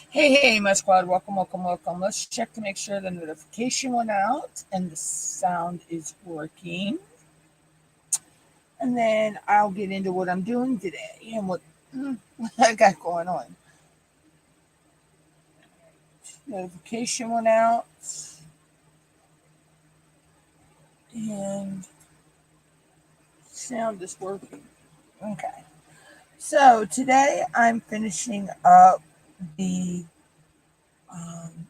Hey, my squad, welcome. Let's check to make sure the notification went out and the sound is working. And then I'll get into what I'm doing today and what I got going on. Notification went out and sound is working. Okay. So today I'm finishing up the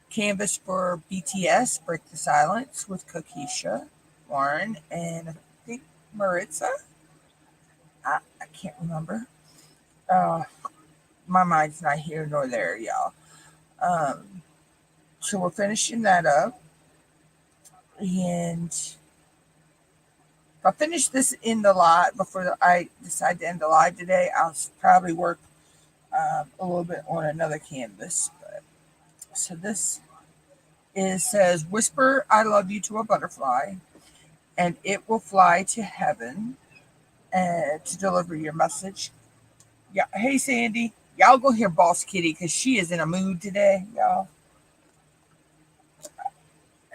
canvas for BTS, Break the Silence, with Kokisha, Warren, and I think Maritza. I can't remember. Uh, my mind's not here nor there, y'all. Um, so we're finishing that up. And if I finish this in the live before I decide to end the live today, I'll probably work a little bit on another canvas. So this says, Whisper I love you to a butterfly, and it will fly to heaven to deliver your message. Yeah. Hey, Sandy. Y'all go hear Boss Kitty because she is in a mood today, y'all.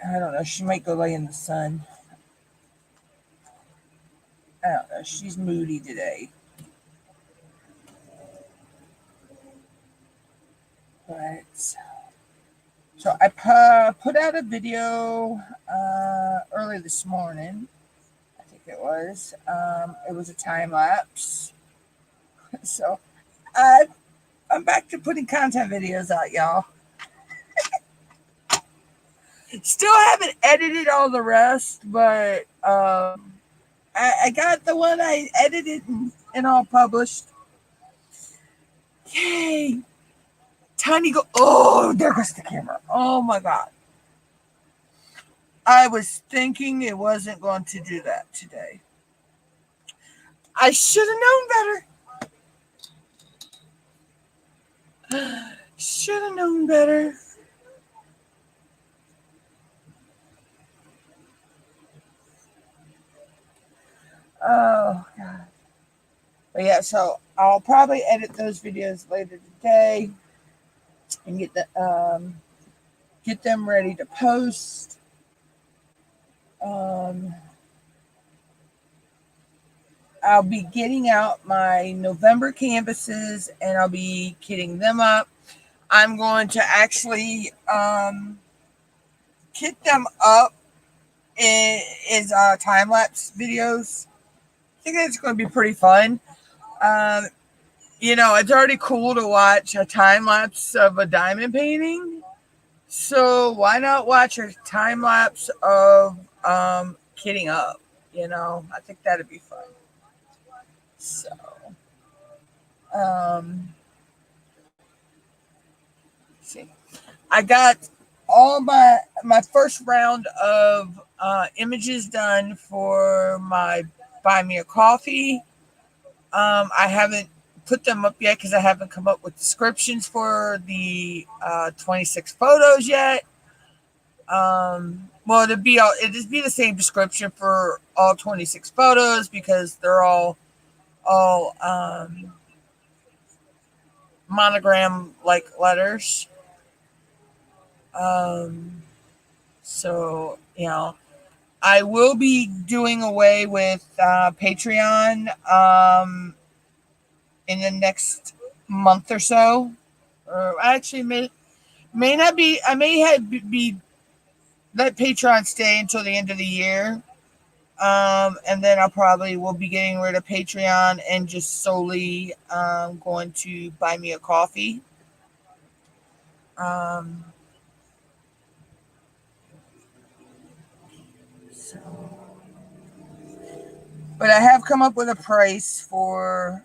I don't know. She might go lay in the sun. I don't know. She's moody today. But so I put out a video early this morning. I think it was. It was a time lapse. So I I'm back to putting content videos out, y'all. Still haven't edited all the rest, but I got the one I edited and all published. Yay! Tiny go. Oh, there goes the camera. Oh my god. I was thinking it wasn't going to do that today. I should have known better. Should have known better. Oh god. But yeah, so I'll probably edit those videos later today and get them ready to post. Um, I'll be getting out my November canvases and I'll be kitting them up. I'm going to actually kit them up is time lapse videos. I think it's going to be pretty fun. Um, it's already cool to watch a time lapse of a diamond painting. So why not watch a time lapse of kitting up? I think that'd be fun. So, um, let's see, I got all my first round of images done for my buy me a coffee. I haven't put them up yet because I haven't come up with descriptions for the 26 photos yet. Well, it'd be the same description for all 26 photos because they're all monogram like letters. Um, so I will be doing away with Patreon in the next month or so, or actually may not be. I may be let Patreon stay until the end of the year. And then I probably will be getting rid of Patreon and just solely going to buy me a coffee. Um, so, but I have come up with a price for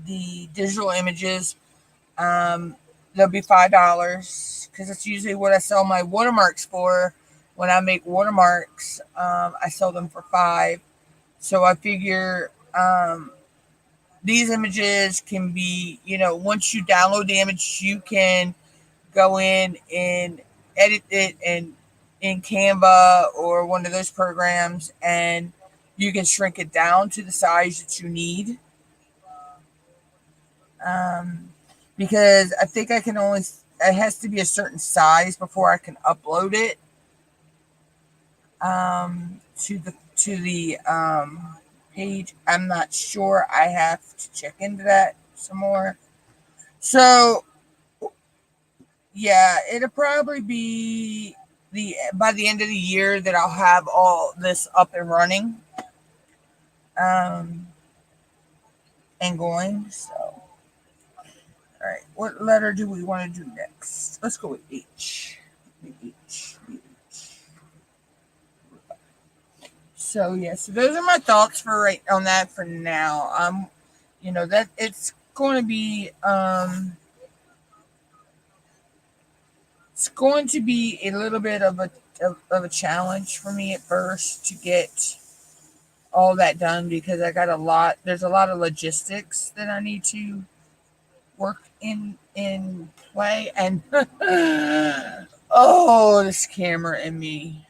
the digital images. They'll be $5 because that's usually what I sell my watermarks for. When I make watermarks, I sell them for $5. So I figure these images can be, once you download the image, you can go in and edit it and in Canva or one of those programs, and you can shrink it down to the size that you need. Um, because I think I can only, it has to be a certain size before I can upload it to the page. I'm not sure. I have to check into that some more. So yeah, it'll probably be the by the end of the year that I'll have all this up and running, um, and going. So, all right, what letter do we want to do next? Let's go with H. H. H. So yeah, so those are my thoughts for right on that for now. That it's going to be a little bit of a challenge for me at first to get all that done because there's a lot of logistics that I need to work in play and oh, this camera and me.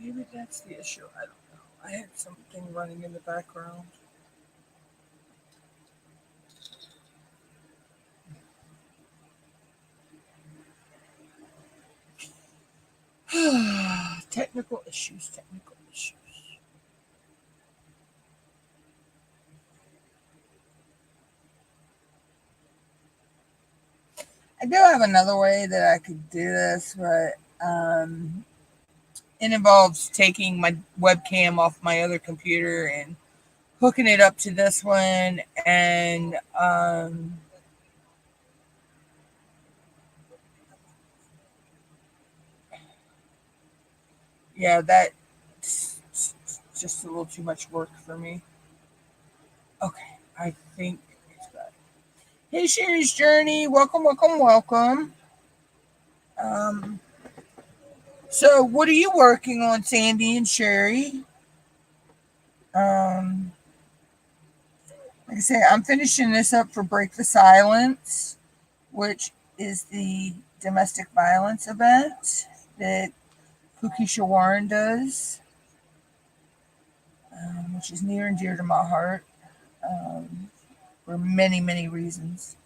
Maybe that's the issue. I don't know. I had something running in the background. Technical issues, technical issues. I do have another way that I could do this, but it involves taking my webcam off my other computer and hooking it up to this one, and yeah, that's just a little too much work for me. Okay, I think it's good. Hey, Sherry's Journey, welcome, welcome, welcome. Um, so what are you working on, Sandy and Sherry? Um, like I say, I'm finishing this up for Break the Silence, which is the domestic violence event that Kukisha Warren does, which is near and dear to my heart, um, for many, many reasons.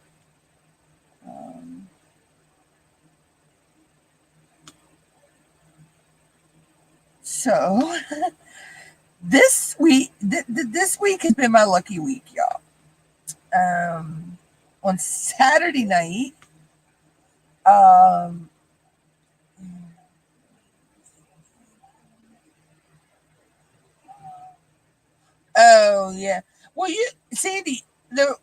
Um, so this week has been my lucky week, y'all. On Saturday night, um, oh yeah, well you Sandy, the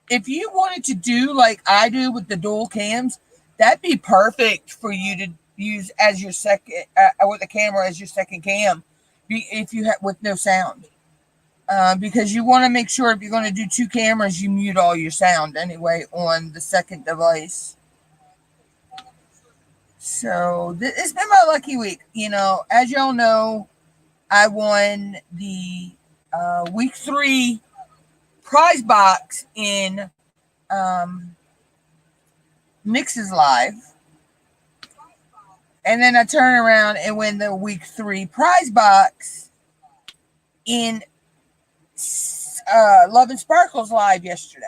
if you wanted to do like I do with the dual cams, that'd be perfect for you to use as your second with the camera as your second cam, if you have with no sound. Because you want to make sure if you're going to do two cameras, you mute all your sound anyway on the second device. So it's been my lucky week. As y'all know, I won the week 3 prize box in Mixes Live. And then I turn around and win the week 3 prize box in Love and Sparkles Live yesterday.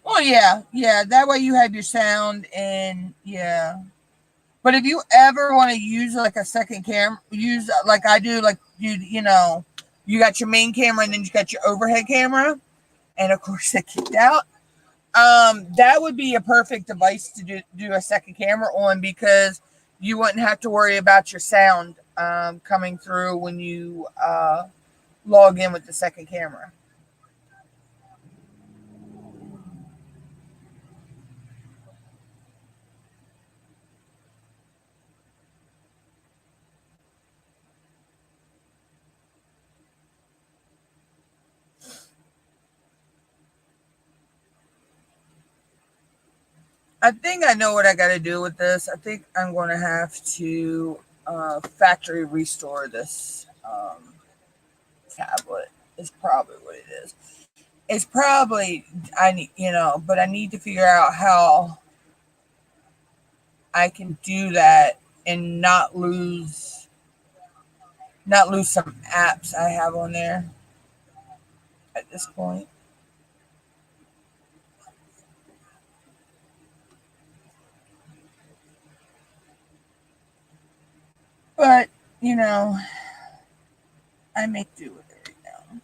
Oh yeah. That way you have your sound and yeah. But if you ever want to use like a second camera, use like I do, like you got your main camera and then you got your overhead camera, and of course they kicked out. That would be a perfect device to do a second camera on because you wouldn't have to worry about your sound coming through when you log in with the second camera. I think I know what I got to do with this. I think I'm going to have to factory restore this tablet. Is probably what it is. It's probably I need, but I need to figure out how I can do that and not lose some apps I have on there at this point. But you know, I make do with it right now.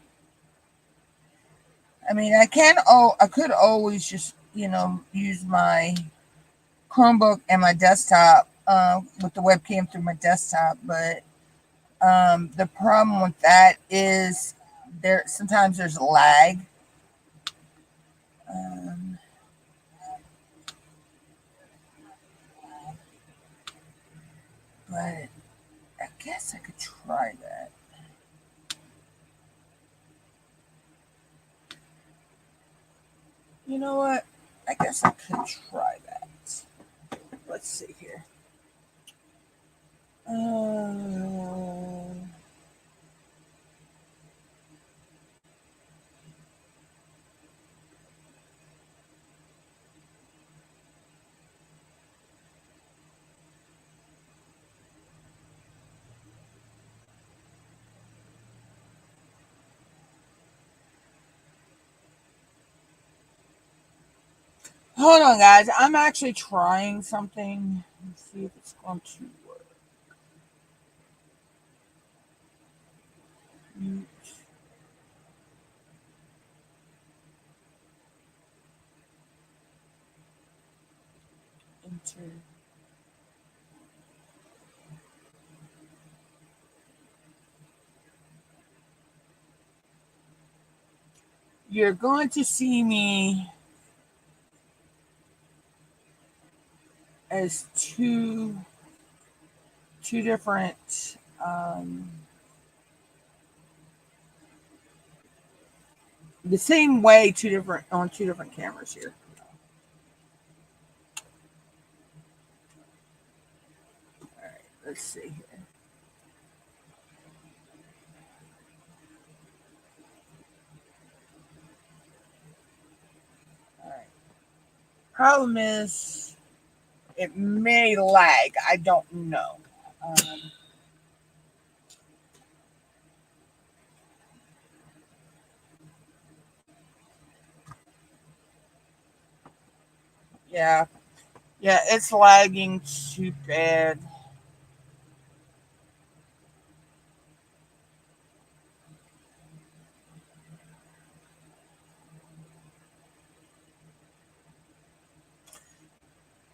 I mean, I could always just use my Chromebook and my desktop with the webcam through my desktop, but the problem with that is sometimes there's lag. Um, but I guess I could try that. You know what? I guess I could try that. Let's see here. Uh, Hold on, guys. I'm actually trying something. Let's see if it's going to work. Mute, enter. You're going to see me as two different the same way two different cameras here. All right, let's see here. All right. Problem is, it may lag. I don't know. Um, yeah, yeah, it's lagging too bad.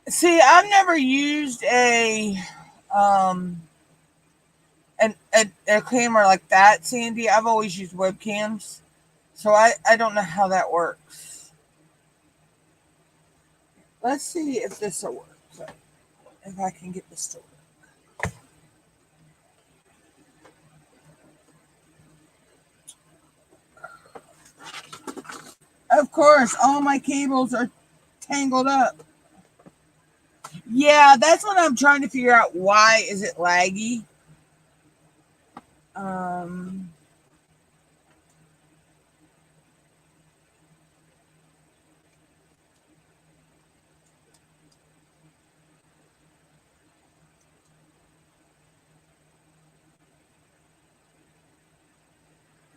See, I've never used um a camera like that, Sandy. I've always used webcams, so I don't know how that works. Let's see if this will work. So, if I can get this to work. Of course, all my cables are tangled up. Yeah, that's what I'm trying to figure out. Why is it laggy? Um,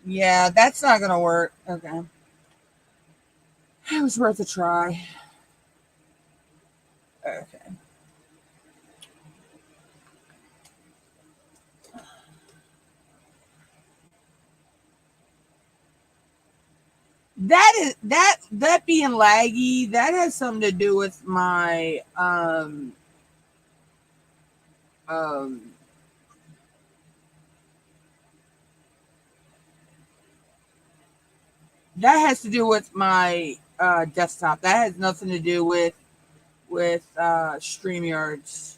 yeah, that's not gonna work. Okay, it was worth a try. Okay, that being laggy. That has something to do with my um. That has to do with my desktop. That has nothing to do with StreamYards.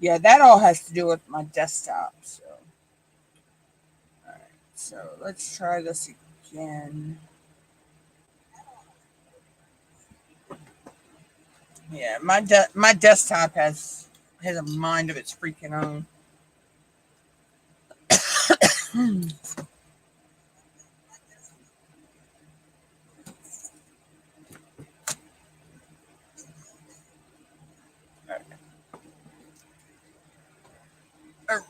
Yeah, that all has to do with my desktop. So, all right. So let's try this again. Yeah, my desktop has a mind of its freaking own. All right.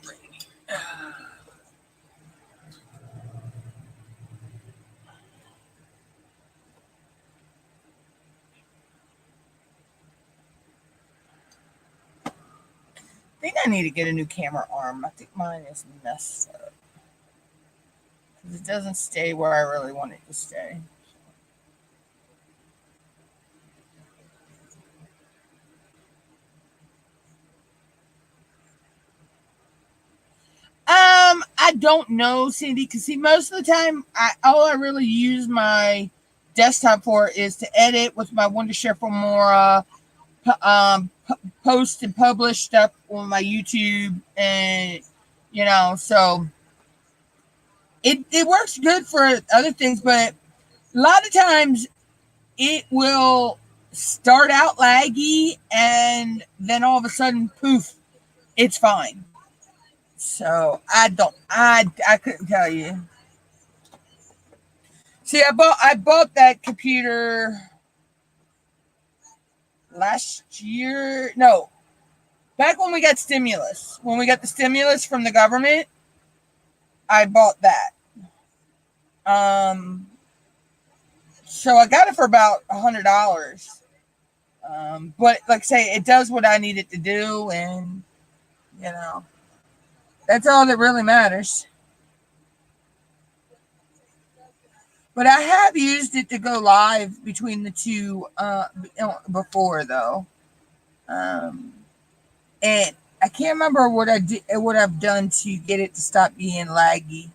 I think I need to get a new camera arm. I think mine is messed up because it doesn't stay where I really want it to stay. I don't know, Cindy, because see, most of the time, all I really use my desktop for is to edit with my Wondershare for more post and publish stuff on my YouTube, and so it works good for other things, but a lot of times it will start out laggy, and then all of a sudden, poof, it's fine. So I couldn't tell you. See, I bought that computer last year. No, back when we got stimulus. When we got the stimulus from the government, I bought that. Um, so I got it for about $100. But like I say, it does what I need it to do, and you know that's all that really matters. But I have used it to go live between the two before though. Um, and I can't remember what I did, what I've done to get it to stop being laggy.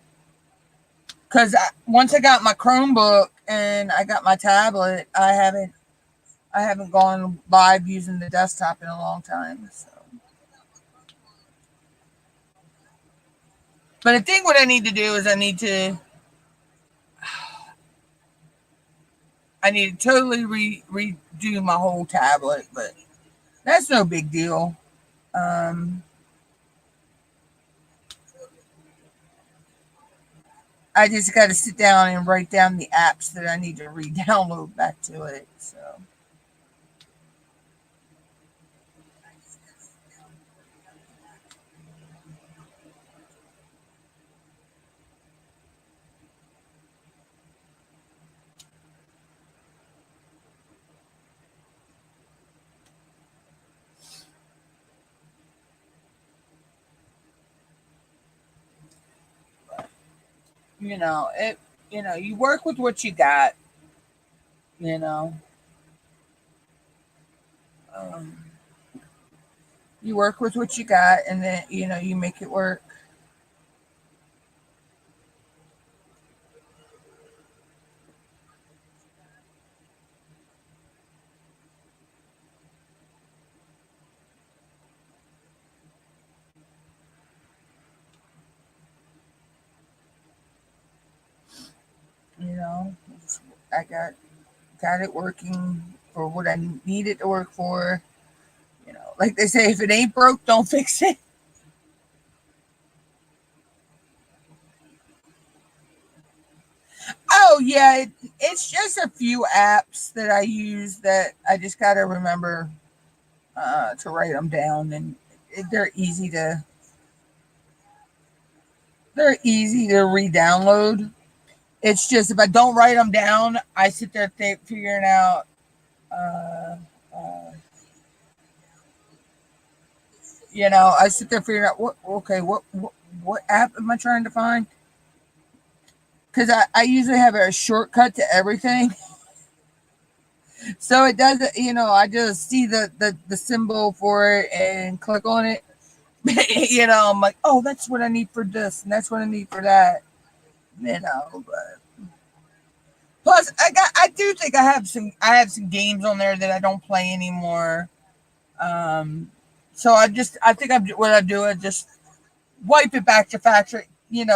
Because once I got my Chromebook and I got my tablet, I haven't gone live using the desktop in a long time. So, but I think what I need to do is I need to totally redo my whole tablet, but that's no big deal. Um, I just got to sit down and write down the apps that I need to re-download back to it. So, it. You work with what you got. You know, um, you work with what you got, and then you make it work. You know, I got it working for what I need it to work for. Like they say, if it ain't broke, don't fix it. Oh yeah, it's just a few apps that I use that I just got to remember to write them down, and they're easy to they're easy to re-download. It's just if I don't write them down, I sit there figuring out. Uh, uh, I sit there figuring out what app am I trying to find? Because I usually have a shortcut to everything. So it doesn't, I just see the symbol for it and click on it. I'm like, oh, that's what I need for this, and that's what I need for that. But plus I do think I have some games on there that I don't play anymore. Um, So I think what I do is just wipe it back to factory,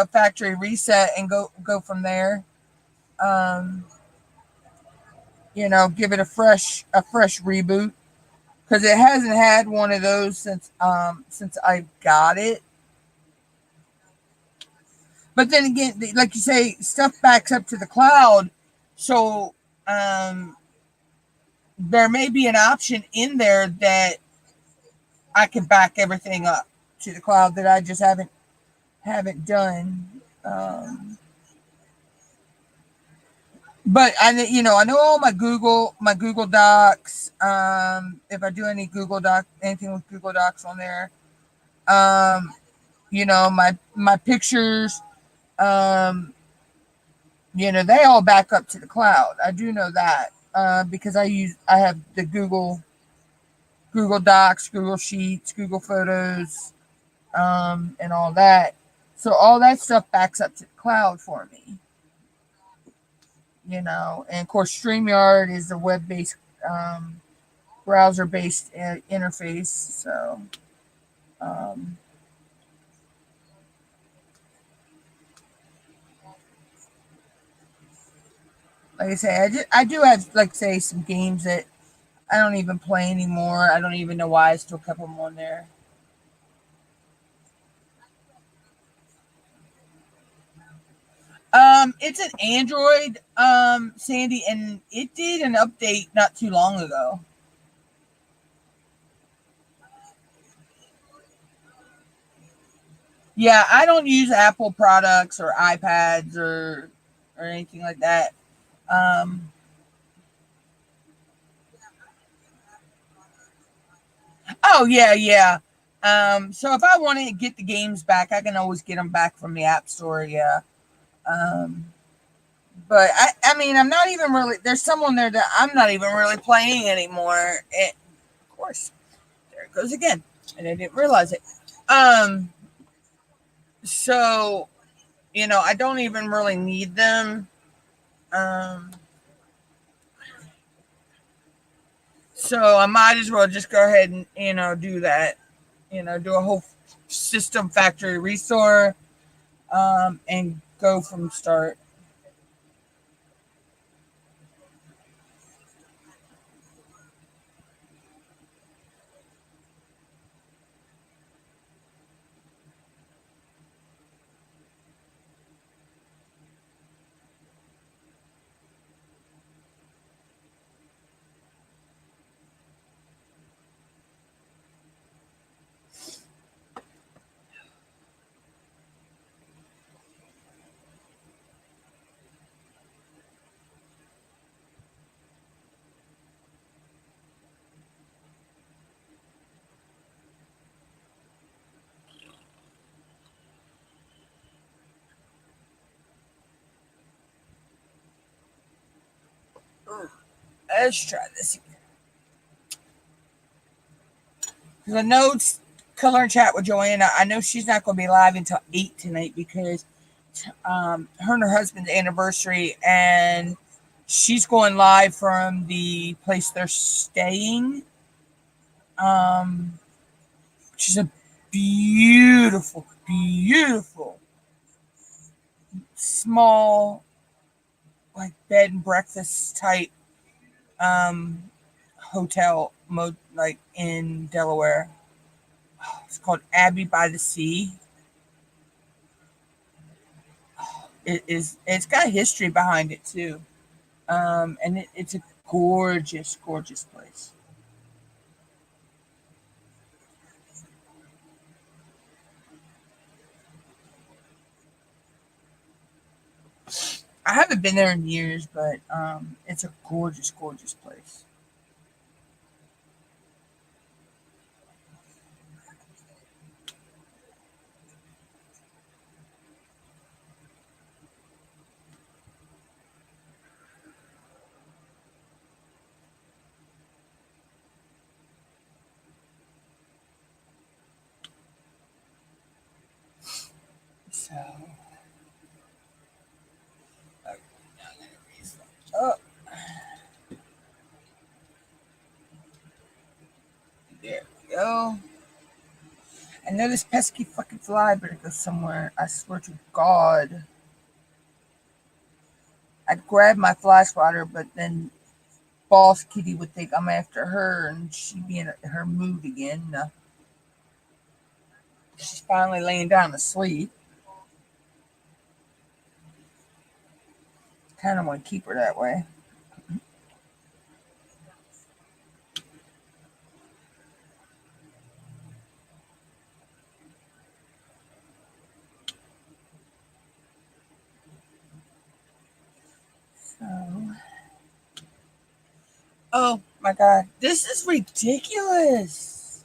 factory reset and go from there. Um, give it a fresh reboot because it hasn't had one of those since I got it. But then again, like you say, stuff backs up to the cloud, so um, there may be an option in there that I can back everything up to the cloud that I just haven't done. But I know all my Google Docs. If I do anything with Google Docs on there, um, my pictures, um, they all back up to the cloud. I do know that because I have the Google Docs, Google Sheets, Google Photos, and all that. So all that stuff backs up to the cloud for me. And of course, StreamYard is a web-based, browser-based interface. So, um, like I say, I do have, like, say, some games that I don't even play anymore. I don't even know why I still kept them on there. It's an Android, Sandy, and it did an update not too long ago. Yeah, I don't use Apple products or iPads or anything like that. Um, oh yeah, yeah. So if I want to get the games back, I can always get them back from the App Store. Yeah. Um, but I mean, I'm not even really. There's someone there that I'm not even really playing anymore. Of course, there it goes again, and I didn't realize it. Um, so I don't even really need them. Um, so I might as well just go ahead and do that. Do a whole system factory restore, and go from start. Let's try this again. Because I know it's color and chat with Joanna. I know she's not going to be live until 8 tonight because her and her husband's anniversary, and she's going live from the place they're staying. Um, she's a beautiful, beautiful, small, like bed and breakfast type um, hotel mode, like in Delaware. It's called Abbey by the Sea. It's got history behind it too, and it's a gorgeous, gorgeous place. I haven't been there in years, but it's a gorgeous, gorgeous place. So, oh, there we go. I know this pesky fucking fly better go somewhere. I swear to God. I'd grab my fly swatter, but then Boss Kitty would think I'm after her and she'd be in her mood again. She's finally laying down to sleep. Kind of want to keep her that way. So, oh my God, this is ridiculous.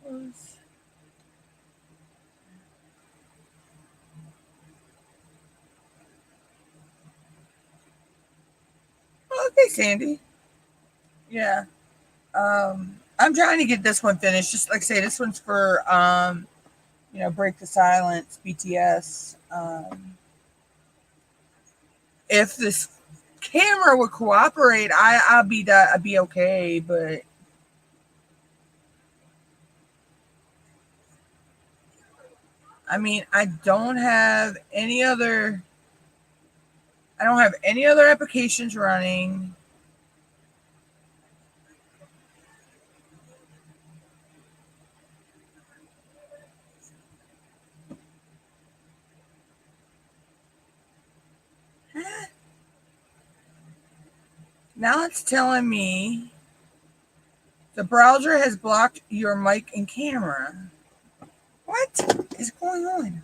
Close. Okay, Sandy. Yeah. I'm trying to get this one finished. Just like I say, this one's for Break the Silence, BTS. If this camera would cooperate, I'd be okay. But I mean, I don't have any other applications running. Now it's telling me the browser has blocked your mic and camera. What is going on?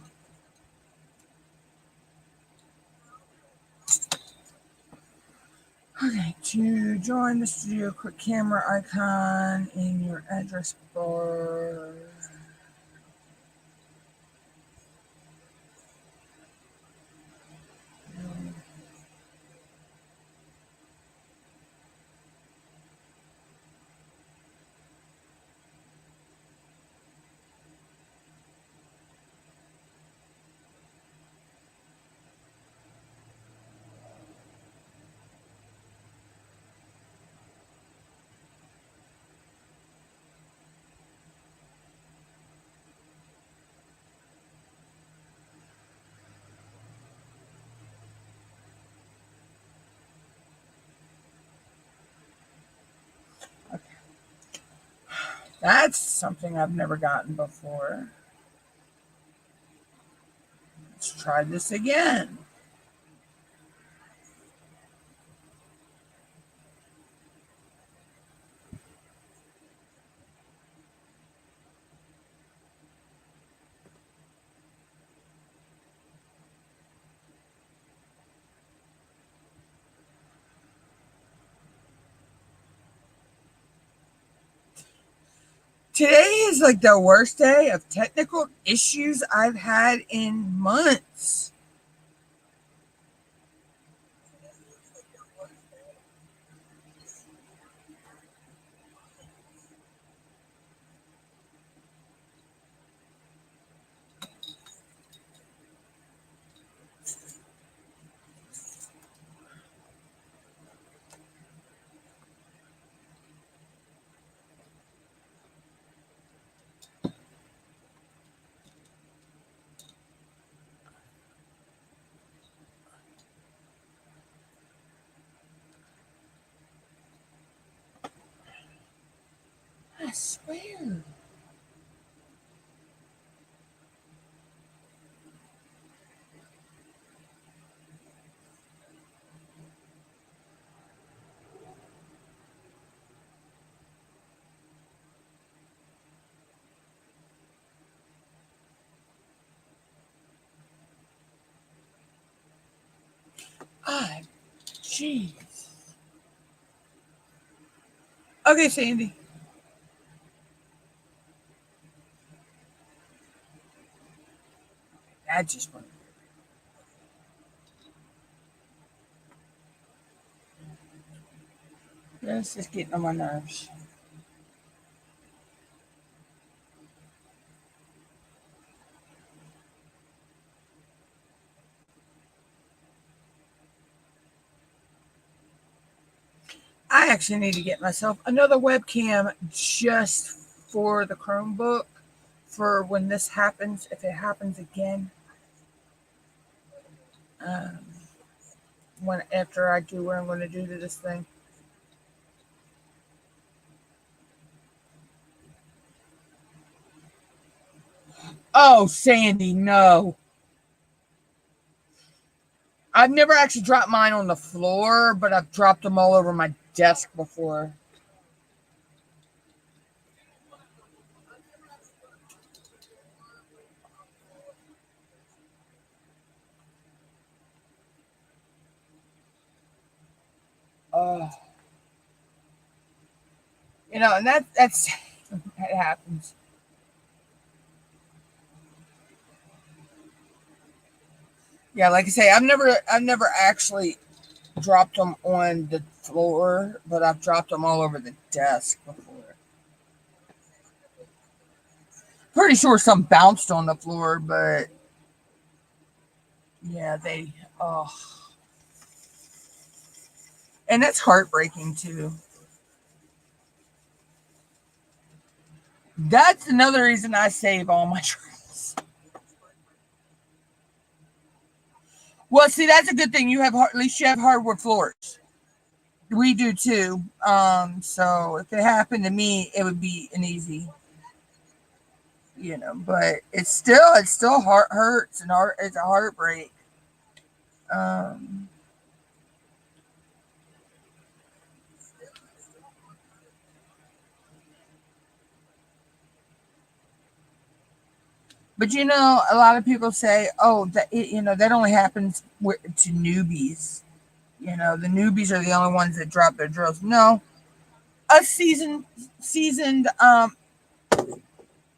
Okay, to join the studio, click camera icon in your address bar. Okay. That's something I've never gotten before. Let's try this again. Today is like the worst day of technical issues I've had in months. I swear. Ah, jeez. Okay, Sandy. I just want. This is getting on my nerves. I actually need to get myself another webcam just for the Chromebook for when this happens, if it happens again. Um, when after I do what I'm going to do to this thing. Oh, Sandy, no. I've never actually dropped mine on the floor, but I've dropped them all over my desk before. Uh, and that's that happens. Yeah, like I say, I've never actually dropped them on the floor, but I've dropped them all over the desk before. Pretty sure some bounced on the floor, but yeah, they. Oh, and that's heartbreaking too. That's another reason I save all my trays. Well, see, that's a good thing. At least you have hardwood floors. We do too. So if it happened to me, it would be an easy, but it still hurts and it's a heartbreak. Um, but a lot of people say, oh, that only happens to newbies. The newbies are the only ones that drop their drills. No, us seasoned,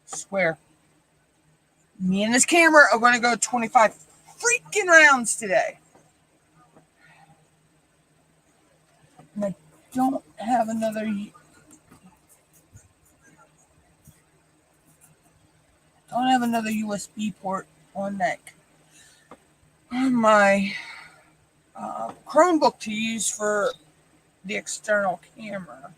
swear, me and this camera are going to go 25 freaking rounds today. And I don't have another USB port on that on my Chromebook to use for the external camera.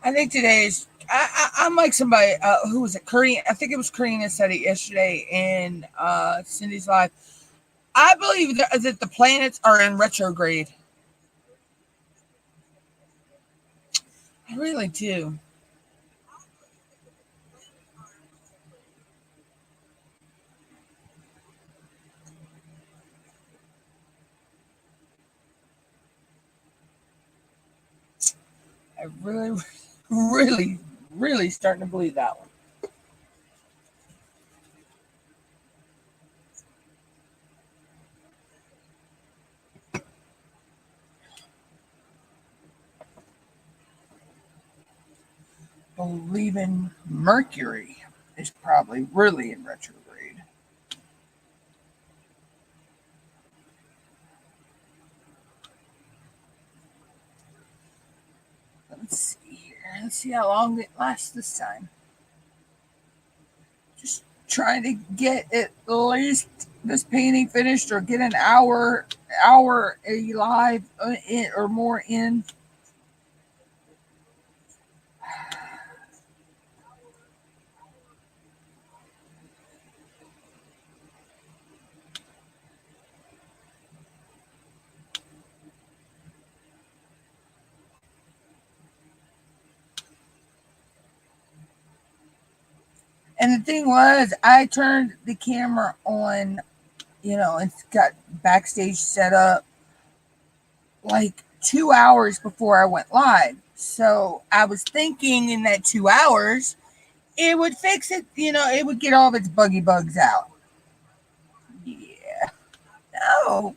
I think today's. I'm like somebody who was it? Korean. I think it was Korean that said it yesterday in Cindy's live. I believe that the planets are in retrograde. I really do. I really, really, really starting to believe that one. Believing Mercury is probably really in retrograde. Let's see here. Let's see how long it lasts this time. Just trying to get at least this painting finished or get an hour a live in, or more in. And the thing was, I turned the camera on, and got backstage set up like 2 hours before I went live. So I was thinking in that 2 hours, it would fix it, it would get all of its buggy bugs out. Yeah. No.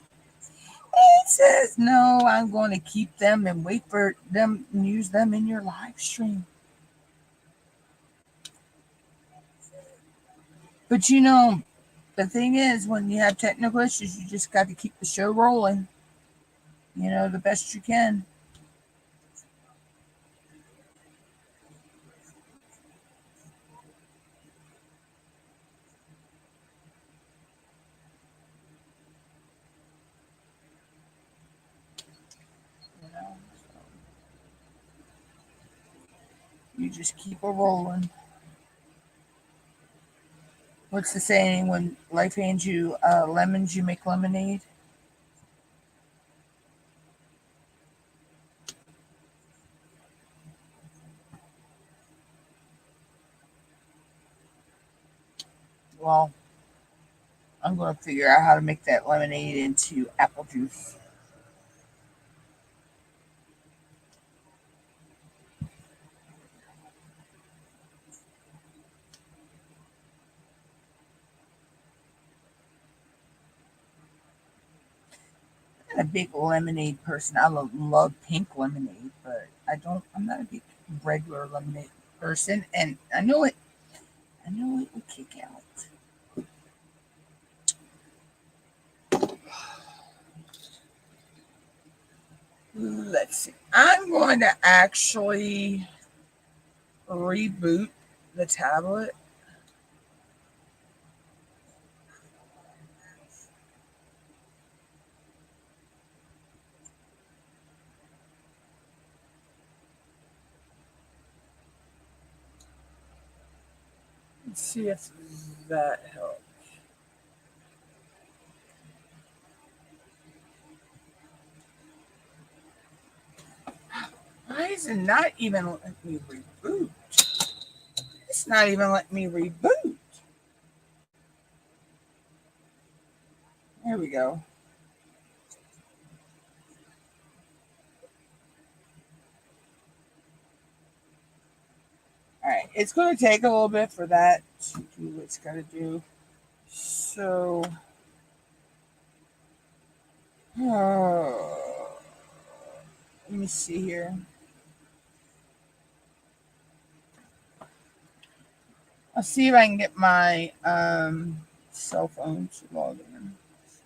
It says, no, I'm going to keep them and wait for them and use them in your live stream. But the thing is, when you have technical issues, you just got to keep the show rolling, the best you can. You know, so you just keep it rolling. What's the saying? When life hands you lemons, you make lemonade. Well, I'm going to figure out how to make that lemonade into apple juice. I'm not a big lemonade person. I love pink lemonade, but I'm not a big regular lemonade person, and I know it will kick out. Let's see. I'm going to actually reboot the tablet. Let's see if that helps. Why is it not even letting me reboot? It's not even letting me reboot. There we go. All right. It's going to take a little bit for that to do what it's got to do. So, let me see here. I'll see if I can get my cell phone to log in. So,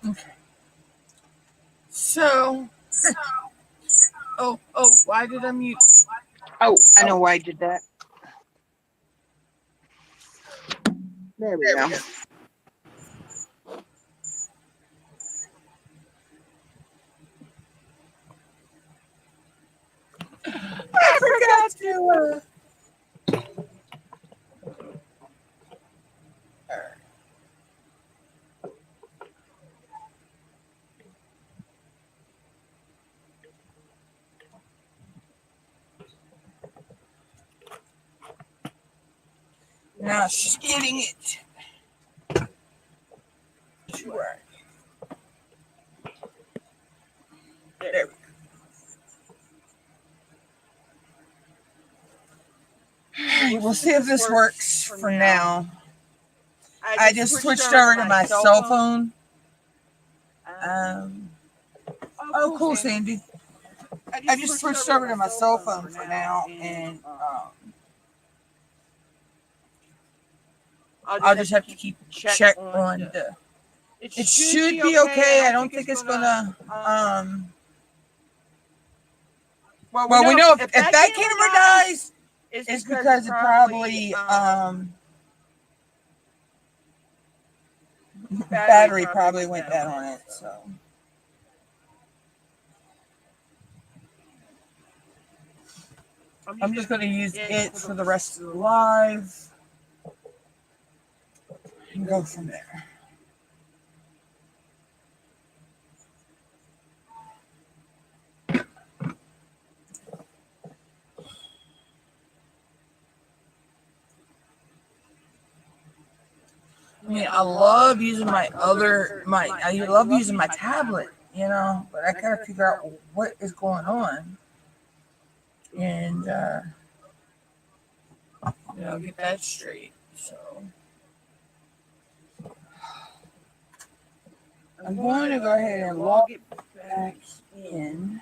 Okay. So, oh, why did I mute? Oh, I know why I did that. There we go. I forgot to. Now she's getting it. Sure. There we go. We'll see if this works for now. I just switched over to my cell phone. Oh, cool, Sandy. I just switched over to my cell phone for now, and I'll just have to keep check on the. It should be okay. I don't think it's gonna. Well, we know if that camera dies, it's because it probably battery probably went down on it. So. I'm just going to use it for the rest of the live and go from there. I mean, I love using I love using my tablet, but I gotta figure out what is going on. And, get that straight. So, I'm going to go ahead and log it back in.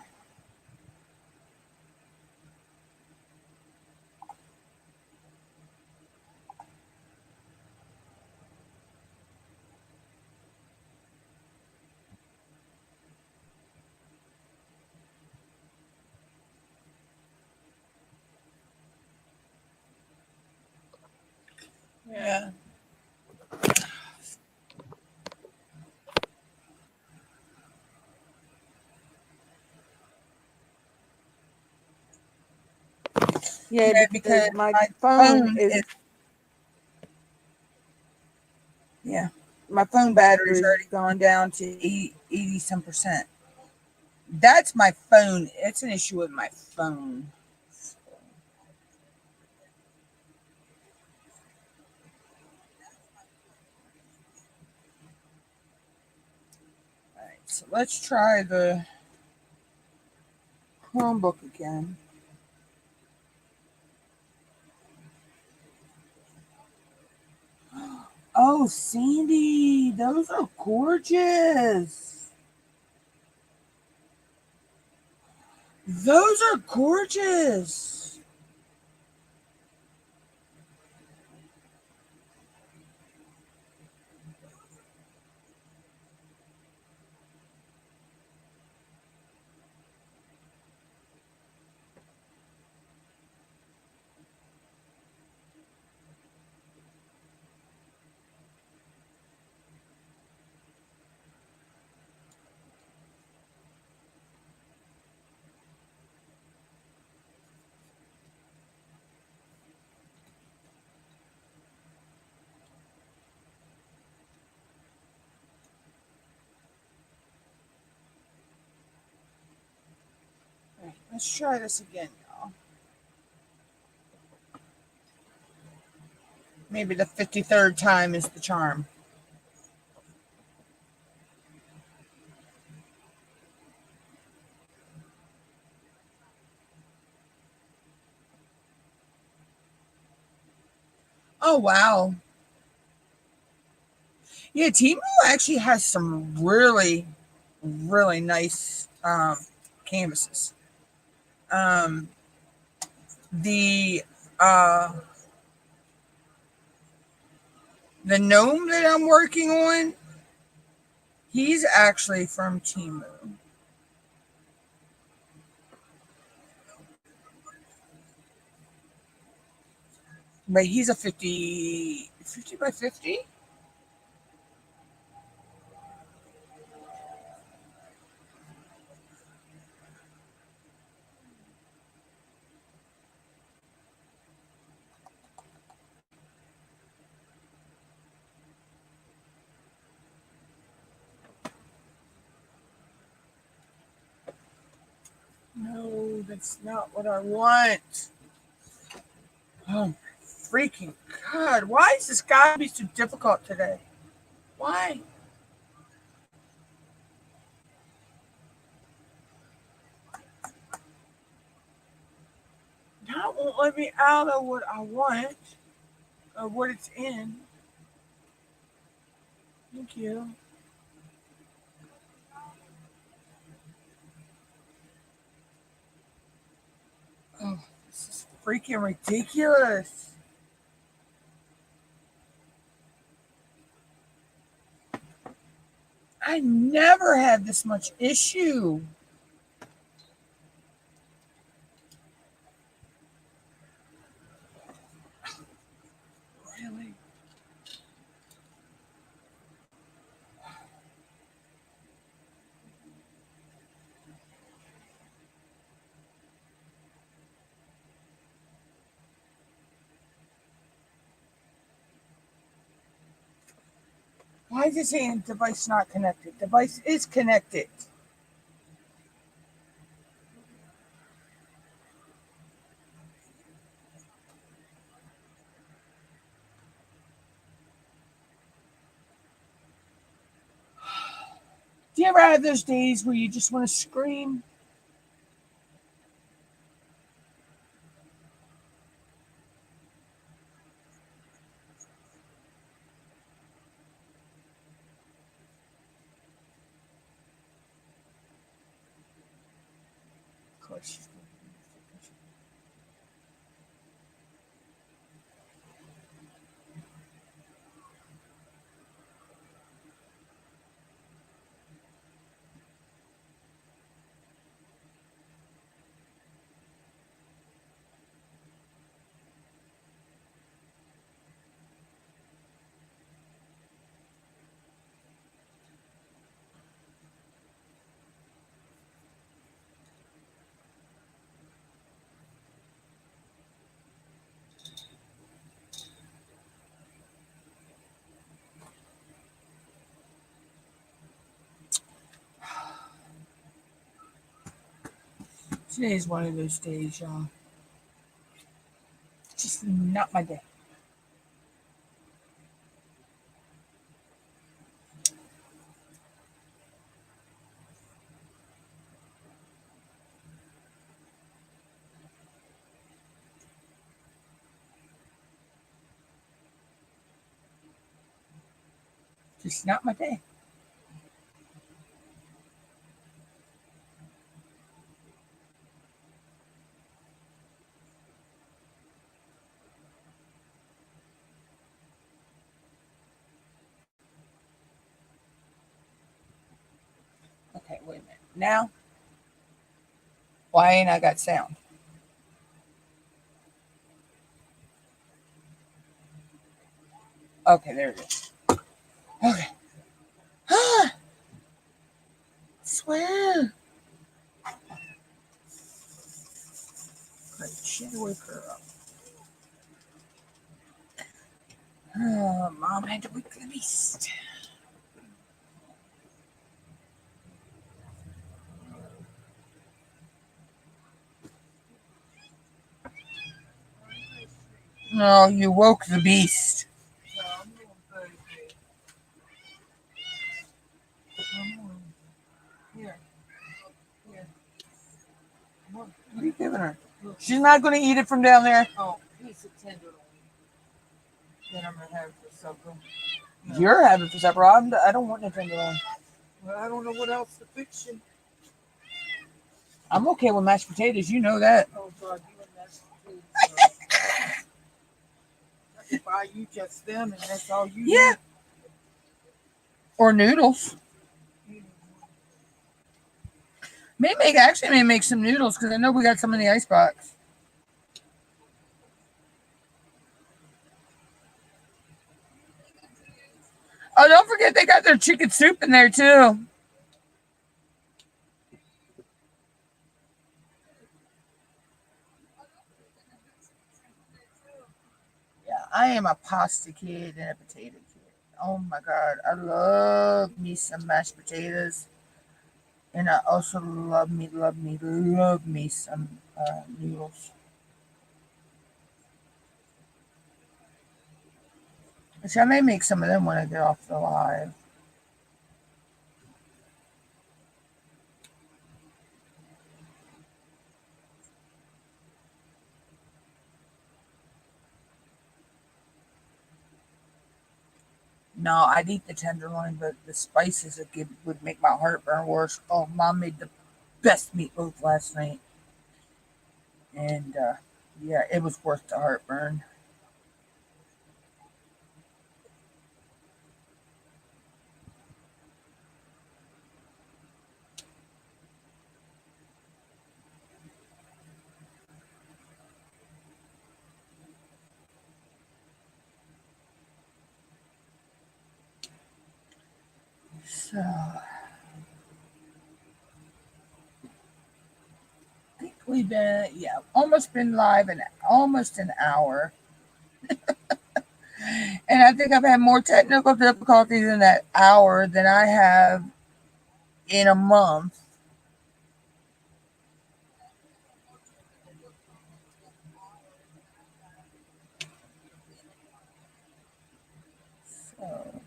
Yeah. Yeah, because my phone is. Yeah. My phone battery's already gone down to 80 some percent. That's my phone. It's an issue with my phone. All right, so let's try the Chromebook again. Oh, Sandy, those are gorgeous. Those are gorgeous. All right, let's try this again, y'all. Maybe the 53rd time is the charm. Oh, wow. Yeah, Temu actually has some really, really nice canvases. The gnome that I'm working on, He's actually from Timu. But he's a 50 by 50? No, that's not what I want. Oh, freaking God. Why is this guy be so difficult today? Why? That won't let me out of what I want, or what it's in. Thank you. Oh, this is freaking ridiculous. I never had this much issue. Really? Why is it saying device not connected? Device is connected. Do you ever have those days where you just want to scream? Of course. Today's one of those days, y'all. Just not my day. Just not my day. Okay, wait a minute. Now, why ain't I got sound? Okay, there it is. Okay. Swear. Great. She had to wake her up. Mom had to wake the beast. No, you woke the beast. Here, here. What are you giving her? She's not going to eat it from down there. Oh, piece of tenderloin. Then I'm going to have it for supper. No. You're having it for supper. I don't want no tenderloin. Well, I don't know what else to fix you. I'm okay with mashed potatoes. You know that. Oh, God, you and mashed potatoes. I can buy you just them, and that's all you need. Or noodles. May make some noodles because I know we got some in the icebox. Oh, don't forget they got their chicken soup in there too. Yeah, I am a pasta kid and a potato kid. Oh my god, I love me some mashed potatoes, and I also love me some noodles. Which I may make some of them when I get off the live. No, I'd eat the tenderloin, but the spices would make my heartburn worse. Oh, Mom made the best meatloaf last night, and yeah, it was worth the heartburn. So I think we've been, yeah, almost been live in almost an hour, and I think I've had more technical difficulties in that hour than I have in a month. So,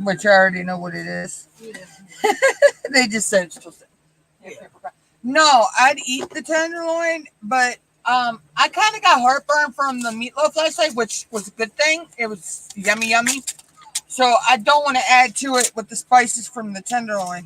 which I already know what it is. Yeah. They just said it's yeah. No, I'd eat the tenderloin, but I kind of got heartburn from the meatloaf last night, which was a good thing. It was yummy, yummy. So I don't want to add to it with the spices from the tenderloin.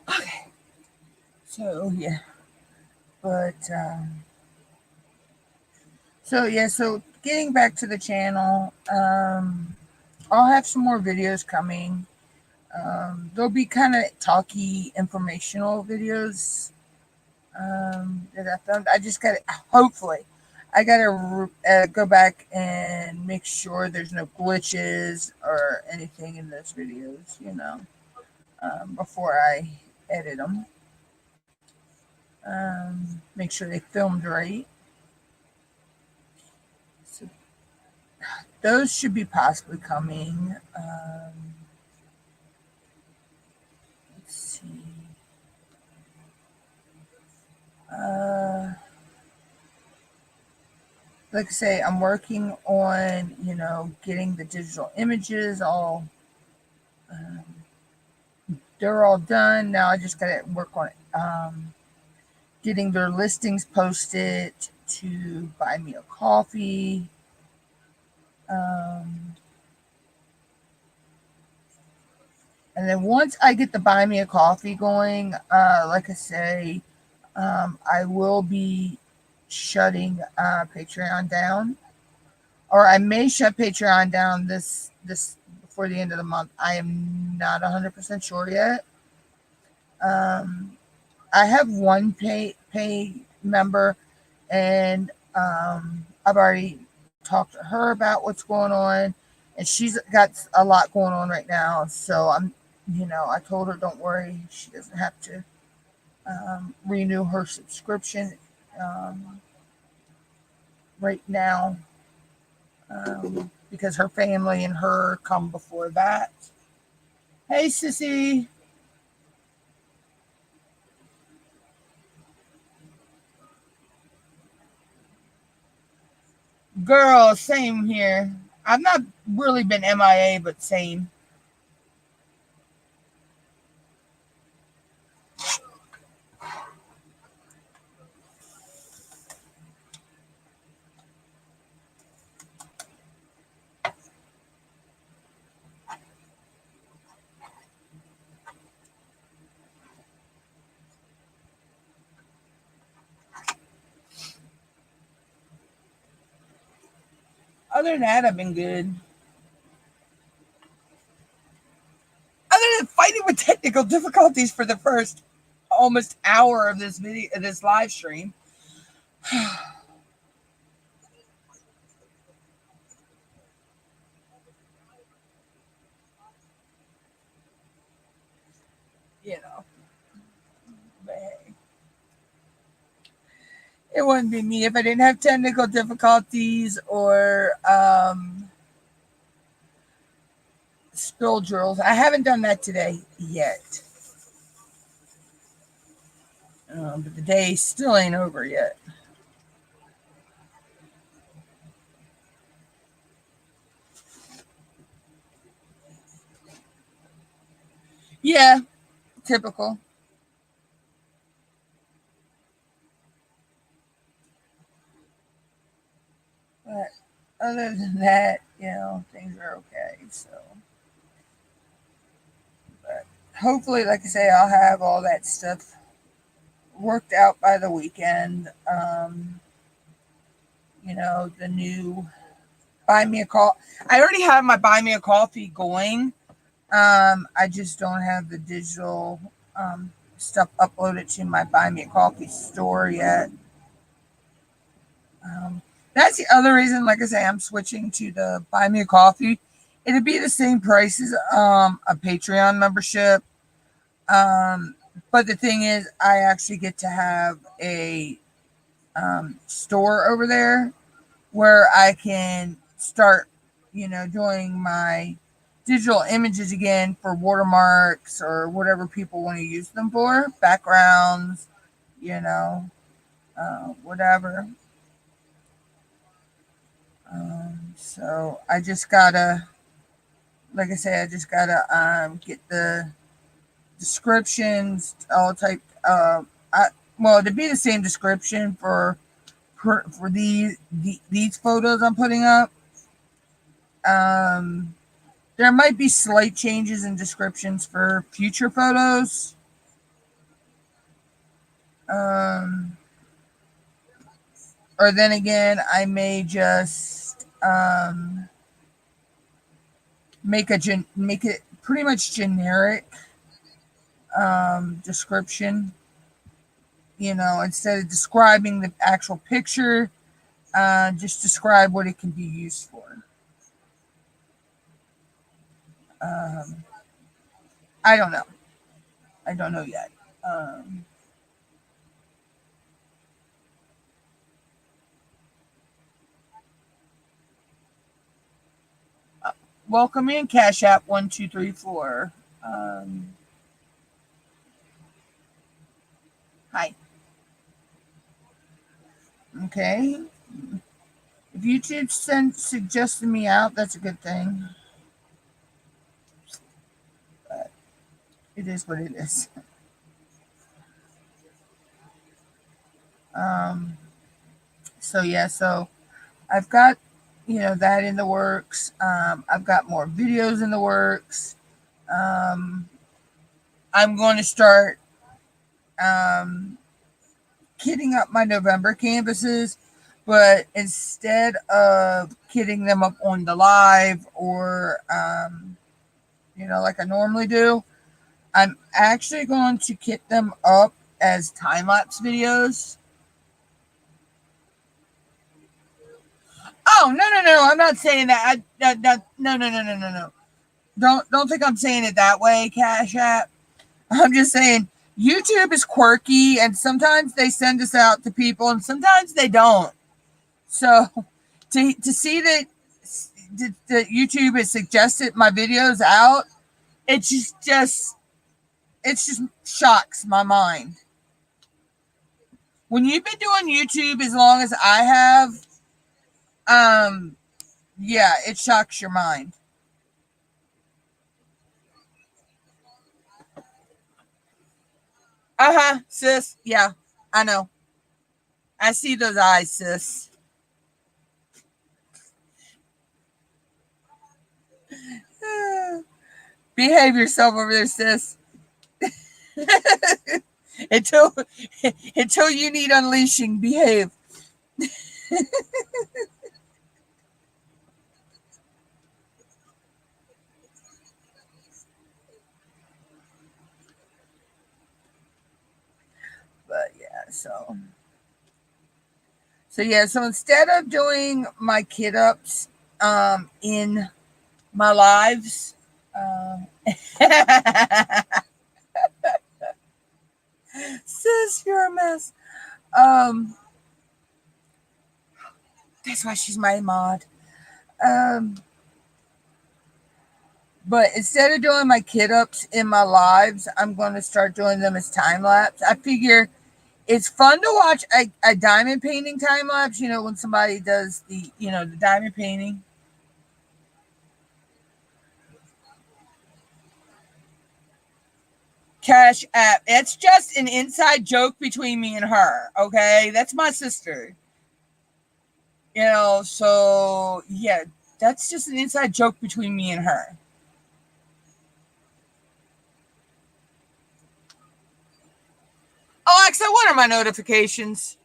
Okay. So yeah, but so getting back to the channel, I'll have some more videos coming. They'll be kind of talky, informational videos that I found. I just got to, hopefully, I got to go back and make sure there's no glitches or anything in those videos, before I edit them. Make sure they filmed right. So those should be possibly coming. Let's see. Uh, like I say, I'm working on, getting the digital images all, um, they're all done. Now I just got to work on getting their listings posted to buy me a coffee. Um, and then once I get the buy me a coffee going, like I say, I will be shutting Patreon down, or I may shut Patreon down this before the end of the month. I am not 100% sure yet. Um, I have one pay member, and I've already talked to her about what's going on, and she's got a lot going on right now. So I told her, don't worry, she doesn't have to renew her subscription um, right now, because her family and her come before that. Hey, sissy. Girl, same here. I've not really been MIA, but same. Other than that, I've been good. Other than fighting with technical difficulties for the first almost hour of this video, this live stream, you know, but hey, it wouldn't be me if I didn't have technical difficulties or spill drills. I haven't done that today yet, but the day still ain't over yet. Yeah, typical. But other than that, things are okay. So, but hopefully, like I say, I'll have all that stuff worked out by the weekend. The new buy me a call. I already have my buy me a coffee going. I just don't have the digital stuff uploaded to my buy me a coffee store yet. Um, that's the other reason, like I say, I'm switching to the buy me a coffee. It'd be the same price as a Patreon membership. Um, but the thing is, I actually get to have a store over there where I can start, doing my digital images again for watermarks or whatever people want to use them for, backgrounds, whatever. So I just gotta, like I say, I just gotta get the descriptions all typed. Well, to be the same description for these photos I'm putting up. Um, there might be slight changes in descriptions for future photos. Um, or then again, I may just make it pretty much generic description. Instead of describing the actual picture, just describe what it can be used for. Um, I don't know. I don't know yet. Um, Welcome in, Cash App 1234. Hi. Okay. If YouTube suggested me out, that's a good thing. But it is what it is. Um, so yeah, so I've got, that in the works. I've got more videos in the works. Um, I'm going to start kitting up my November canvases, but instead of kitting them up on the live or, like I normally do, I'm actually going to kit them up as time lapse videos. Oh, no! I'm not saying that. No. Don't think I'm saying it that way, Cash App. I'm just saying YouTube is quirky, and sometimes they send us out to people, and sometimes they don't. So to see that YouTube has suggested my videos out, it just shocks my mind. When you've been doing YouTube as long as I have, yeah, it shocks your mind. Sis. Yeah, I know. I see those eyes, sis. Behave yourself over there, sis. until until you need unleashing, behave. But yeah, so instead of doing my kid ups in my lives, sis, you're a mess. Um, that's why she's my mod. Um, but instead of doing my kid ups in my lives, I'm going to start doing them as time lapse. I figure it's fun to watch a diamond painting time lapse. When somebody does the diamond painting. Cash App. It's just an inside joke between me and her. Okay, that's my sister. So yeah, that's just an inside joke between me and her. Alexa, what are my notifications?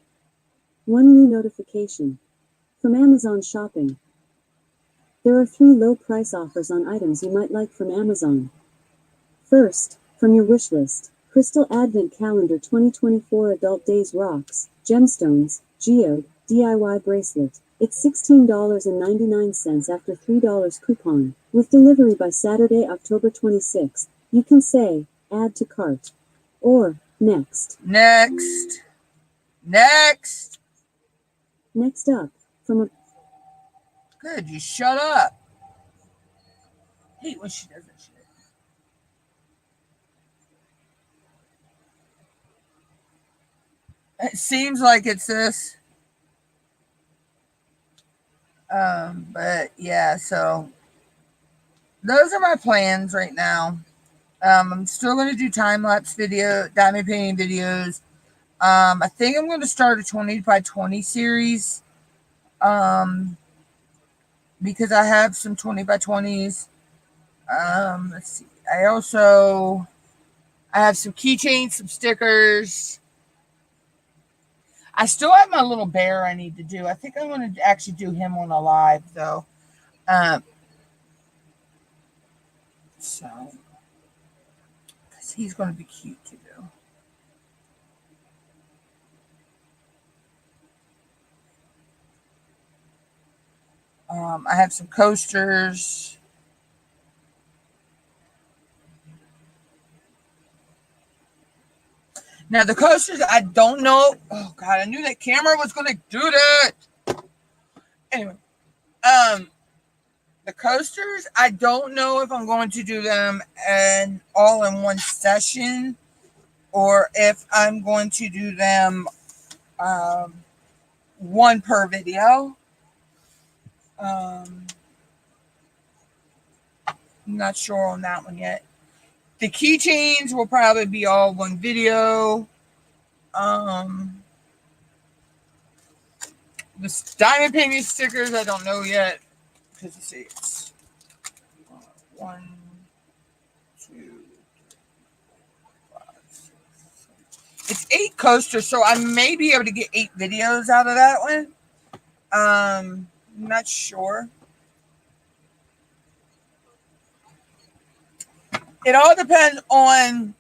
One new notification from Amazon Shopping. There are 3 low price offers on items you might like from Amazon. First, from your wish list, Crystal Advent Calendar 2024 Adult Days Rocks, Gemstones, Geode, DIY Bracelet. It's $16.99 after $3 coupon, with delivery by Saturday, October 26th. You can say, add to cart, or next. Next up, from a... Good, you shut up. I hate when she does that shit. It seems like it's this. But yeah, so those are my plans right now. I'm still going to do time-lapse video, diamond painting videos. I think I'm going to start a 20 by 20 series. Because I have some 20 by 20s. Let's see. I have some keychains, some stickers. I still have my little bear I need to do. I think I'm going to actually do him on a live, though. So, because he's going to be cute to do. I have some coasters. Now, the coasters, I don't know. Oh, God, I knew that camera was going to do that. Anyway, the coasters, I don't know if I'm going to do them all in one session or if I'm going to do them one per video. I'm not sure on that one yet. The keychains will probably be all one video. The diamond painting stickers, I don't know yet. Because let's see, it's 1, 2, 5, 6, 7. It's 8 coasters, so I may be able to get 8 videos out of that one. I'm not sure. It all depends on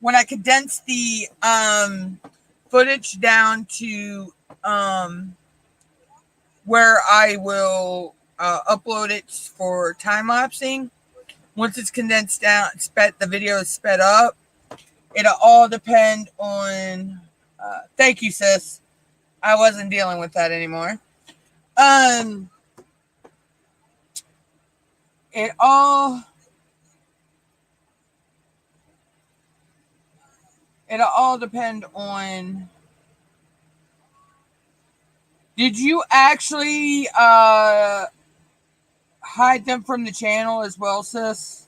when I condense the footage down to where I will upload it for time lapsing. Once it's condensed down, the video is sped up. It'll all depend on. Thank you, sis. I wasn't dealing with that anymore. It all. It'll all depend on. Did you actually hide them from the channel as well, sis?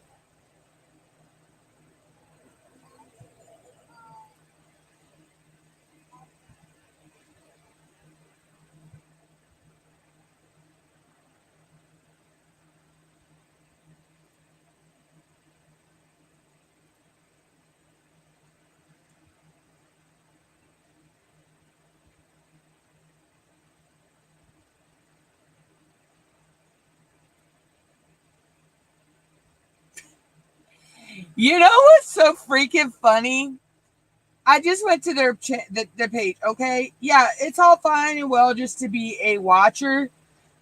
You know what's so freaking funny? I just went to their page. Okay, yeah, it's all fine and well just to be a watcher,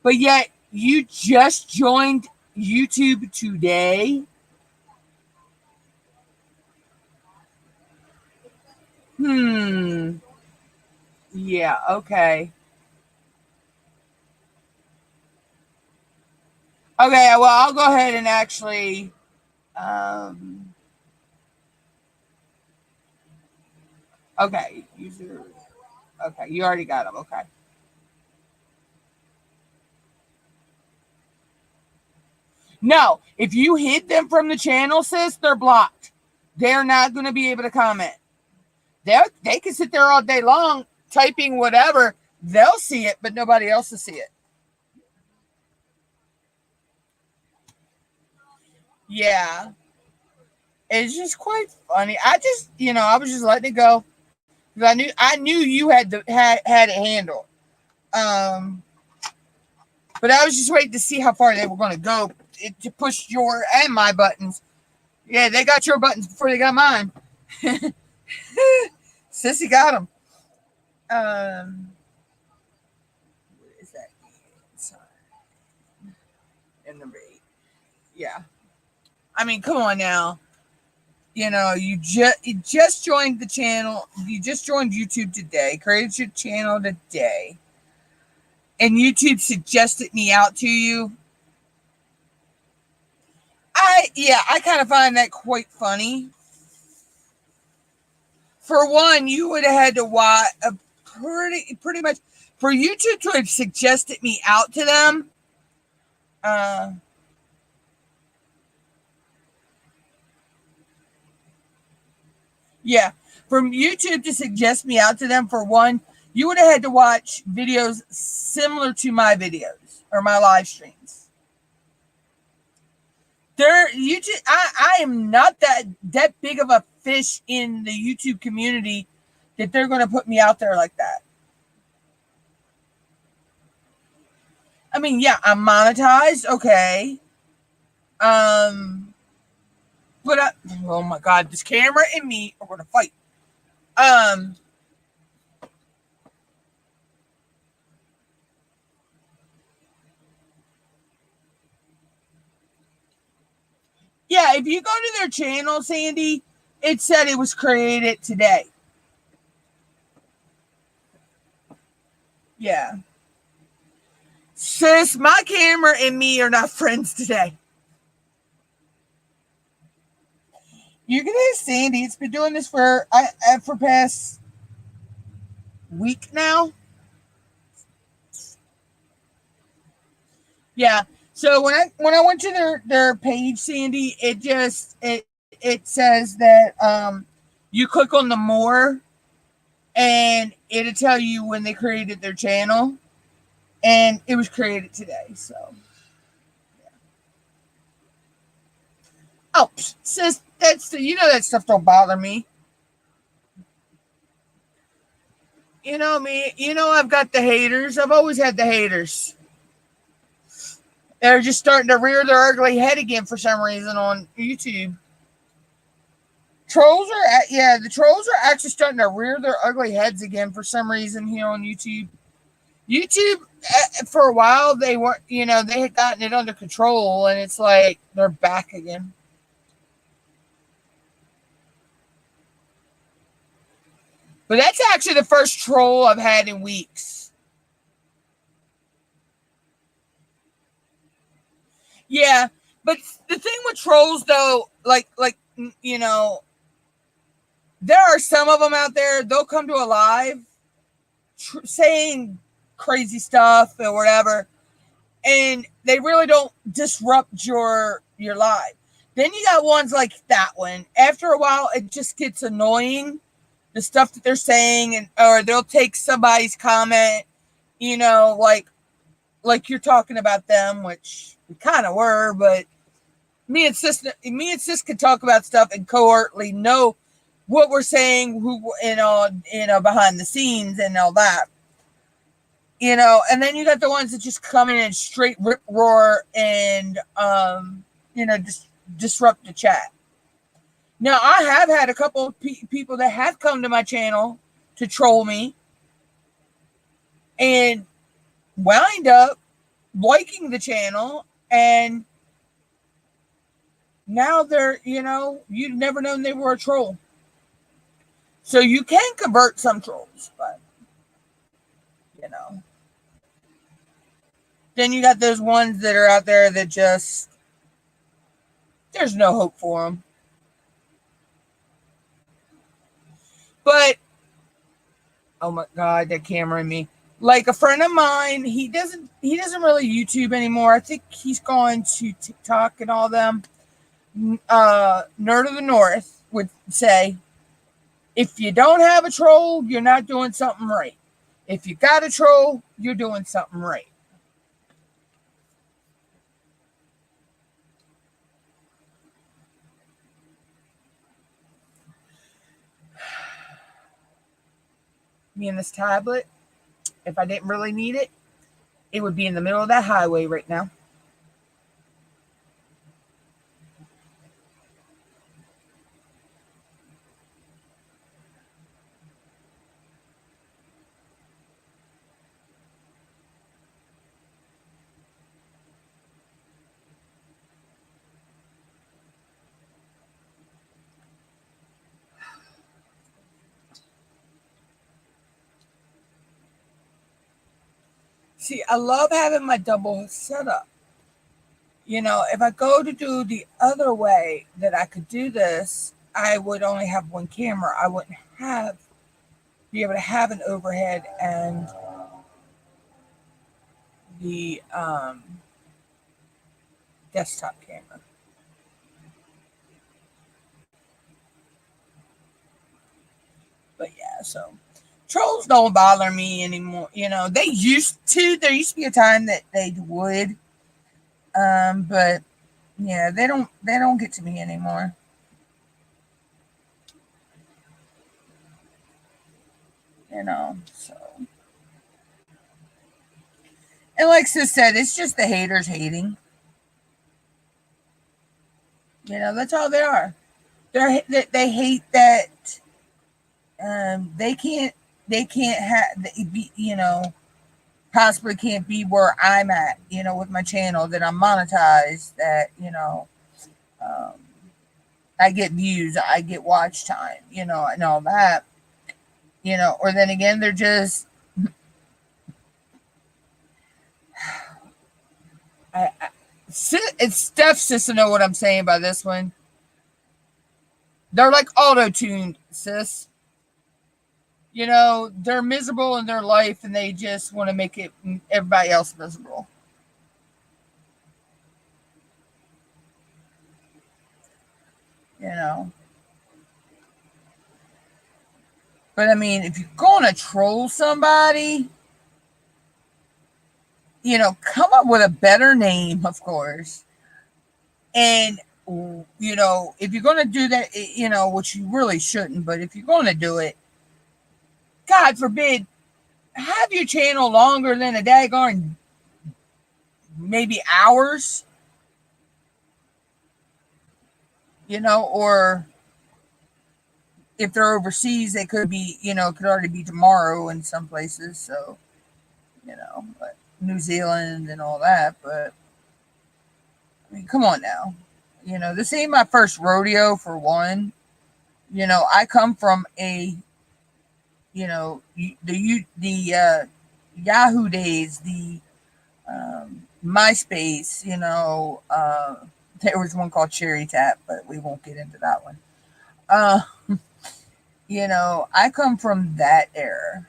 but yet you just joined YouTube today. Yeah. Okay. Okay. Well, I'll go ahead and actually. Okay. User. Okay. You already got them. Okay. No, if you hid them from the channel, sis, they're blocked. They're not going to be able to comment. They can sit there all day long typing whatever. They'll see it, but nobody else will see it. Yeah. It's just quite funny. I was just letting it go because I knew you had it handled. But I was just waiting to see how far they were going to go to push your and my buttons. Yeah, they got your buttons before they got mine. Sissy got them. What is that? And number 8. Yeah. I mean, come on now. You know, you just joined the channel. You just joined YouTube today. Created your channel today. And YouTube suggested me out to you. I kind of find that quite funny. For one, you would have had to watch pretty much for YouTube to have suggested me out to them. Yeah, from YouTube to suggest me out to them, for one, you would have had to watch videos similar to my videos or my live streams. I am not that big of a fish in the YouTube community that they're going to put me out there like that. I mean, yeah, I'm monetized, okay. But oh my God, this camera and me are going to fight. Yeah, if you go to their channel, Sandy, it said it was created today. Yeah. Sis, my camera and me are not friends today. You can ask Sandy. It's been doing this for past week now. Yeah. So when I went to their page, Sandy, it says that you click on the more, and it'll tell you when they created their channel. And it was created today, so. Yeah. Oh, sis, that stuff don't bother me. Me. I've got the haters. I've always had the haters. They're just starting to rear their ugly head again for some reason on YouTube. The trolls are actually starting to rear their ugly heads again for some reason here on YouTube. YouTube, for a while, they weren't, they had gotten it under control, and it's like they're back again. But that's actually the first troll I've had in weeks. Yeah, but the thing with trolls, though, there are some of them out there, they'll come to a live saying crazy stuff or whatever, and they really don't disrupt your live. Then you got ones like that one. After a while, it just gets annoying, the stuff that they're saying, or they'll take somebody's comment, like you're talking about them, which we kind of were, but me and sis could talk about stuff and coherently know what we're saying, who, behind the scenes and all that. And then you got the ones that just come in and straight rip roar and, just disrupt the chat. Now, I have had a couple of people that have come to my channel to troll me and wind up liking the channel, and now they're, you've never known they were a troll. So you can convert some trolls, but, then you got those ones that are out there that just, there's no hope for them. But, oh my God, that camera in me. Like a friend of mine, he doesn't really YouTube anymore. I think he's gone to TikTok and all them. Nerd of the North would say, if you don't have a troll, you're not doing something right. If you got a troll, you're doing something right. Me and this tablet, if I didn't really need it, it would be in the middle of that highway right now. See, I love having my double setup. If I go to do the other way that I could do this, I would only have one camera. I wouldn't be able to have an overhead and the desktop camera. But yeah, so trolls don't bother me anymore. There used to be a time that they would. But yeah, they don't get to me anymore. So. And like Sis said, it's just the haters hating. That's all they are. They hate that they can't have, possibly can't be where I'm at, with my channel, that I'm monetized, that, I get views, I get watch time, and all that, or then again, they're just, it's Steph sis to know what I'm saying by this one. They're like auto-tuned, sis. They're miserable in their life and they just want to make everybody else miserable. But I mean, if you're going to troll somebody, come up with a better name, of course. And, if you're going to do that, which you really shouldn't, but if you're going to do it, God forbid, have your channel longer than a daggone maybe hours, or if they're overseas, they could be, could already be tomorrow in some places. So, but New Zealand and all that. But I mean, come on now. This ain't my first rodeo for one. I come from a, the Yahoo days, the MySpace, there was one called Cherry Tap, but we won't get into that one. Uh, I come from that era,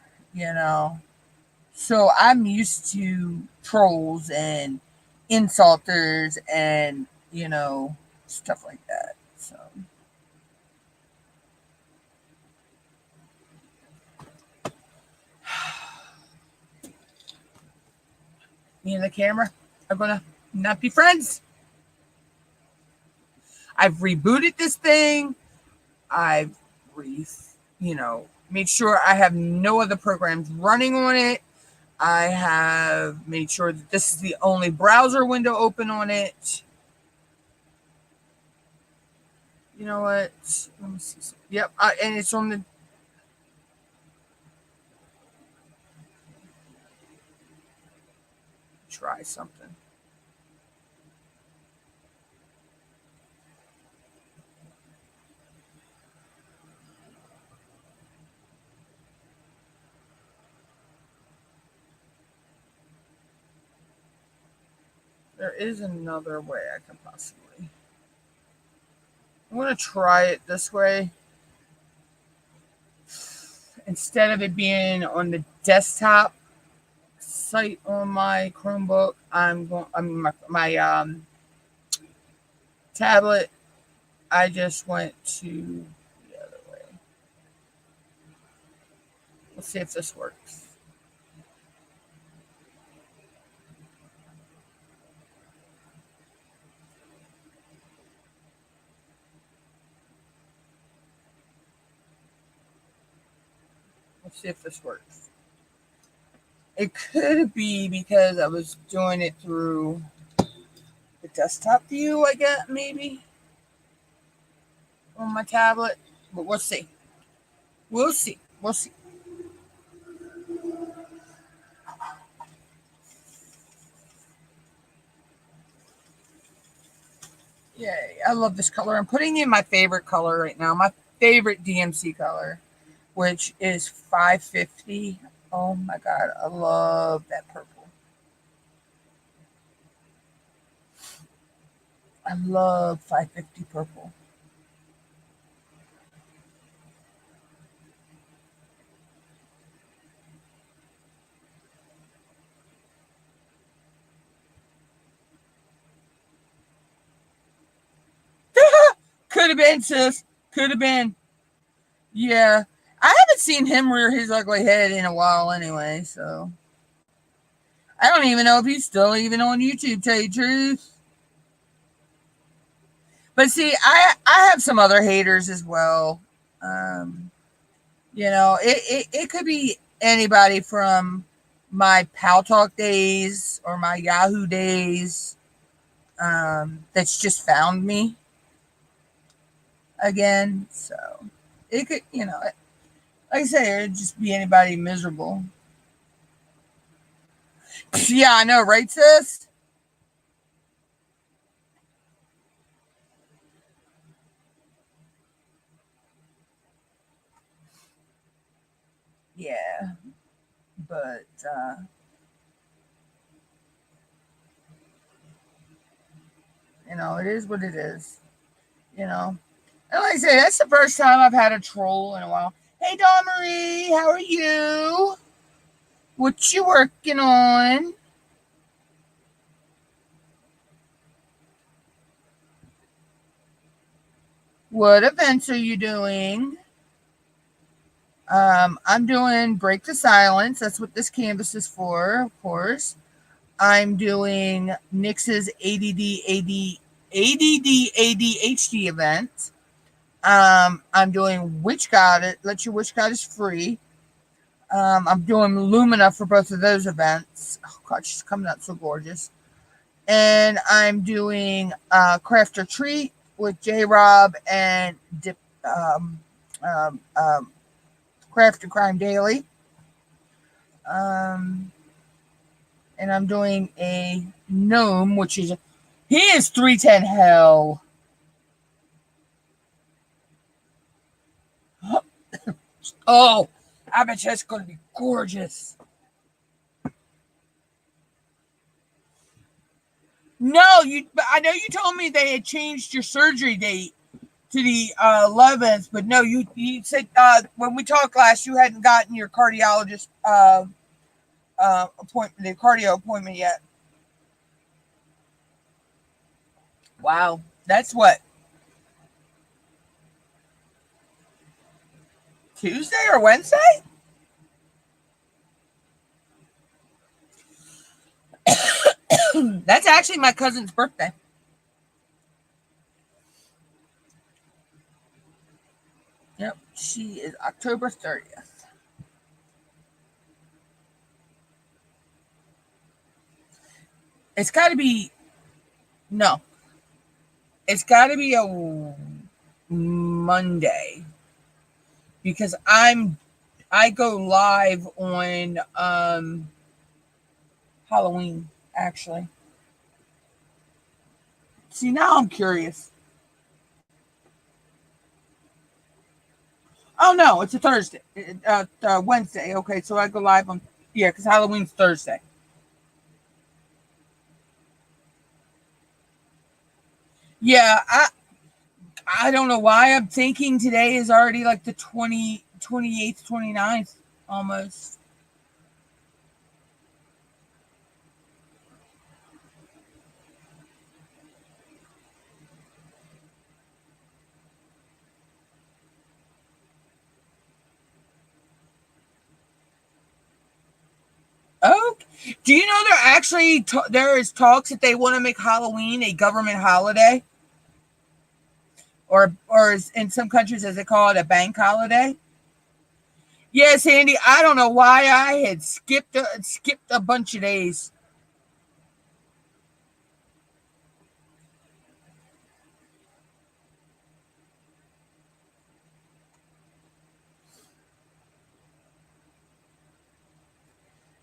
so I'm used to trolls and insulters and, stuff like that. So, me and the camera are going to not be friends. I've rebooted this thing. I've made sure I have no other programs running on it. I have made sure that this is the only browser window open on it. You know what? Let me see. Yep, and it's on the. Try something. There is another way I can possibly. I'm going to try it this way. Instead of it being on the desktop site on my Chromebook, my tablet, I just went to the other way. Let's see if this works. Let's see if this works. It could be because I was doing it through the desktop view, I guess, maybe, on my tablet. But we'll see. We'll see. We'll see. Yay. I love this color. I'm putting in my favorite color right now. My favorite DMC color, which is 550. Oh my God. I love that purple. I love 550 purple. Could have been, sis. Could have been. Yeah. I haven't seen him rear his ugly head in a while anyway, so. I don't even know if he's still even on YouTube, to tell you the truth. But see, I have some other haters as well. It could be anybody from my Pal Talk days or my Yahoo days that's just found me again. So it could, like I say, it'd just be anybody miserable. Yeah, I know, right, sis? Yeah, but it is what it is. And like I say, that's the first time I've had a troll in a while. Hey, Dawn Marie, how are you? What you working on? What events are you doing? I'm doing Break the Silence. That's what this canvas is for, of course. I'm doing Nix's ADD ADHD event. I'm doing Witch Goddess. Let Your Witch Goddess Free. I'm doing Lumina for both of those events. Oh God, she's coming out so gorgeous. And I'm doing Craft or Treat with J Rob and um, um, Craft and Crime Daily. And I'm doing a gnome, which is he is 310 hell. Oh, I bet you that's going to be gorgeous. No, I know you told me they had changed your surgery date to the 11th, but no, you said when we talked last, you hadn't gotten your cardiologist appointment, the cardio appointment yet. Wow, that's what, Tuesday or Wednesday? That's actually my cousin's birthday. Yep, she is October 30th. It's got to be, no, it's got to be a Monday because I go live on Halloween, actually. See, now I'm curious. Oh no, it's a Thursday, Wednesday. Okay, so I go live on, yeah, because Halloween's Thursday. Yeah, I don't know why I'm thinking today is already like the 28th, 29th almost. Oh, do you know they're actually there is talks that they want to make Halloween a government holiday, or in some countries as they call it a bank holiday? Yes, Andy. I don't know why I had skipped a bunch of days.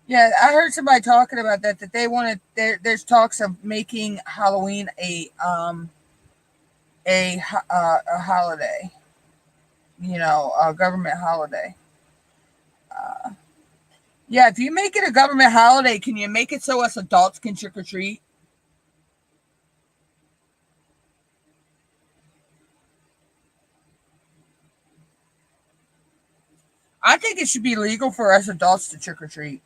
Yeah, I heard somebody talking about that they wanted there's talks of making Halloween a holiday, a government holiday. Yeah, if you make it a government holiday, can you make it so us adults can trick or treat? I think it should be legal for us adults to trick or treat.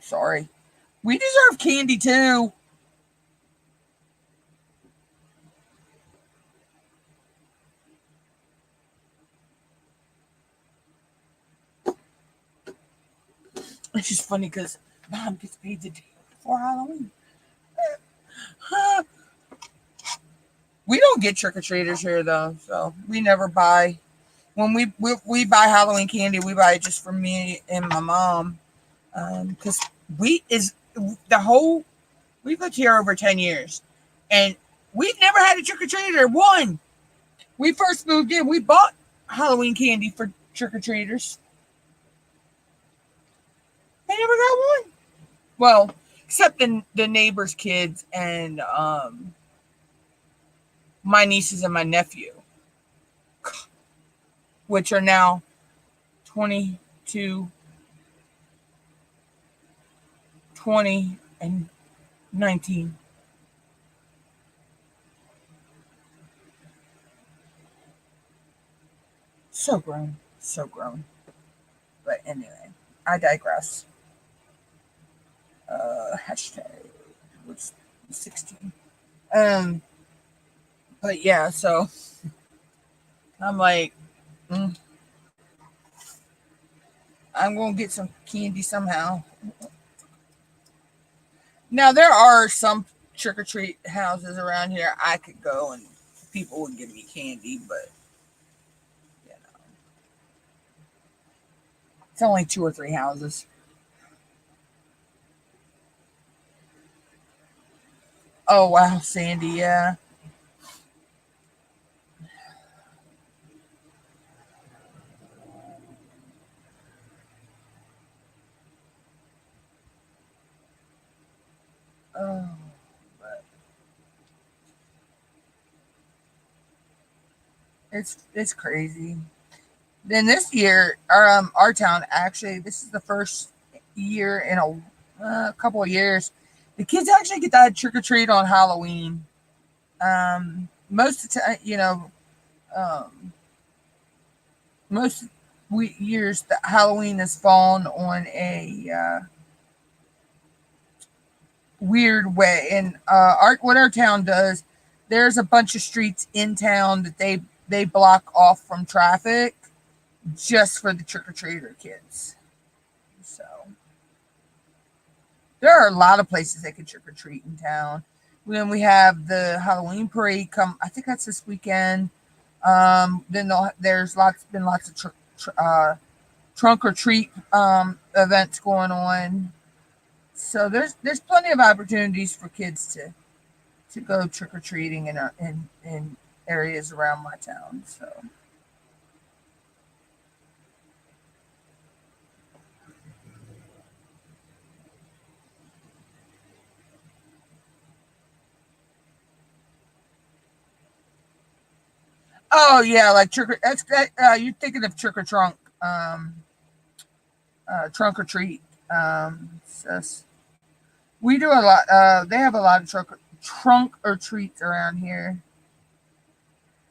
Sorry. We deserve candy too. It's just funny because mom gets paid the day before Halloween. We don't get trick or treaters here though, so we never buy. When we buy Halloween candy, we buy it just for me and my mom, because we is the whole we've lived here over 10 years, and we've never had a trick or treater. One, we first moved in, we bought Halloween candy for trick or treaters. They never got one. Well, except the neighbors' kids and my nieces and my nephew, which are now 22, 20, and 19. So grown, so grown. But anyway, I digress. Hashtag was 16. Um, but yeah, so I'm like, mm, I'm going to get some candy somehow. Now, there are some trick or treat houses around here I could go and people would give me candy, but you know, it's only 2 or 3 houses. Oh, wow, Sandy, yeah. Oh, but it's crazy. Then this year, our town actually, this is the first year in a couple of years, the kids actually get to trick or treat on Halloween. Most of the time, um, most years that Halloween has fallen on a weird way. And what our town does, there's a bunch of streets in town that they block off from traffic just for the trick or treater kids. So there are a lot of places they can trick or treat in town. When we have the Halloween parade come, I think that's this weekend. Then there's lots of trunk or treat events going on. So there's plenty of opportunities for kids to go trick or treating in areas around my town. So oh yeah, like you're thinking of trick or trunk or treat. So we do a lot. They have a lot of trunk or treats around here.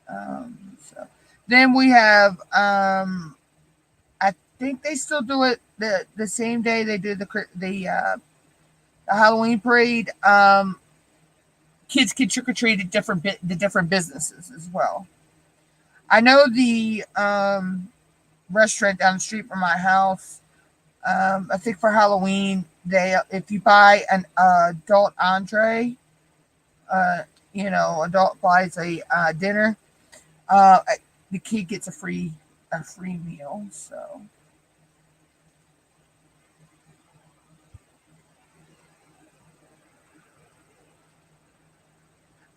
So then we have. I think they still do it the same day they do the Halloween parade. Kids can trick or treat at the different businesses as well. I know the restaurant down the street from my house. I think for Halloween, they if you buy an adult entree, uh, adult buys a dinner, uh, the kid gets a free meal. So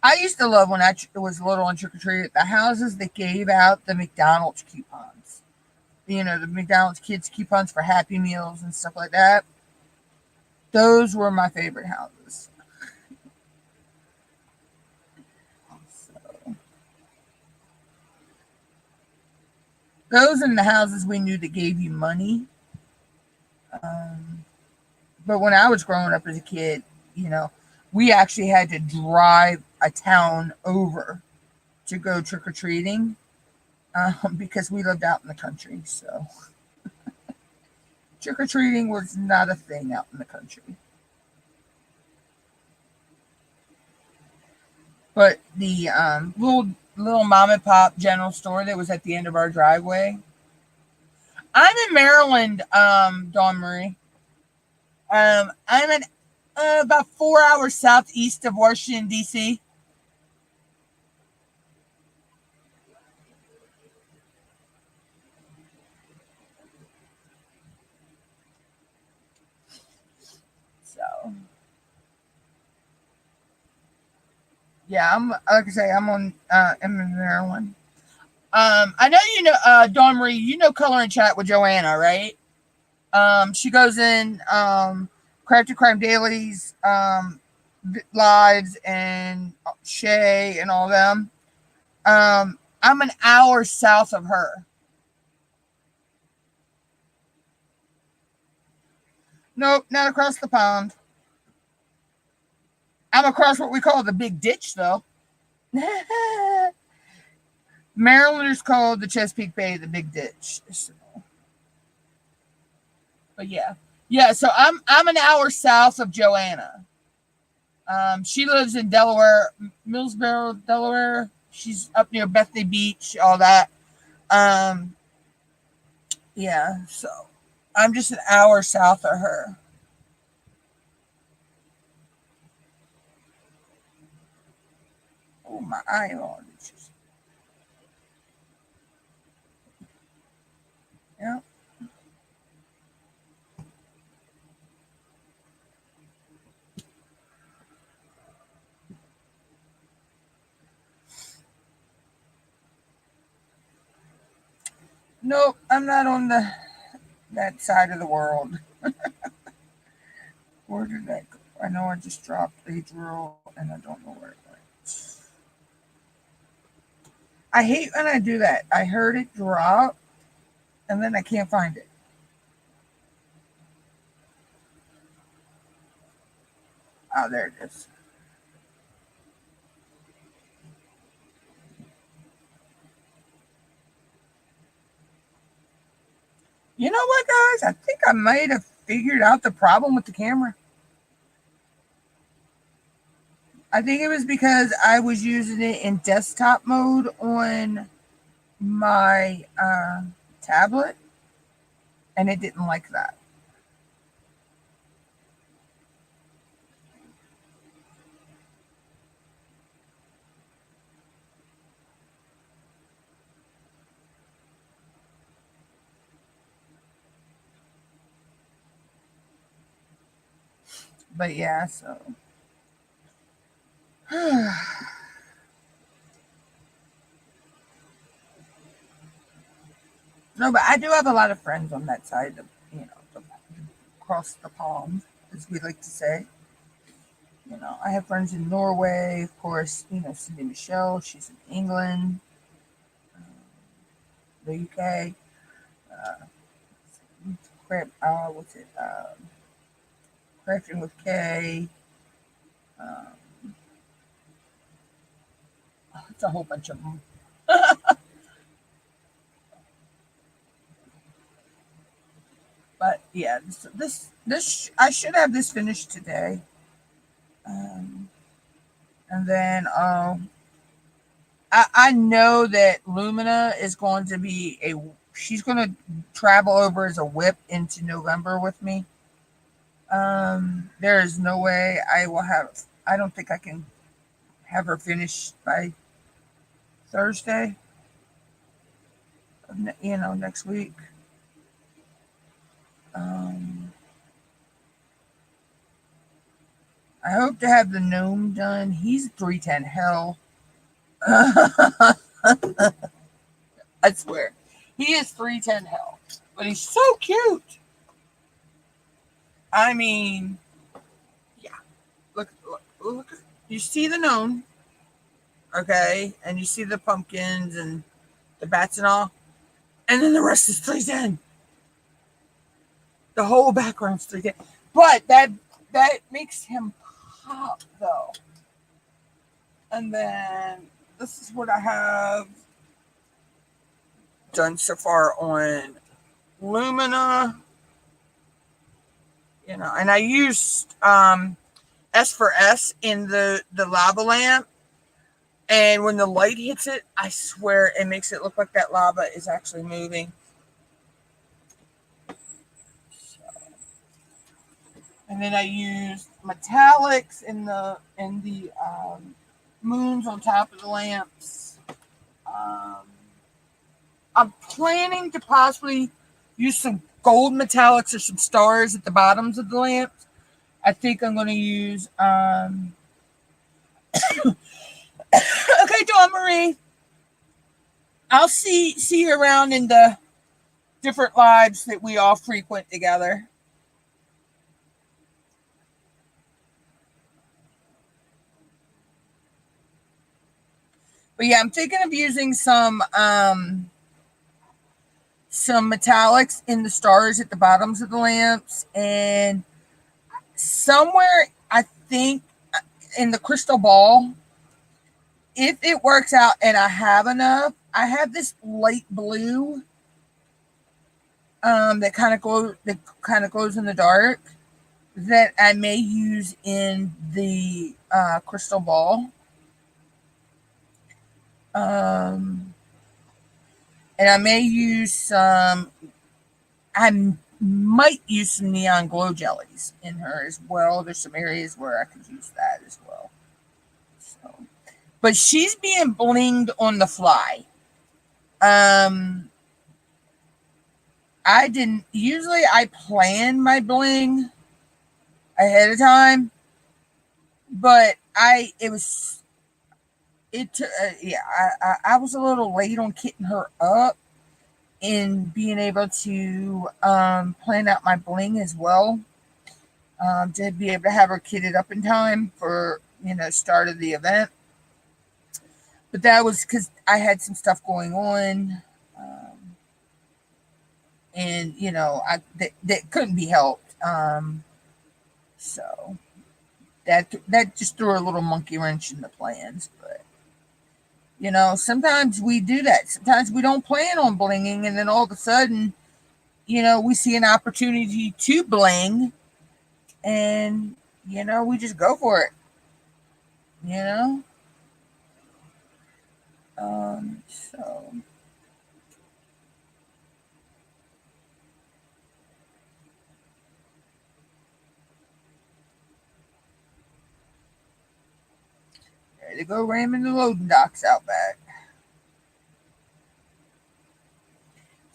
I used to love when was little and trick or treat at the houses that gave out the McDonald's coupons. The McDonald's kids coupons for Happy Meals and stuff like that. Those were my favorite houses. So those in the houses we knew that gave you money. Um, but when I was growing up as a kid, you know, we actually had to drive a town over to go trick or treating because we lived out in the country. So trick or treating was not a thing out in the country. But the little mom and pop general store that was at the end of our driveway. I'm in Maryland, Dawn Marie. I'm in about 4 hours southeast of Washington D.C. So yeah, like I say, I'm in Maryland. I know Dawn Marie. You know Color and Chat with Joanna, right? She goes in Crafty Crime Dailies lives and Shay and all them. I'm an hour south of her. Nope, not across the pond. I'm across what we call the big ditch, though. Marylanders call the Chesapeake Bay the big ditch. So, but yeah. So I'm an hour south of Joanna. She lives in Delaware, Millsboro, Delaware. She's up near Bethany Beach, all that. Um, yeah. So I'm just an hour south of her. Oh, my eyeball. Yeah. Nope, I'm not on that side of the world. Where did that go? I know I just dropped a drill and I don't know where it went. I hate when I do that. I heard it drop and then I can't find it. Oh, there it is. You know what, guys? I think I might have figured out the problem with the camera. I think it was because I was using it in desktop mode on my tablet, and it didn't like that. But yeah, so no, but I do have a lot of friends on that side of across the pond, as we like to say. I have friends in Norway, of course. Cindy Michelle, she's in England, the UK. Uh, what's it? Crafting with K. Um, it's a whole bunch of them. But yeah, this I should have this finished today, um, and then I know that Lumina is going to be she's going to travel over as a WIP into November with me. There is no way I don't think I can have her finished by Thursday, next week. Um, I hope to have the gnome done. He's 310 hell. I swear. He is 310 hell. But he's so cute. I mean, yeah. Look. You see the gnome, okay? And you see the pumpkins and the bats and all. And then the rest is 310. The whole background's 310. But that makes him pop, though. And then this is what I have done so far on Lumina. And I used S for S in the lava lamp. And when the light hits it, I swear it makes it look like that lava is actually moving. And then I used metallics in the moons on top of the lamps. I'm planning to possibly use some gold metallics or some stars at the bottoms of the lamps. I think I'm going to use okay, Dawn Marie. I'll see you around in the different lives that we all frequent together. But yeah, I'm thinking of using some metallics in the stars at the bottoms of the lamps, and somewhere I think in the crystal ball, if it works out and I have enough, I have this light blue that kind of glows in the dark that I may use in the crystal ball. And I may use some. I might use some neon glow jellies in her as well. There's some areas where I could use that as well. So, but she's being blinged on the fly. I didn't usually I plan my bling ahead of time, but I was a little late on kitting her up and being able to plan out my bling as well, to be able to have her kitted up in time for start of the event. But that was because I had some stuff going on, and that couldn't be helped. So that just threw a little monkey wrench in the plans. But sometimes we do that. Sometimes we don't plan on blinging, and then all of a sudden, we see an opportunity to bling, and we just go for it. So ready to go ramming the loading docks out back.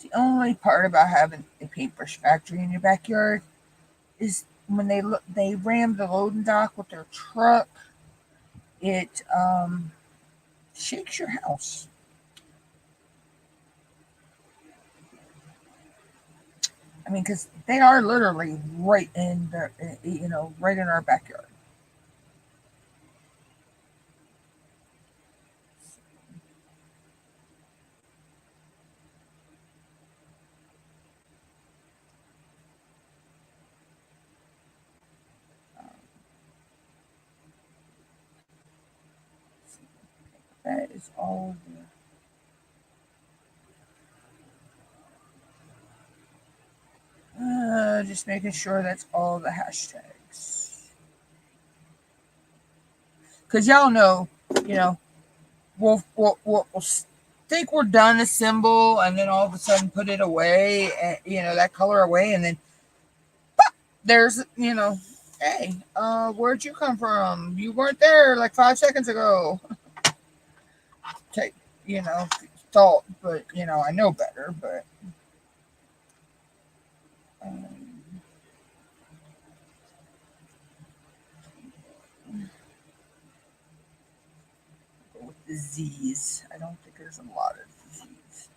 The only part about having a paintbrush factory in your backyard is when they ram the loading dock with their truck, it shakes your house. I mean, because they are literally right in right in our backyard. That is all just making sure that's all the hashtags. Because y'all know, we'll think we're done a symbol and then all of a sudden put it away, and, that color away, and then pop, there's, hey, where'd you come from? You weren't there like 5 seconds ago. Take, thought, but, I know better, but. Go with the Z's. I don't think there's a lot of Z's.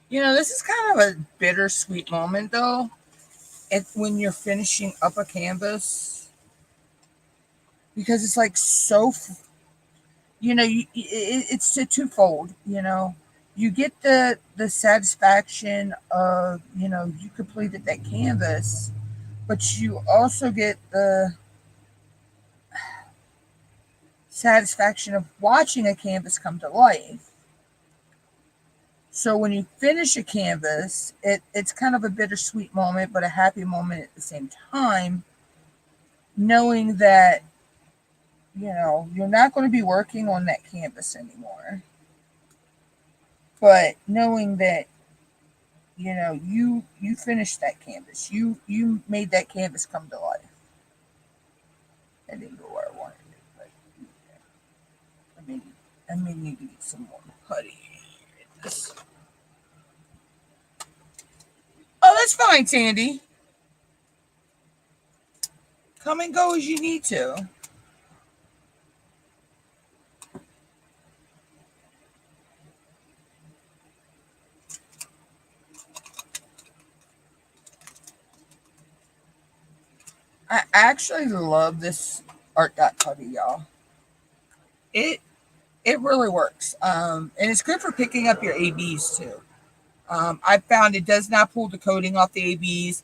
This is kind of a bittersweet moment, though. When you're finishing up a canvas, because it's like so, it's a twofold. You get the satisfaction of you completed that canvas, but you also get the satisfaction of watching a canvas come to life. So when you finish a canvas, it's kind of a bittersweet moment, but a happy moment at the same time, knowing that, you're not going to be working on that canvas anymore. But knowing that, you finished that canvas. You made that canvas come to life. I didn't go where I wanted it, but I may need to get some more putty. Oh, that's fine, Sandy. Come and go as you need to. I actually love this art dot putty, y'all. It really works. And it's good for picking up your ABs too. I found it does not pull the coating off the ABs.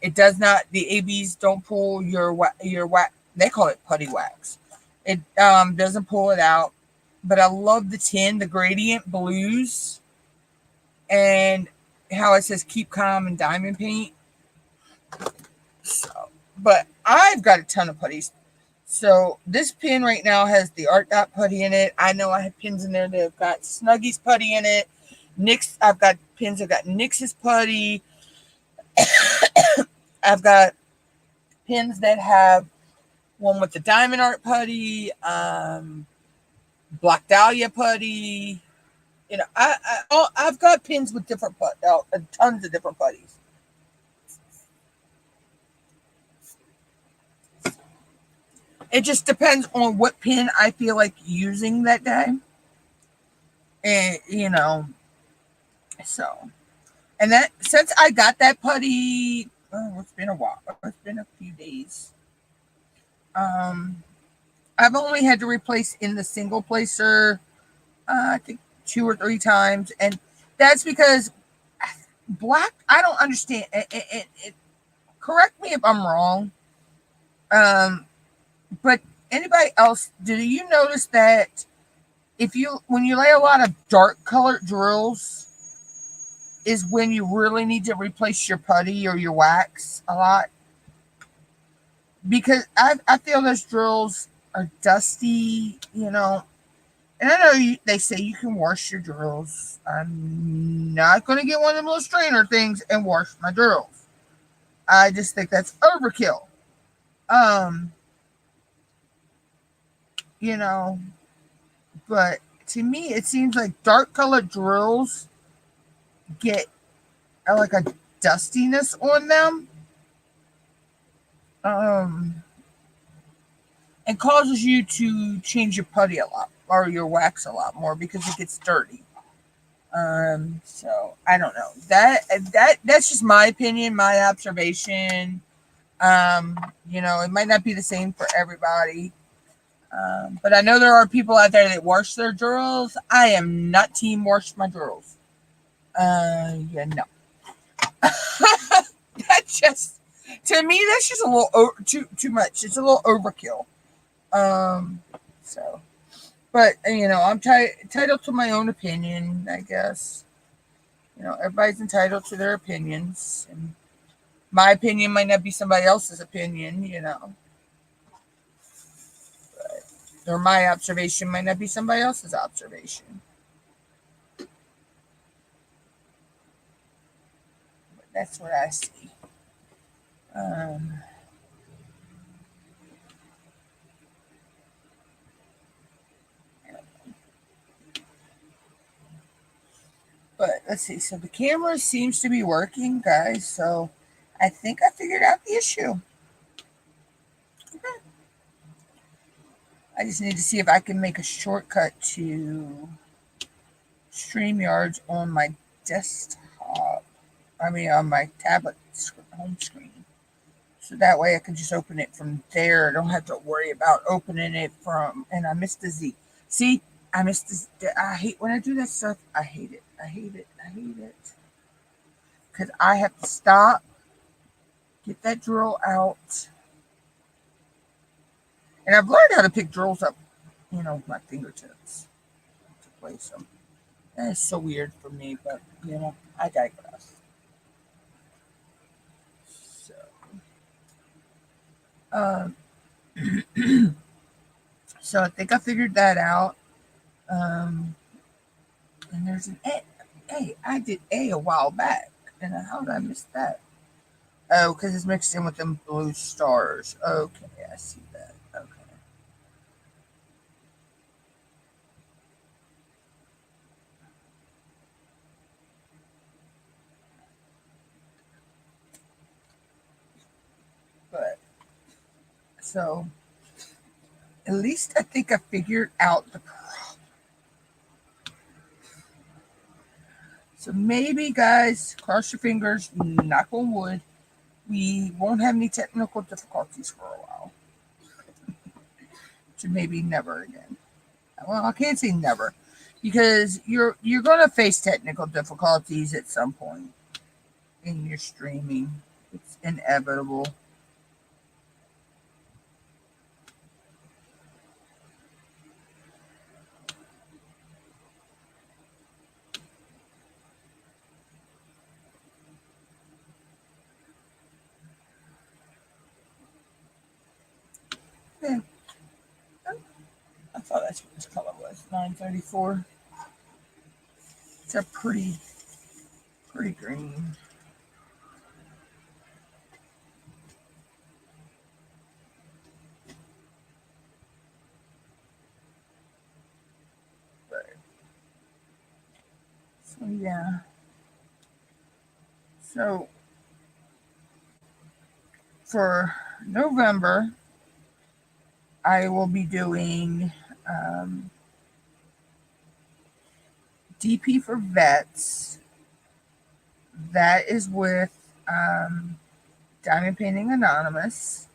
It does not. The ABs don't pull your wax. They call it putty wax. It doesn't pull it out. But I love the tin, the gradient blues, and how it says keep calm and diamond paint. So, but I've got a ton of putties. So this pin right now has the art dot putty in it. I know I have pins in there that have got Snuggies putty in it. NYX. I've got pins. I've got NYX's putty. I've got pins that have one with the diamond art putty, Black Dahlia putty. You know, I've got pins with different tons of different putties. It just depends on what pin I feel like using that day, and so and that since I got that putty, it's been a while. It's been a few days. Um, I've only had to replace in the single placer, I think 2 or 3 times, and that's because black. I don't understand. Correct me if I'm wrong. Um, but anybody else, do you notice that when you lay a lot of dark colored drills, is when you really need to replace your putty or your wax a lot? Because I feel those drills are dusty, And I know they say you can wash your drills. I'm not going to get one of them little strainer things and wash my drills. I just think that's overkill. Um, you know, but to me, it seems like dark colored drills get like a dustiness on them. And causes you to change your putty a lot or your wax a lot more because it gets dirty. So I don't know. That's just my opinion, my observation. It might not be the same for everybody. But I know there are people out there that wash their drills. I am not team wash my drills. No. That's just to me. That's just a little too much. It's a little overkill. So, but I'm entitled to my own opinion. I guess everybody's entitled to their opinions, and my opinion might not be somebody else's opinion. Or my observation might not be somebody else's observation. But that's what I see. Um, but let's see. So the camera seems to be working, guys. So I think I figured out the issue. Okay. I just need to see if I can make a shortcut to StreamYards on my desktop. On my tablet home screen. So that way I can just open it from there. I don't have to worry about opening it from. And I missed the Z. See, I missed this. I hate when I do that stuff. I hate it. I hate it. I hate it. Because I have to stop, get that drill out. And I've learned how to pick drills up, with my fingertips to place them. That is so weird for me, but, I digress. So, um, so I think I figured that out. And there's an A. I did A while back. And how did I miss that? Oh, because it's mixed in with them blue stars. Okay, I see that. Okay. But, so, at least I think I figured out the problem. So maybe, guys, cross your fingers, knock on wood, we won't have any technical difficulties for a while. To maybe never again. Well, I can't say never, because you're going to face technical difficulties at some point in your streaming. It's inevitable. Yeah. I thought that's what this color was. 934. It's a pretty green. So yeah. So for November, I will be doing DP for vets. That is with Diamond Painting Anonymous.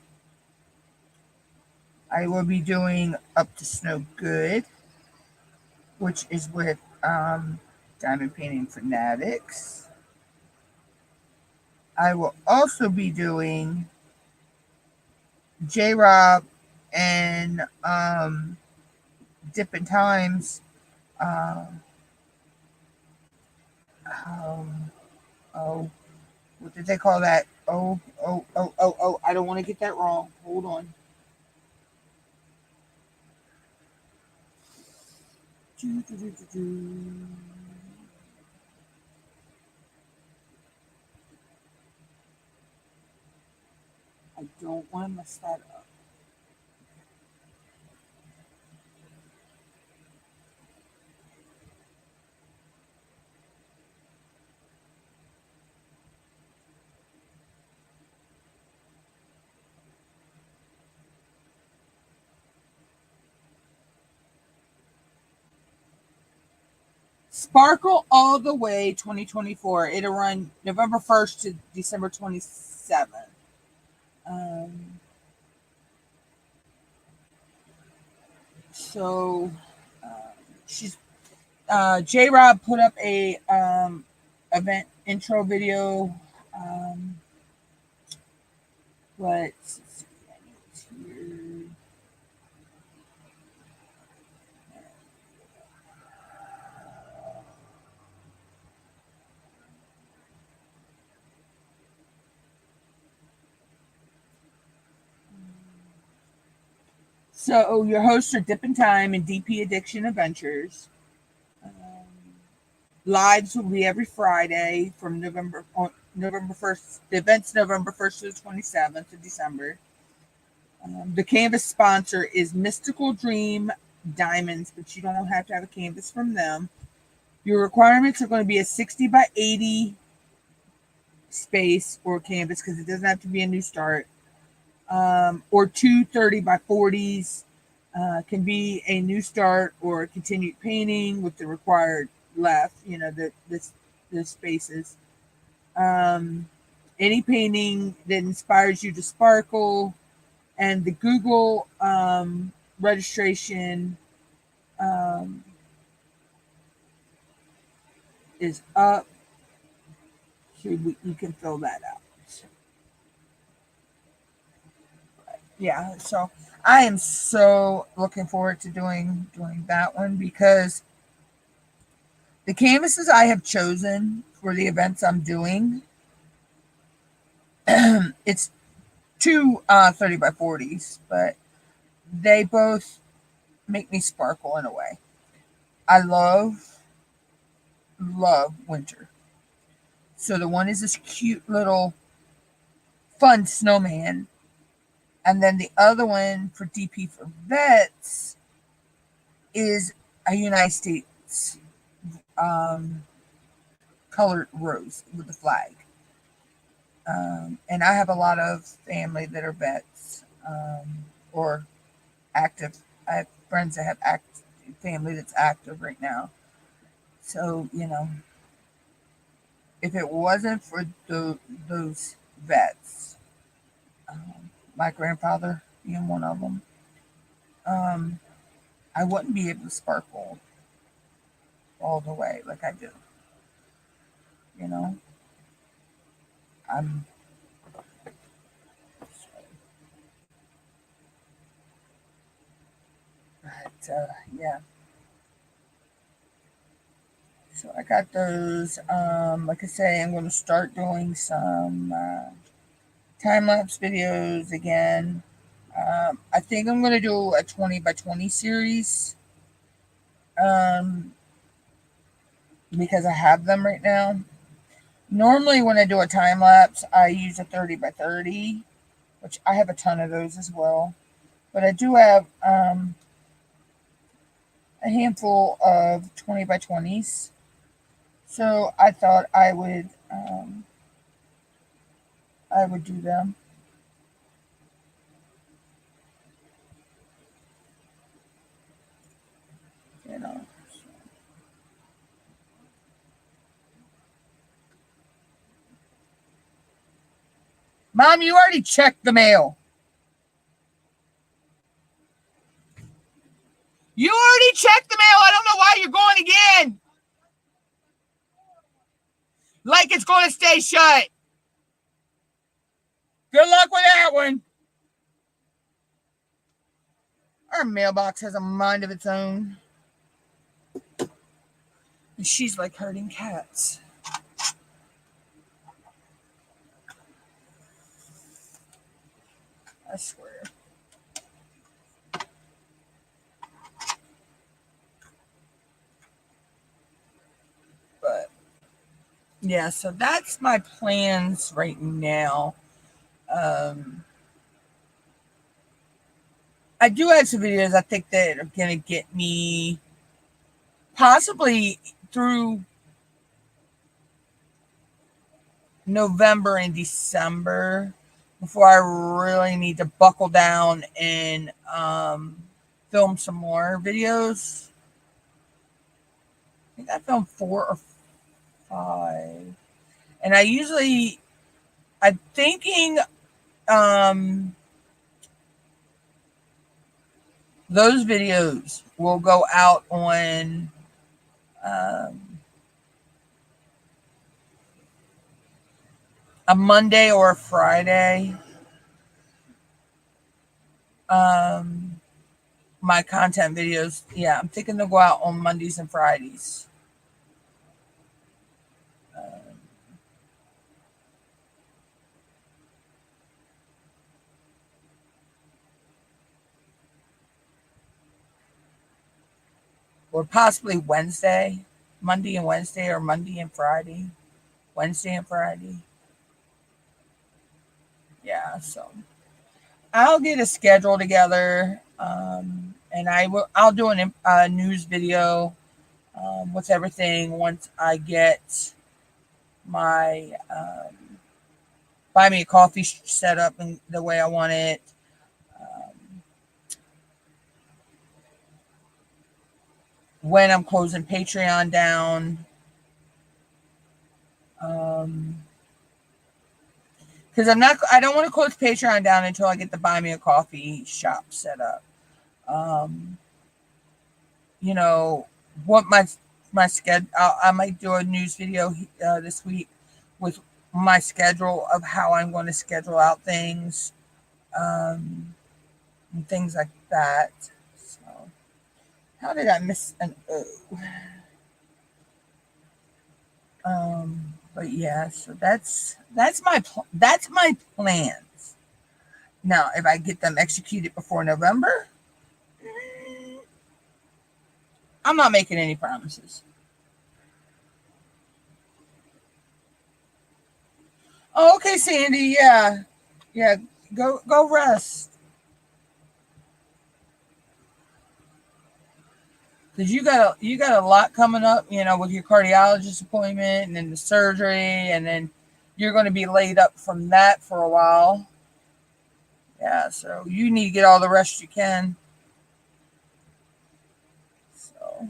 I will be doing Up to Snow Good, which is with Diamond Painting Fanatics. I will also be doing J Rob and Dippin' Times. Um, oh, what did they call that? Oh, I don't want to get that wrong. Hold on. I don't want to mess that up. Sparkle All the Way 2024. It'll run November 1st to December 27th. So she's J Rob put up a event intro video. Let's see, here. So your hosts are Dippin' Time and DP Addiction Adventures. Lives will be every Friday from November 1st. The event's November 1st to the 27th of December. The canvas sponsor is Mystical Dream Diamonds, but you don't have to have a canvas from them. Your requirements are going to be a 60 by 80 space or canvas because it doesn't have to be a new start. Or two 30 by 40s. Can be a new start or continued painting with the required left, the spaces. Any painting that inspires you to sparkle, and the Google registration is up, so you can fill that out. Yeah, so I am so looking forward to doing that one because the canvases I have chosen for the events I'm doing, it's two 30 by 40s, but they both make me sparkle in a way. I love winter. So the one is this cute little fun snowman. And then the other one for DP for vets is a United States colored rose with the flag. And I have a lot of family that are vets or active. I have friends that have family that's active right now. So, if it wasn't for those vets, my grandfather being one of them, I wouldn't be able to sparkle all the way like I do. I'm but yeah. So I got those. Like I say, I'm going to start doing some time lapse videos again. I think I'm going to do a 20 by 20 series. because I have them right now. Normally when I do a time lapse, I use a 30 by 30, which I have a ton of those as well. But I do have a handful of 20 by 20s. So I thought I would do them. You know. Mom, you already checked the mail. You already checked the mail. I don't know why you're going again. Like it's going to stay shut. Good luck with that one. Our mailbox has a mind of its own. And she's like herding cats. I swear. But yeah, so that's my plans right now. I do have some videos I think that are gonna get me possibly through November and December before I really need to buckle down and film some more videos. I think I filmed 4 or 5. And I'm thinking those videos will go out on a Monday or a Friday. My content videos, yeah, I'm thinking they'll go out on Mondays and Fridays. Or possibly Wednesday, Monday and Wednesday, or Monday and Friday, Wednesday and Friday. Yeah, so I'll get a schedule together, and I'll do a news video with everything once I get my buy me a coffee set up in the way I want it. When I'm closing Patreon down. Because I don't want to close Patreon down until I get the buy me a coffee shop set up. You know, what my schedule, I might do a news video this week with my schedule of how I'm going to schedule out things, and things like that. So, how did I miss an O? But yeah, so that's my plans. Now, if I get them executed before November, I'm not making any promises. Oh, okay, Sandy. Yeah, yeah. Go rest. Because you got a lot coming up, with your cardiologist appointment and then the surgery, and then you're going to be laid up from that for a while. Yeah, so you need to get all the rest you can. So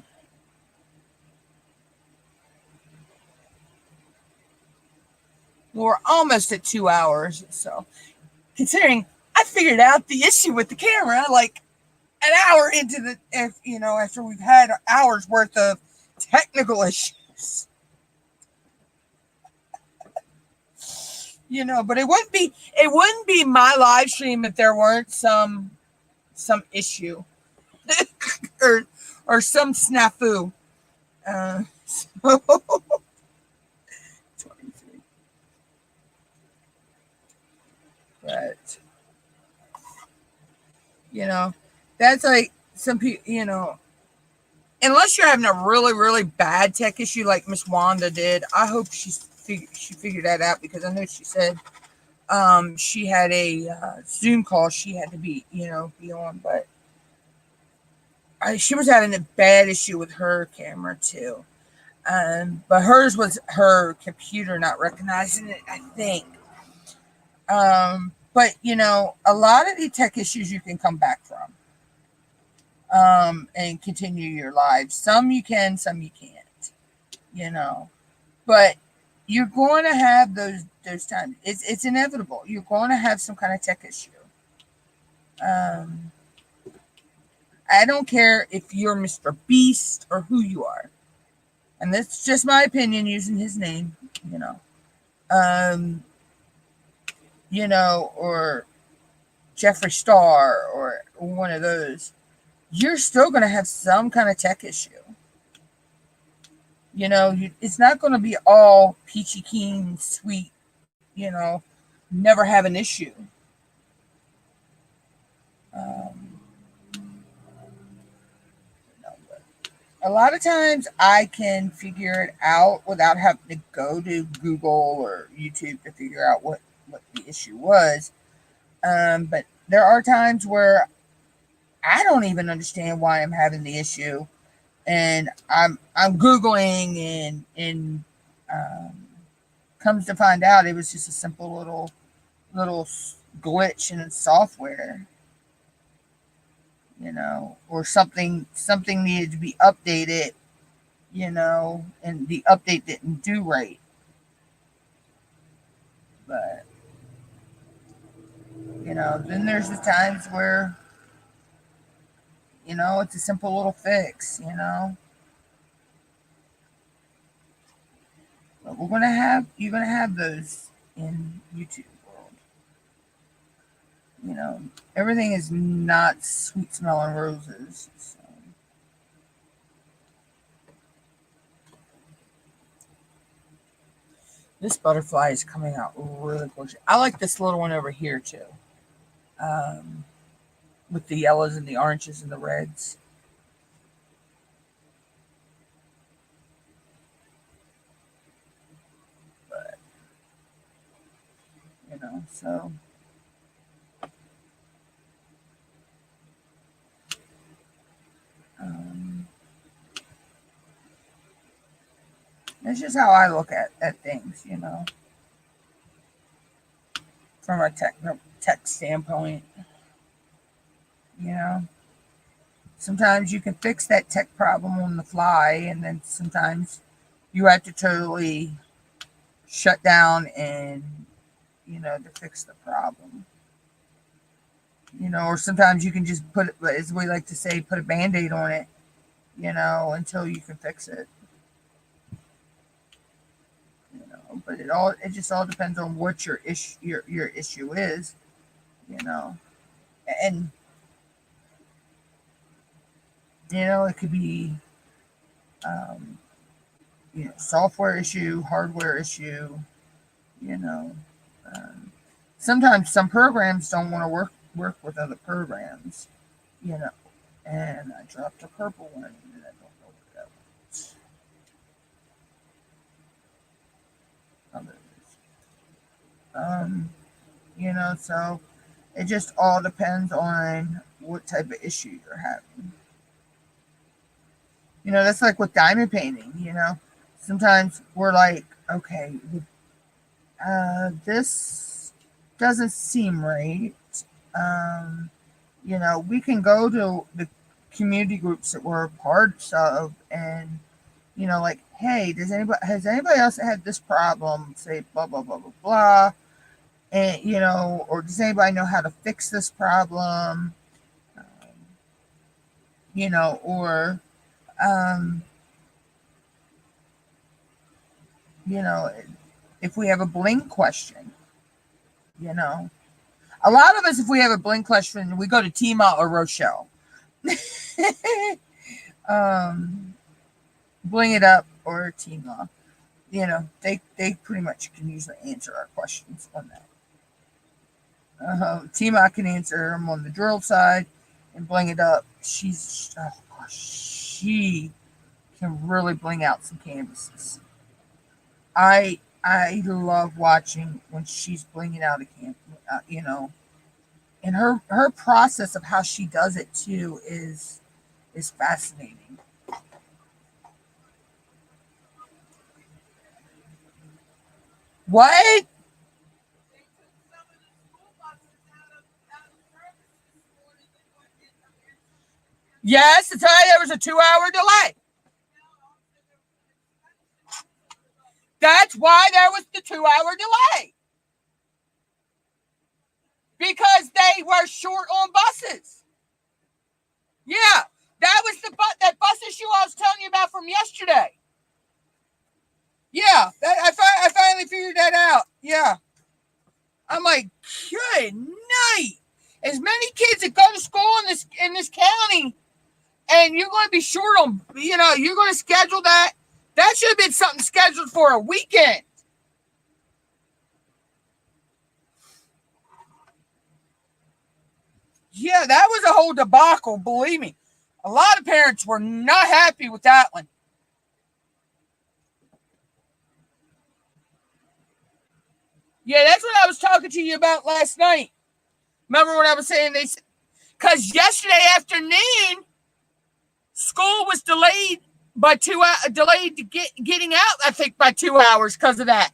we're almost at 2 hours. So considering I figured out the issue with the camera like an hour into after we've had hours worth of technical issues. But it wouldn't be my live stream if there weren't some issue or some snafu. So 23. But that's like some people, unless you're having a really, really bad tech issue like Miss Wanda did, I hope she figured that out, because I know she said she had a Zoom call she had to be on, but she was having a bad issue with her camera too. But hers was her computer not recognizing it, I think. But a lot of the tech issues you can come back from and continue your lives. Some you can, some you can't. But you're going to have those times. It's inevitable. You're going to have some kind of tech issue. Um, I don't care if you're Mr. Beast or who you are, and that's just my opinion using his name. Um, or Jeffree Star or one of those. You're still going to have some kind of tech issue. It's not going to be all peachy keen, sweet. Never have an issue. Um, a lot of times I can figure it out without having to go to Google or YouTube to figure out what the issue was. But there are times where I don't even understand why I'm having the issue, and I'm Googling and comes to find out it was just a simple little glitch in software. Or something needed to be updated, and the update didn't do right. But, then there's the times where, it's a simple little fix. But you're going to have those in YouTube world. Everything is not sweet smelling roses. So. This butterfly is coming out really gorgeous. I like this little one over here too. With the yellows and the oranges and the reds. But, so. That's just how I look at things, from a tech standpoint. Sometimes you can fix that tech problem on the fly, and then sometimes you have to totally shut down and to fix the problem. Or sometimes you can just put it, as we like to say, put a band-aid on it, until you can fix it. But it just all depends on what your issue is, and it could be software issue, hardware issue. Sometimes some programs don't want to work with other programs. And I dropped a purple one, and I don't know what that was. So it just all depends on what type of issue you're having. That's like with diamond painting. Sometimes we're like, okay, this doesn't seem right. We can go to the community groups that we're parts of, and like, hey, has anybody else had this problem? Say blah blah blah blah blah, and or does anybody know how to fix this problem? Or if we have a bling question, a lot of us, if we have a bling question, we go to Tima or Rochelle. Bling It Up or Tima. They pretty much can usually answer our questions on that. Tima can answer them on the drill side, and Bling It Up, she's she can really bling out some canvases. I love watching when she's blinging out a and her process of how she does it too is fascinating. What? Yes, to tell you there was a 2-hour delay. That's why there was the 2-hour delay. Because they were short on buses. Yeah, that was that bus issue I was telling you about from yesterday. Yeah, I finally figured that out. Yeah. I'm like, good night. As many kids that go to school in this county, and you're going to be short on, you're going to schedule that. That should have been something scheduled for a weekend. Yeah, that was a whole debacle, believe me. A lot of parents were not happy with that one. Yeah, that's what I was talking to you about last night. Remember when I was saying because yesterday afternoon, school was delayed by delayed to getting out, I think, by 2 hours because of that.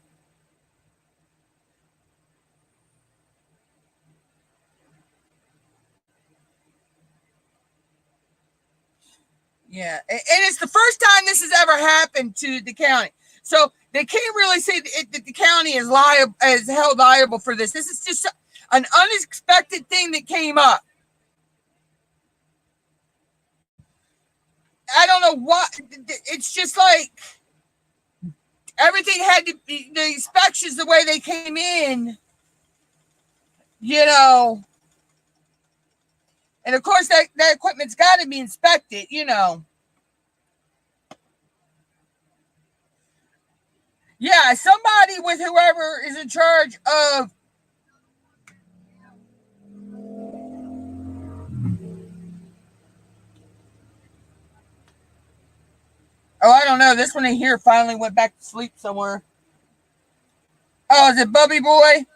Yeah, and it's the first time this has ever happened to the county. So they can't really say that the county is held liable for this. This is just an unexpected thing that came up. I don't know what. It's just like everything had to be, the inspections the way they came in, and of course that equipment's got to be inspected, Yeah, somebody with whoever is in charge of. Oh, I don't know. This one in here finally went back to sleep somewhere. Oh, is it Bubby Boy?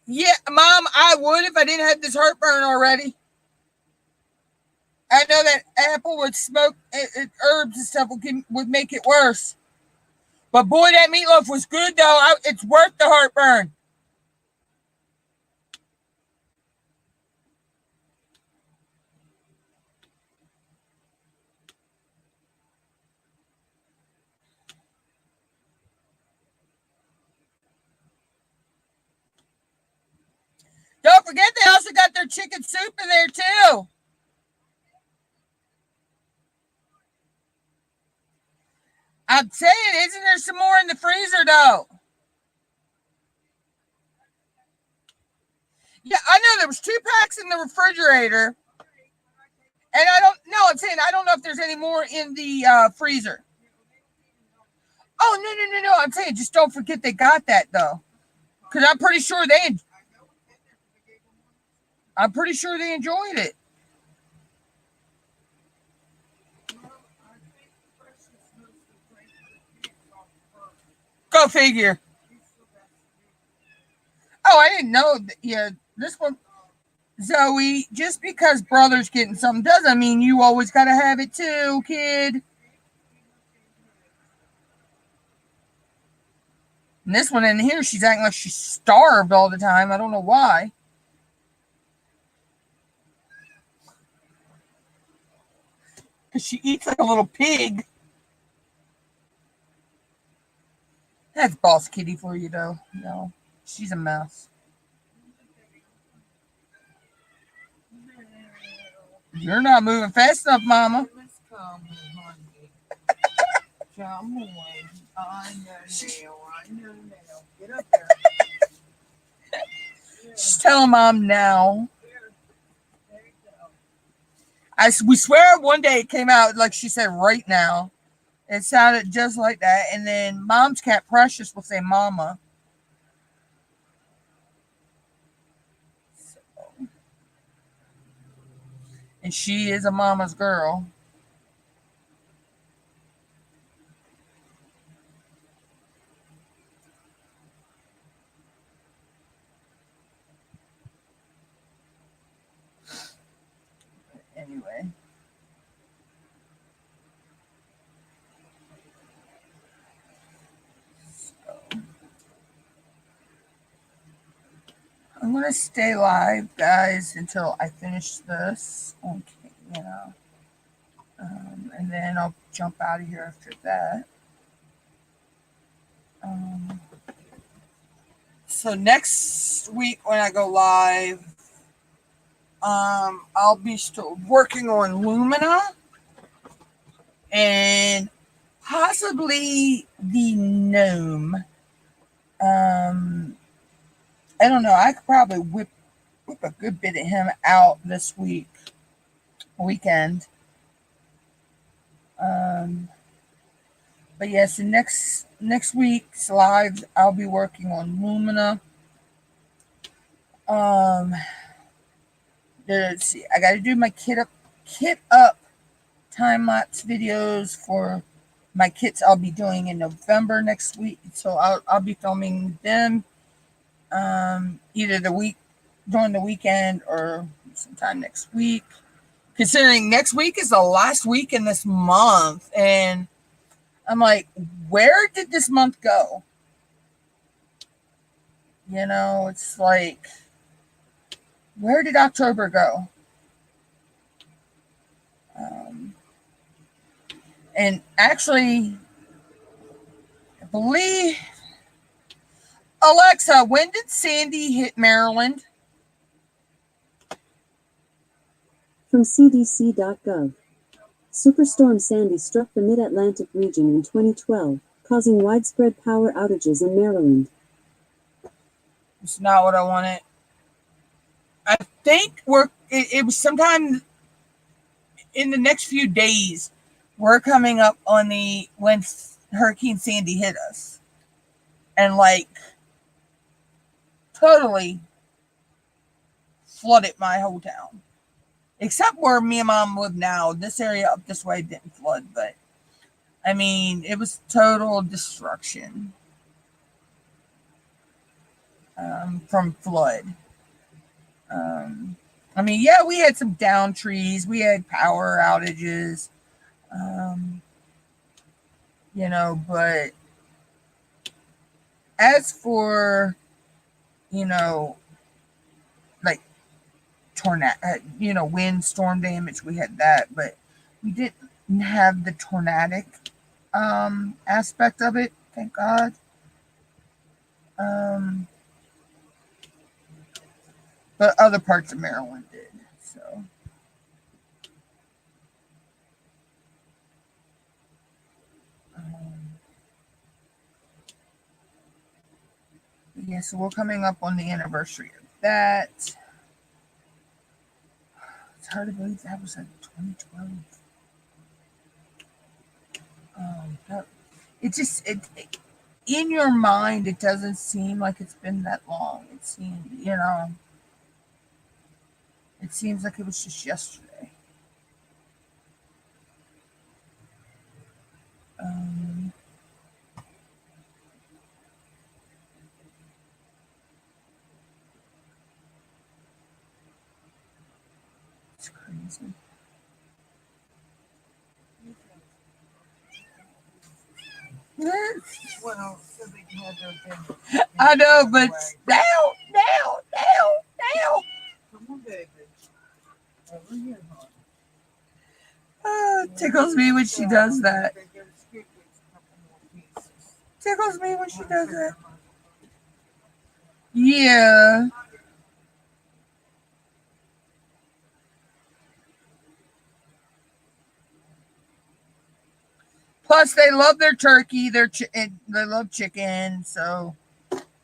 Yeah, Mom, I would if I didn't have this heartburn already. I know that apple with smoke, herbs and stuff would make it worse. But boy, that meatloaf was good, though. It's worth the heartburn. Don't forget they also got their chicken soup in there, too. I'm saying, isn't there some more in the freezer, though? Yeah, I know there was 2 packs in the refrigerator. And I'm saying I don't know if there's any more in the freezer. Oh, no. I'm saying just don't forget they got that, though. Because I'm pretty sure they enjoyed it. Go figure. Oh, I didn't know. Yeah, this one, Zoe, just because brother's getting something doesn't mean you always got to have it too, kid. And this one in here, she's acting like she's starved all the time. I don't know why. Because she eats like a little pig. That's boss kitty for you, though. No, she's a mess. You're not moving fast enough, Mama. Come on. I know now. Get up there. She's telling Mom now. We swear one day it came out like she said right now. It sounded just like that. And then Mom's cat Precious will say Mama. And she is a mama's girl. Anyway. So I'm going to stay live, guys, until I finish this. Okay, you know. And then I'll jump out of here after that. So next week when I go live, I'll be still working on Lumina and possibly the gnome. I don't know. I could probably whip a good bit of him out this weekend. But yeah, so next week's live, I'll be working on Lumina. Let's see. I got to do my kit up time lapse videos for my kits I'll be doing in November next week. So I'll be filming them either during the weekend or sometime next week. Considering next week is the last week in this month, and I'm like, where did this month go? You know, it's like, where did October go? And actually, I believe, Alexa, when did Sandy hit Maryland? From CDC.gov. Superstorm Sandy struck the Mid-Atlantic region in 2012, causing widespread power outages in Maryland. It's not what I wanted. I think it was sometime in the next few days. We're coming up on when Hurricane Sandy hit us, and like totally flooded my whole town, except where me and Mom live now. This area up this way didn't flood, but I mean, it was total destruction from flood. I mean, yeah, we had some down trees, we had power outages, you know, but as for, you know, like tornado, wind storm damage, we had that, but we didn't have the tornadic aspect of it, thank God. But other parts of Maryland did. So yeah, so we're coming up on the anniversary of that. It's hard to believe that was like 2012. In your mind, it doesn't seem like it's been that long. It seems like it was just yesterday. It's crazy. Well, so they can have their thing. I know, but now. Come on, baby. Over here, hon. It tickles me when she does that. Tickles me when she does that. Yeah. Plus, they love their turkey. They love chicken. So,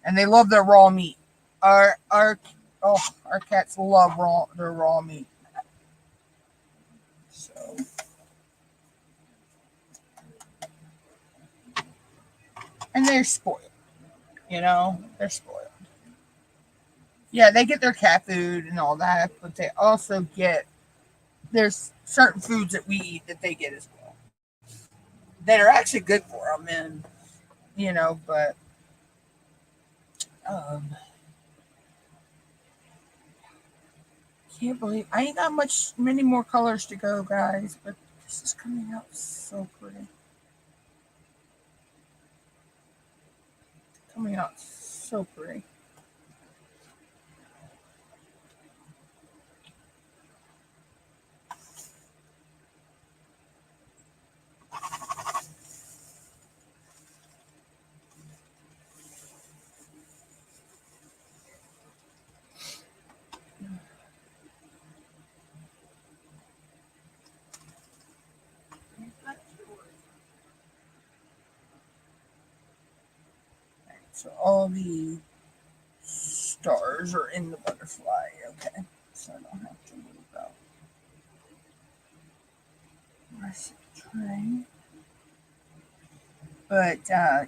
and they love their raw meat. Our cats love their raw meat. So, and they're spoiled. They're spoiled. Yeah, they get their cat food and all that, but they also get there's certain foods that we eat that they get as well that are actually good for them, and but um, can't believe I ain't got many more colors to go, guys. But this is coming out so pretty. Coming out so pretty. So all the stars are in the butterfly. Okay, so I don't have to worry about rest of the tray. But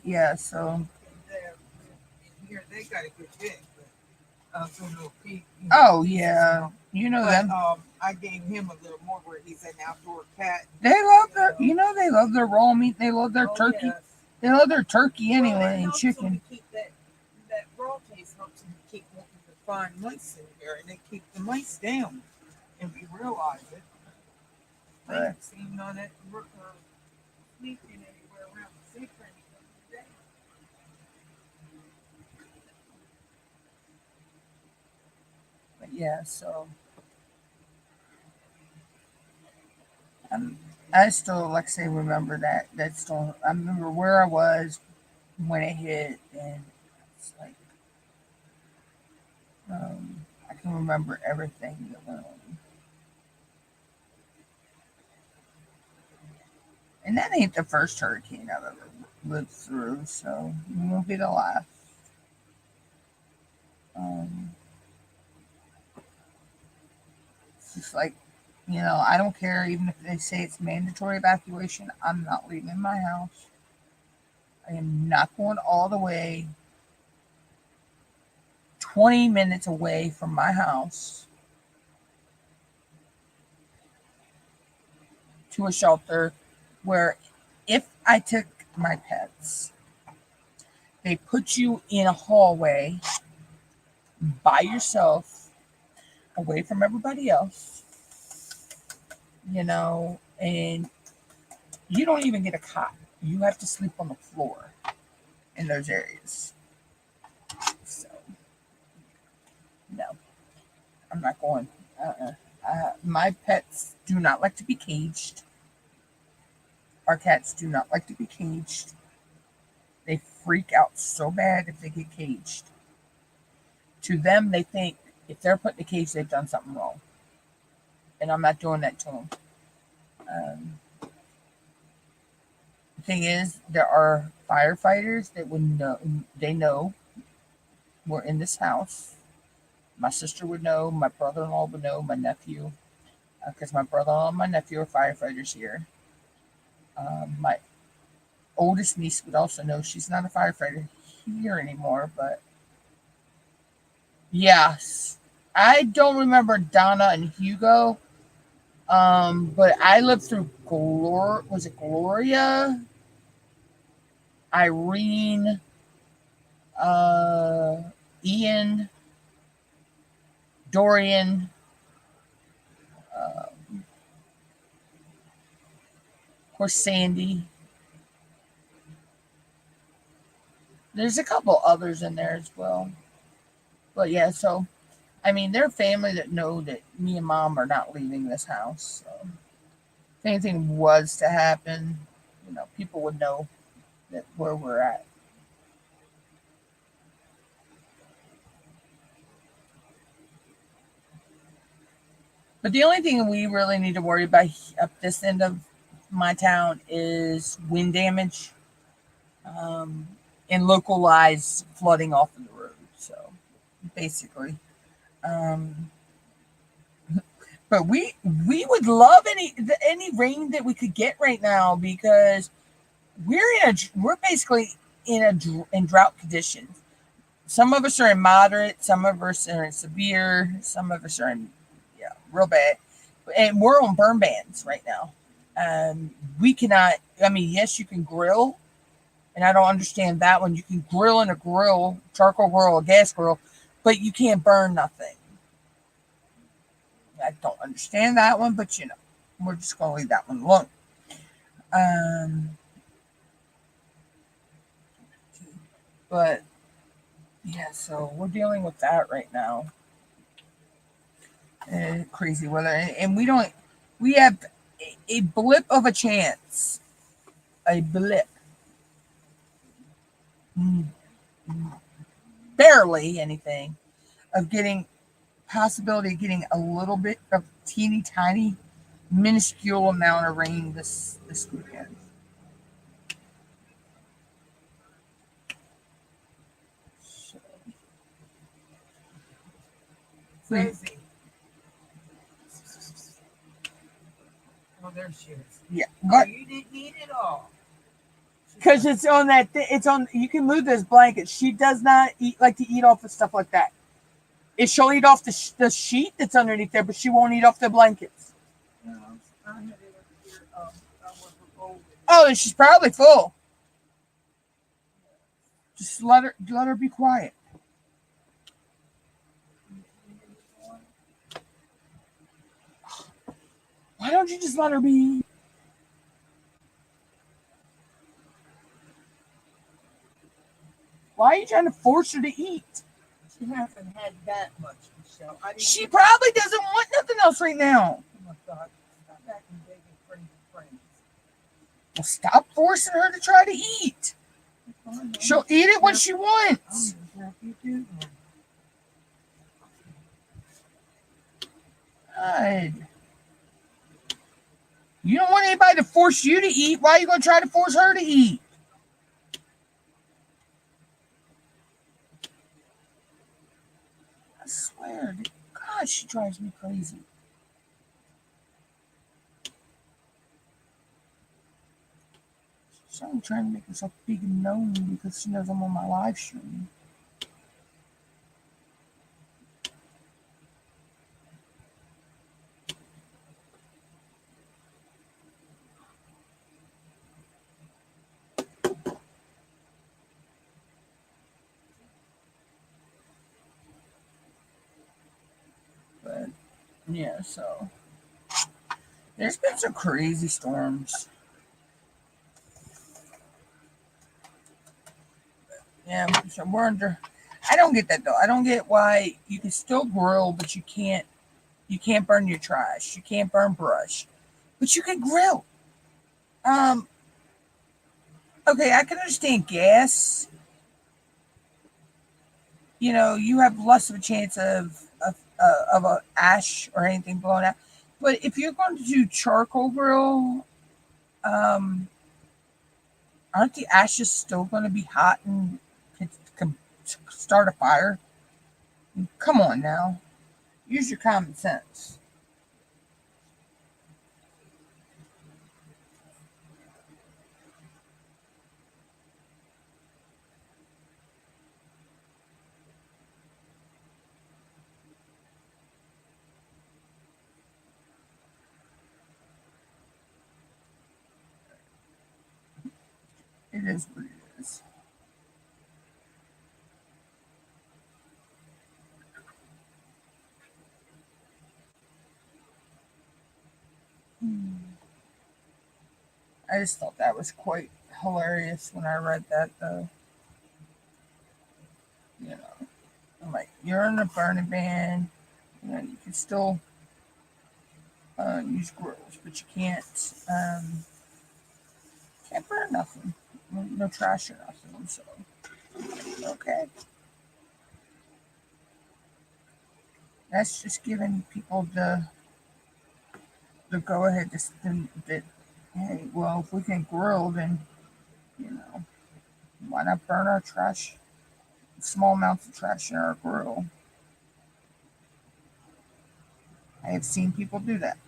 yeah, so Here they got a good bit, but so little peak. oh yeah, But them. I gave him a little more where he's an outdoor cat. They love their, they love their raw meat. They love their turkey. Yes. They love their turkey Well, anyway, it and helps chicken. them to keep that raw taste helps them to keep wanting to find mice in here, and they keep the mice down, and we realize it. I Right. haven't seen none at work or sneaking anywhere around the sink or anything today. But yeah, so I still, like I say, remember that. That still, I remember where I was when it hit, and it's like I can remember everything that went on. And that ain't the first hurricane I've ever lived through, so it won't be the last. Um, it's just like, I don't care even if they say it's mandatory evacuation. I'm not leaving my house. I am not going all the way 20 minutes away from my house to a shelter where if I took my pets, they put you in a hallway by yourself, away from everybody else, and you don't even get a cot. You have to sleep on the floor in those areas. So, no, I'm not going. My pets do not like to be caged. Our cats do not like to be caged. They freak out so bad if they get caged. To them, they think if they're put in a cage, they've done something wrong. And I'm not doing that to them. Um, the thing is, there are firefighters that would know. They know we're in this house. My sister would know. My brother-in-law would know. My nephew, because my brother-in-law and my nephew are firefighters here. My oldest niece would also know. She's not a firefighter here anymore, but yes, I don't remember Donna and Hugo. But I lived through was it Gloria, Irene, uh, Ian, Dorian, of course Sandy. There's a couple others in there as well. But yeah, so I mean, they're family that know that me and mom are not leaving this house. So if anything was to happen, people would know that where we're at. But the only thing we really need to worry about up this end of my town is wind damage, um, and localized flooding off of the road. So basically, um, but we would love any rain that we could get right now because we're basically in drought conditions. Some of us are in moderate, some of us are in severe, some of us are in real bad. And we're on burn bans right now. We cannot. I mean, yes, you can grill, and I don't understand that one. You can grill in a grill, charcoal grill, a gas grill, but you can't burn nothing. I don't understand that one, but we're just gonna leave that one alone. Um, but yeah, so we're dealing with that right now. Crazy weather, and we don't. We have a blip of a chance, a blip, mm, barely anything of getting possibility of getting a little bit of teeny tiny minuscule amount of rain this weekend. So, Crazy. Oh, there she is. yeah, Oh, but you didn't eat it all. because it's on that, it's on. You can move those blankets. She does not like to eat off of stuff like that. She'll eat off the sheet that's underneath there, but she won't eat off the blankets. No, I had it up here. I was old. Oh, and she's probably full. Just let her be quiet. Why don't you just let her be? Why are you trying to force her to eat? She hasn't had that much, Michelle. She probably doesn't want nothing else right now. Oh my God! Stop acting big and friends. Well, stop forcing her to try to eat. She'll eat it when she wants. God. You don't want anybody to force you to eat. Why are you going to try to force her to eat? I swear. God, she drives me crazy. She's only trying to make herself big and known because she knows I'm on my live stream. But yeah, so there's been some crazy storms. Yeah, so we're under. I don't get that though. I don't get why you can still grill, but you can't. You can't burn your trash. You can't burn brush, but you can grill. Um. Okay, I can understand gas. You have less of a chance of a ash or anything blowing out. But if you're going to do charcoal grill, um, aren't the ashes still going to be hot and can start a fire? Come on now, use your common sense. It is what it is. I just thought that was quite hilarious when I read that, though. I'm like, you're in a burning ban. You can still use grills, but you can't burn nothing. No trash or nothing. So okay, that's just giving people the go ahead that hey, well, if we can grill, then you know why not burn our trash? Small amounts of trash in our grill. I have seen people do that.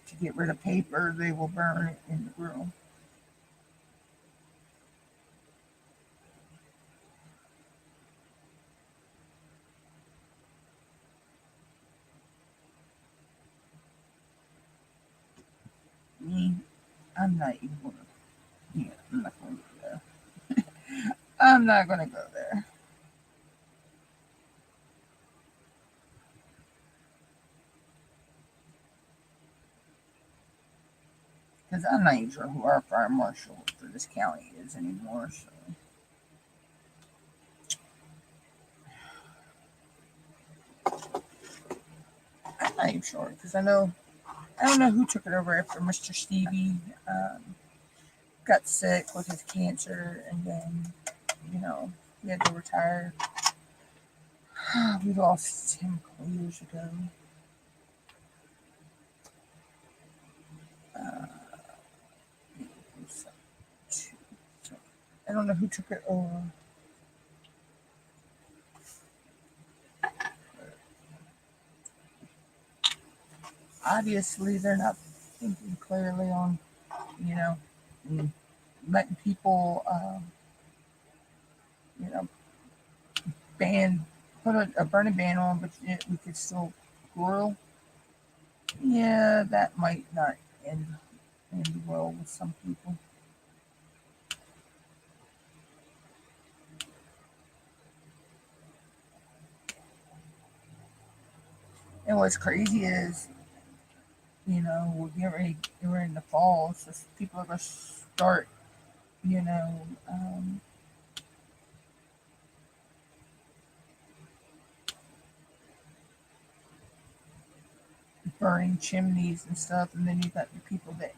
To get rid of paper, they will burn it in the grill. I'm not even gonna. Yeah, I'm not gonna go there. I'm not gonna go there. Because I'm not even sure who our fire marshal for this county is anymore. So I'm not even sure because I don't know who took it over after Mr. Stevie got sick with his cancer, and then he had to retire. We lost him a couple years ago. Uh, so I don't know who took it over. Obviously, they're not thinking clearly on, you know, letting people, you know, ban, put a burning ban on, but yet we could still grill. Yeah, that might not end well with some people. And what's crazy is, we're in the fall, so people are going to start, you know, um, burning chimneys and stuff, and then you got the people that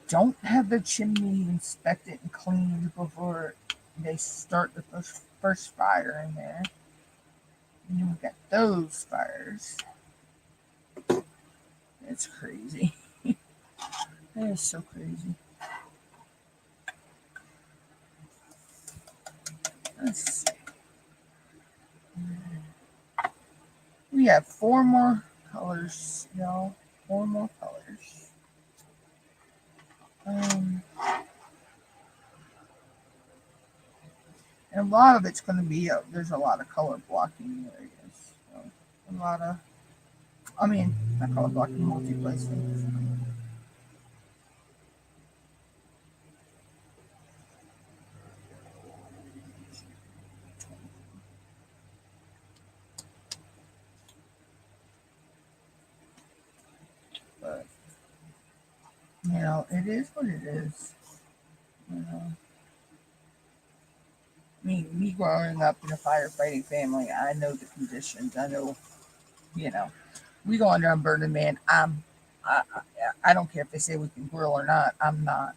don't have their chimney inspected and cleaned before they start the first fire in there. And then we got those fires. It's crazy. That is so crazy. Let's see. We have four more colors, y'all. Four more colors. And a lot of it's going to be, there's a lot of color blocking areas. So a lot of, not color blocking, multi-placing. But, it is what it is. Me growing up in a firefighting family, I know the conditions. I know, you know, we go under a burning man. I don't care if they say we can grill or not. I'm not.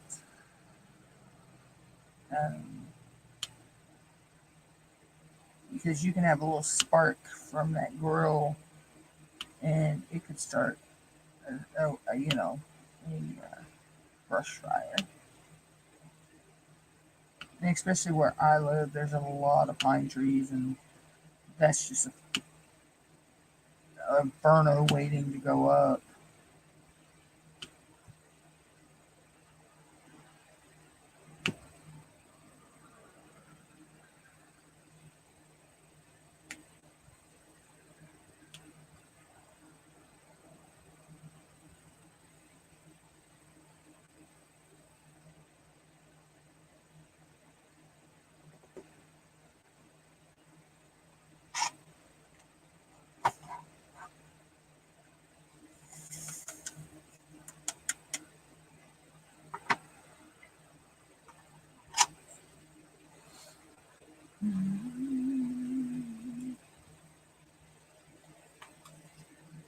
Um, because you can have a little spark from that grill, and it could start, a brush fire. And especially where I live, there's a lot of pine trees, and that's just a burner waiting to go up.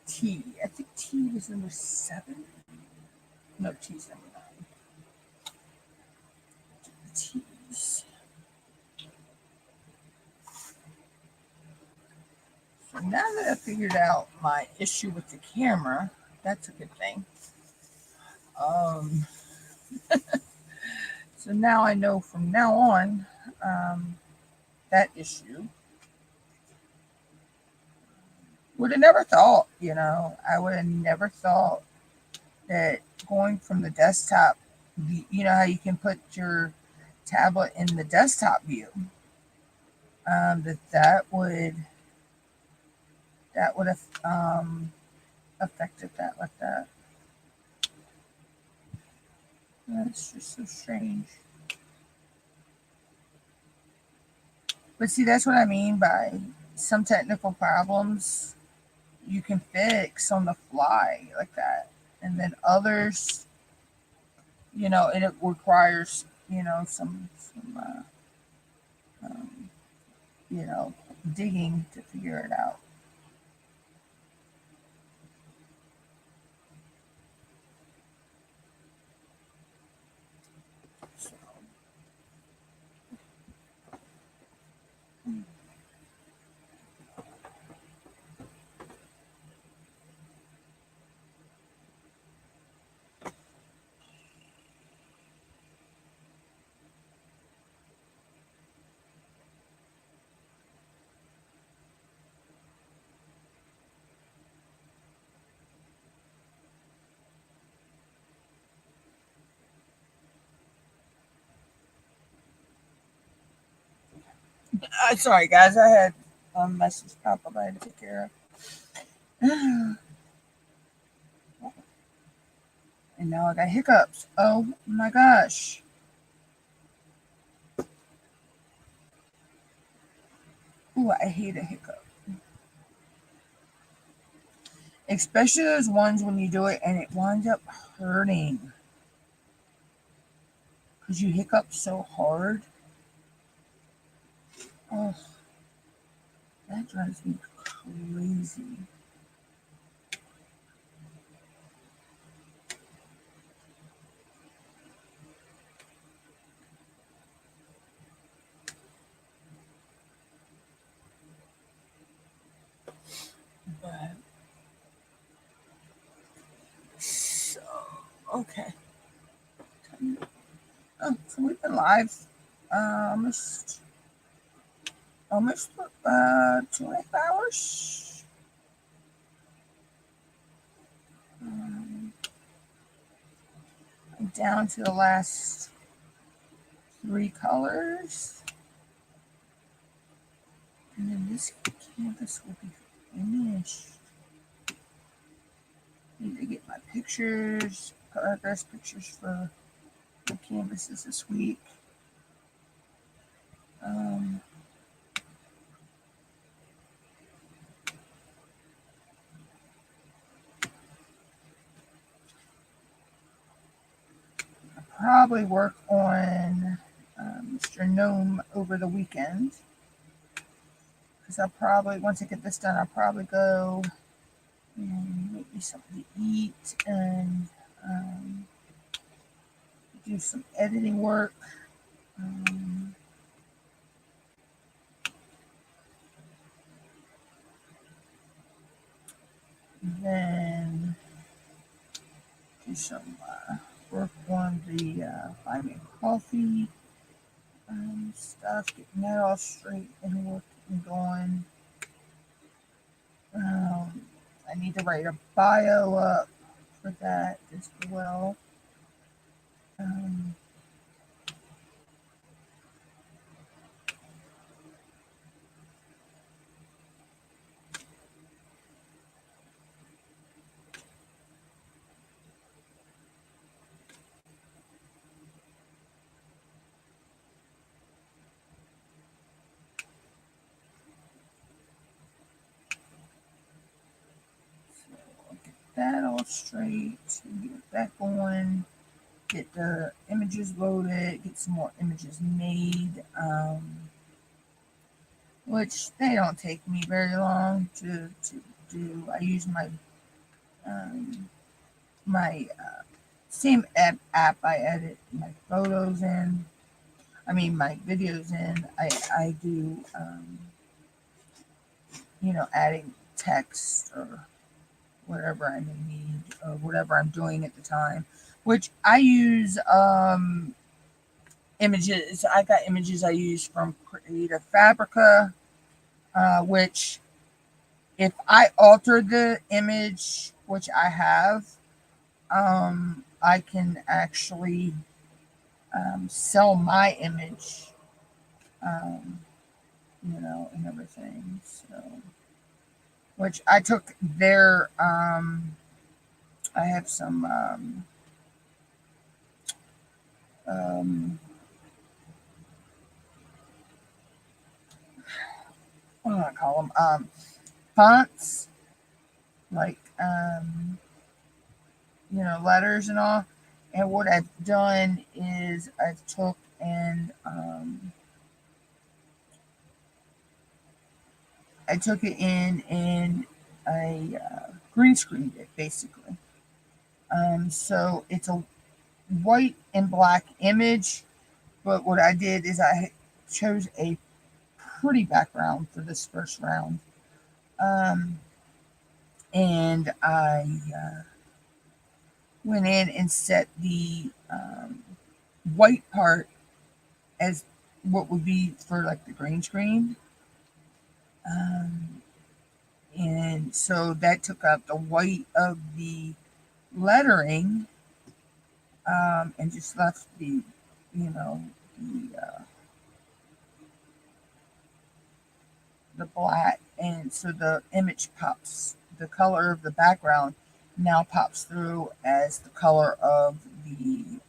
T. I think T was number 7. No, T's number 9. T's. So now that I figured out my issue with the camera, that's a good thing. So now I know from now on that issue. Would have never thought, I would have never thought that going from the desktop, you know how you can put your tablet in the desktop view, that would have affected that like that. That's just so strange. But see, that's what I mean by some technical problems you can fix on the fly like that. And then others, and it requires, um, you know, digging to figure it out. So, sorry, guys, I had a message pop up I had to take care of. And now I got hiccups. Oh my gosh. Ooh, I hate a hiccup. Especially those ones when you do it and it winds up hurting. Because you hiccup so hard. Oh, that drives me crazy. But, so, okay. Oh, so we've been live almost 2.5 hours. Um, I'm down to the last 3 colors. And then this canvas will be finished. Need to get my pictures, progress pictures for the canvases this week. Um, Probably work on Mr. Gnome over the weekend. Because once I get this done, I'll probably go and make me something to eat and do some editing work. Um, then do some work on the buy me coffee stuff, getting that all straight and working going. I need to write a bio up for that as well. Um, so I'll get that all straight, get that going, get the images loaded, get some more images made, which they don't take me very long to do. I use um, my same app I edit my photos in. I mean my videos in. I do adding text or whatever I may need or whatever I'm doing at the time. Which I use images. I got images I use from Creative Fabrica, which if I alter the image, which I have, I can actually sell my image, um, and everything. So, which I took I have some um, what do I call them? Fonts, like, letters and all. And what I've done is I took and I took it in and I green screened it basically. So it's a white and black image, but what I did is I chose a pretty background for this first round. Um, and I went in and set the white part as what would be for like the green screen. Um, and so that took out the white of the lettering, and just left the the black, and so the image pops. The color of the background now pops through as the color of the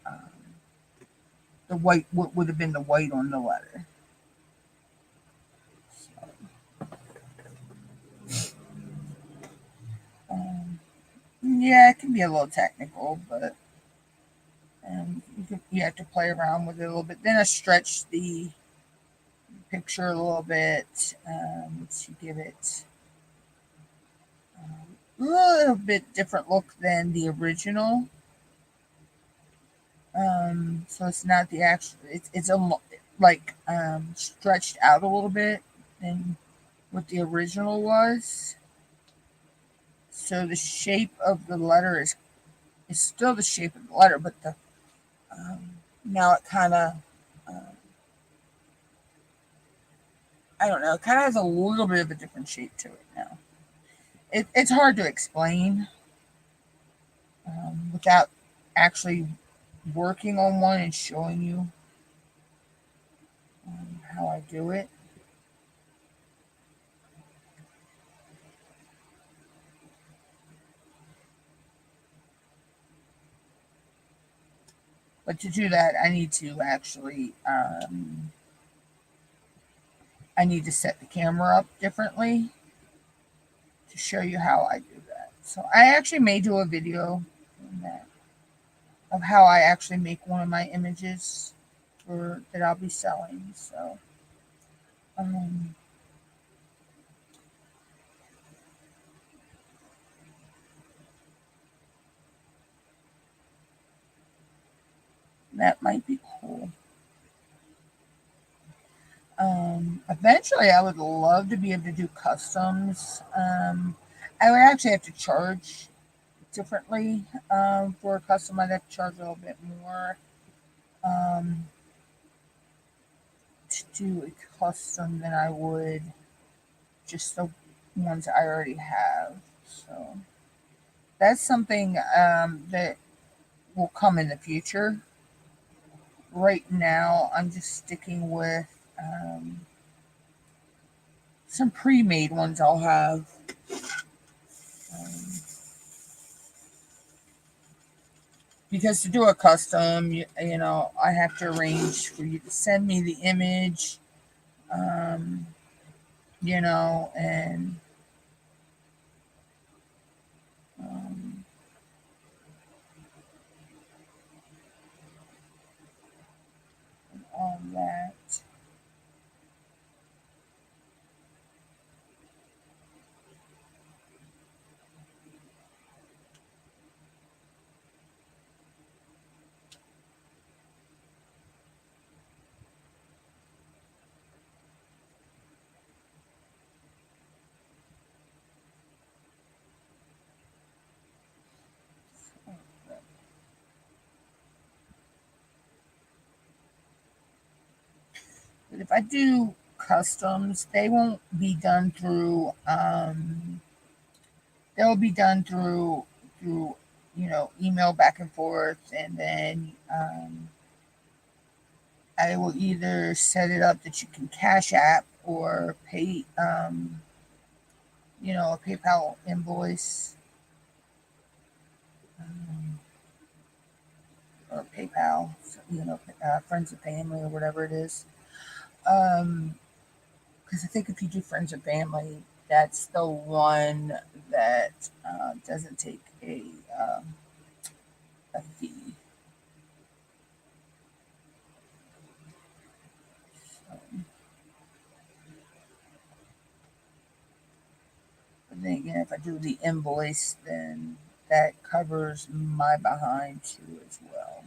white. What would have been the white on the letter. So, yeah, it can be a little technical, but you have to play around with it a little bit. Then I stretch the picture a little bit to give it a little bit different look than the original. So it's not the actual. It's like stretched out a little bit than what the original was. So the shape of the letter is still the shape of the letter, but the now it kind of I don't know. It kind of has a little bit of a different shape to it now. It's hard to explain without actually working on one and showing you how I do it. But to do that, I need to actually I need to set the camera up differently to show you how I do that. So I actually may do a video on that of how I actually make one of my images for that I'll be selling. So um, that might be cool. Eventually, I would love to be able to do customs. I would actually have to charge differently for a custom. I'd have to charge a little bit more um, to do a custom than I would just the ones I already have. So that's something that will come in the future. Right now, I'm just sticking with some pre-made ones I'll have. Um, because to do a custom, I have to arrange for you to send me the image, um, and um, all that. But if I do customs, they won't be done through. They'll be done through email back and forth, and then I will either set it up that you can cash app or pay a PayPal invoice, or PayPal, friends and family or whatever it is. Um, because I think if you do friends and family, that's the one that doesn't take a fee. So, but then again, if I do the invoice, then that covers my behind too as well.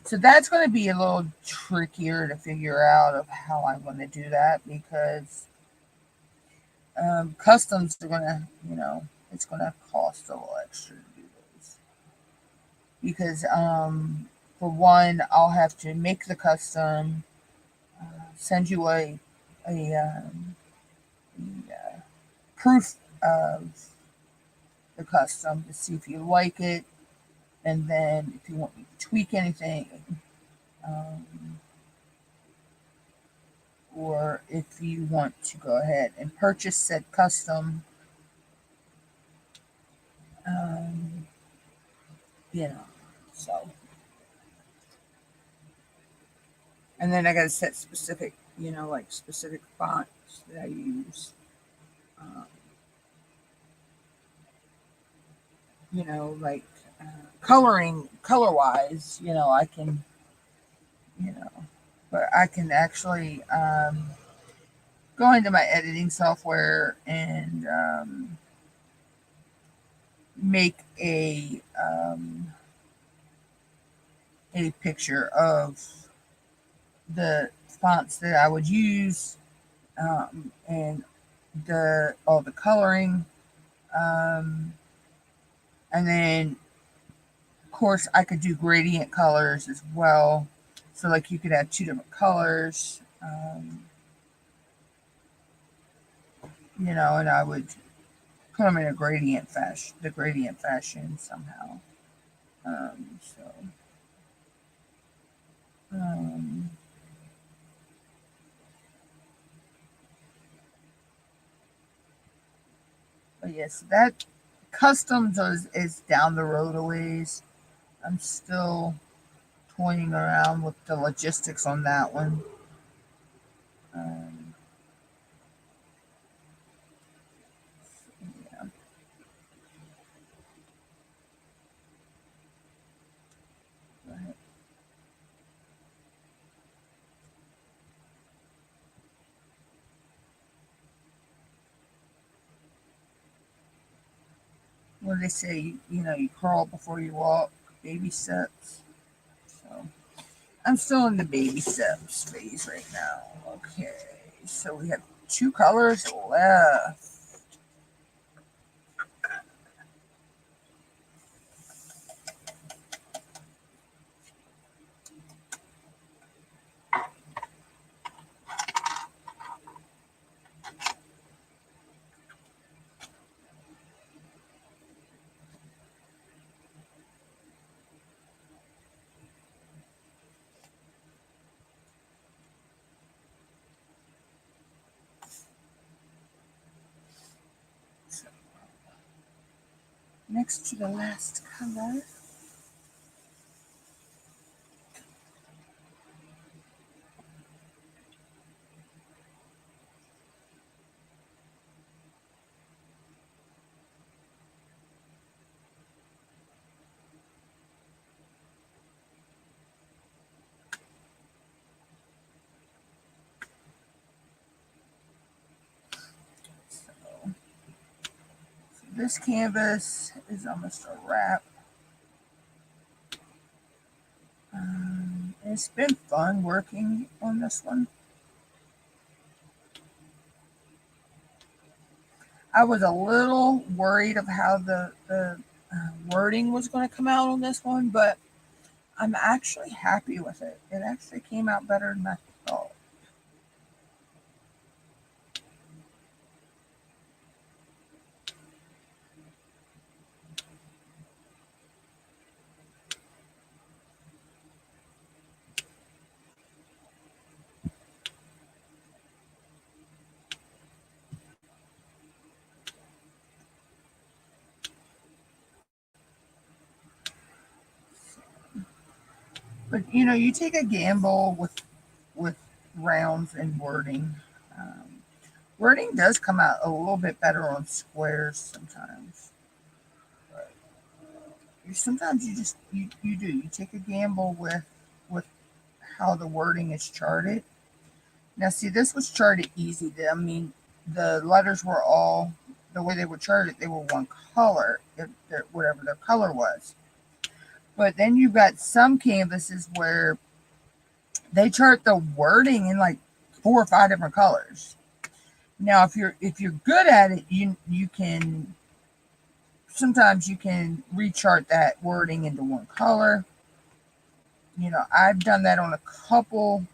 So that's going to be a little trickier to figure out of how I'm going to do that because customs are going to, it's going to cost a little extra to do those. Because for one, I'll have to make the custom, send you a proof of the custom to see if you like it, and then if you want me to tweak anything, um, or if you want to go ahead and purchase said custom, um, you know, so. And then I got to set specific, like specific fonts that I use. Um, like uh, color wise, I can, you know, but I can actually go into my editing software and make a picture of the fonts that I would use, and all the coloring, um, and then of course I could do gradient colors as well. So like you could have two different colors, and I would put them in a gradient fashion somehow. So, um, but yes, that customs is down the road a ways. I'm still toying around with the logistics on that one. Um, yeah, but what do they say? You crawl before you walk, baby steps. So I'm still in the baby steps phase right now. Okay, so we have two colors left. So next to the last color. So this canvas is almost a wrap. It's been fun working on this one. I was a little worried of how the wording was going to come out on this one, but I'm actually happy with it. It actually came out better than I thought. But you take a gamble with rounds and wording. Um, Wording does come out a little bit better on squares sometimes. But sometimes you do you take a gamble with how the wording is charted. Now, see, this was charted easy. I mean, the letters were all the way they were charted. They were one color, whatever their color was. But then you've got some canvases where they chart the wording in like 4 or 5 different colors. Now, if you're good at it, you can sometimes you can rechart that wording into one color. I've done that on a couple,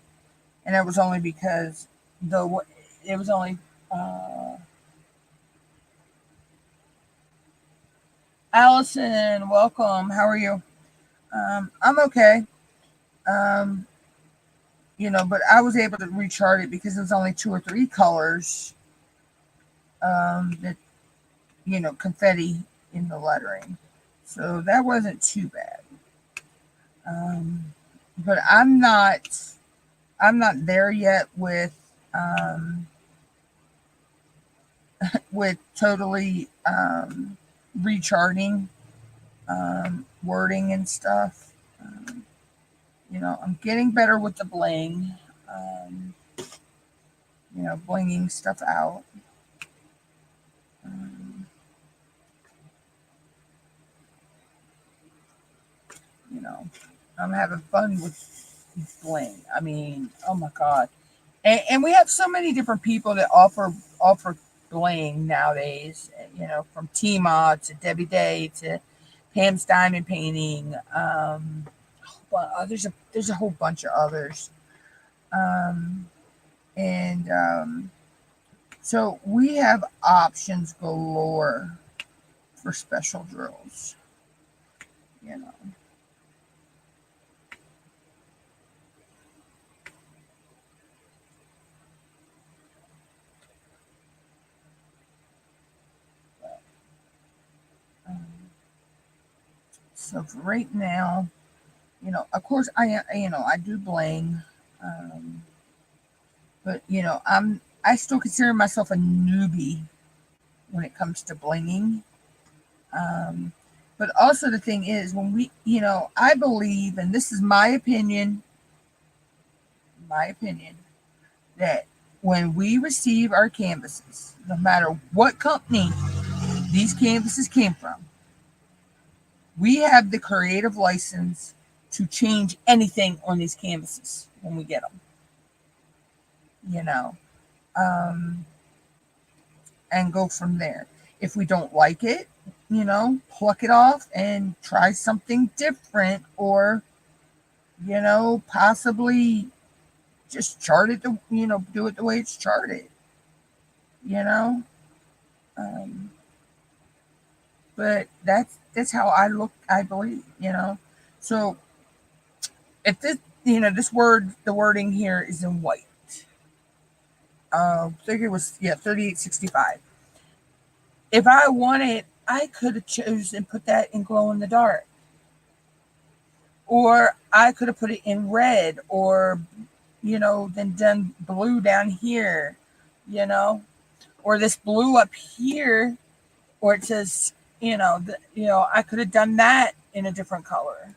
and it was only because it was only Allison, welcome. How are you? I'm okay. Um, but I was able to rechart it because it was only 2 or 3 colors that confetti in the lettering, so that wasn't too bad. But I'm not there yet with totally recharting wording and stuff. I'm getting better with the bling, um, blinging stuff out. Um, you know, I'm having fun with bling. I mean, oh my god. And we have so many different people that offer bling nowadays. From Tima to Debbie Day to Pam's Diamond Painting. Well, there's a whole bunch of others. Um, and So we have options galore for special drills. You know, um, so for right now, of course I do bling, um, but I still consider myself a newbie when it comes to blinging. Um, but also the thing is when I believe, and this is my opinion, that when we receive our canvases, no matter what company these canvases came from, we have the creative license to change anything on these canvases when we get them. You know, um, and go from there. If we don't like it, pluck it off and try something different, or possibly just chart it do it the way it's charted. You know, um, but that's how I look. I believe. So if the wording here is in white. I think it was 3865. If I wanted, I could have chosen and put that in glow in the dark, or I could have put it in red, or then done blue down here, you know, or this blue up here, or it says I could have done that in a different color,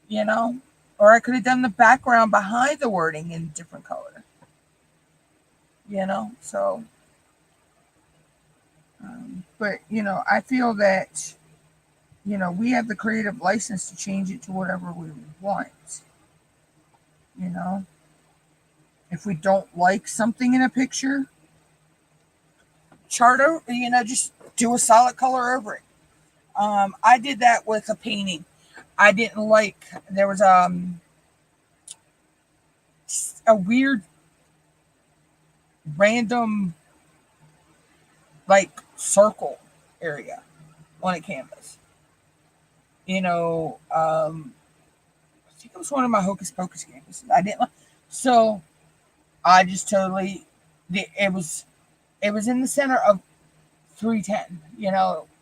you know, or I could have done the background behind the wording in a different color, So, but I feel that we have the creative license to change it to whatever we want. You know, if we don't like something in a picture, charter, just do a solid color over it. I did that with a painting. I didn't like, there was a weird random like circle area on a canvas. I think it was one of my Hocus Pocus canvases. I didn't like, so I just totally, it was in the center of 310.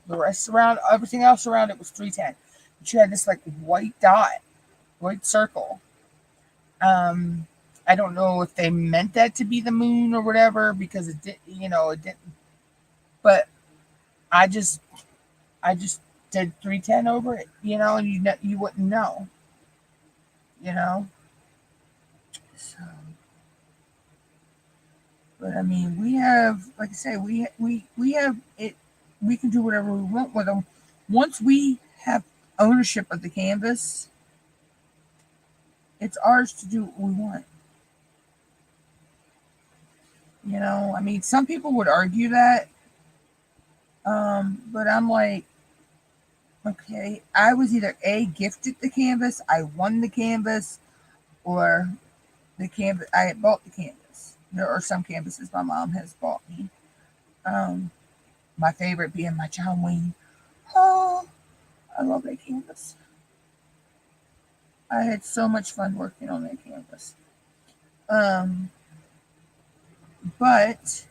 The rest around, everything else around it was 310. But you had this like white dot white circle. Um, I don't know if they meant that to be the moon or whatever because it did, it didn't. But I just, I just did 310 over it, and you wouldn't know, you know. So, but I mean, we have, like I say, we have it. We can do whatever we want with them. Once we have ownership of the canvas, it's ours to do what we want. I mean, some people would argue that, but I'm like, okay, I was either A, gifted the canvas, I won the canvas, or the canvas, I had bought the canvas. There are some canvases my mom has bought me. Um, my favorite being my John Wayne. Oh, I love that canvas. I had so much fun working on that canvas. Um, but,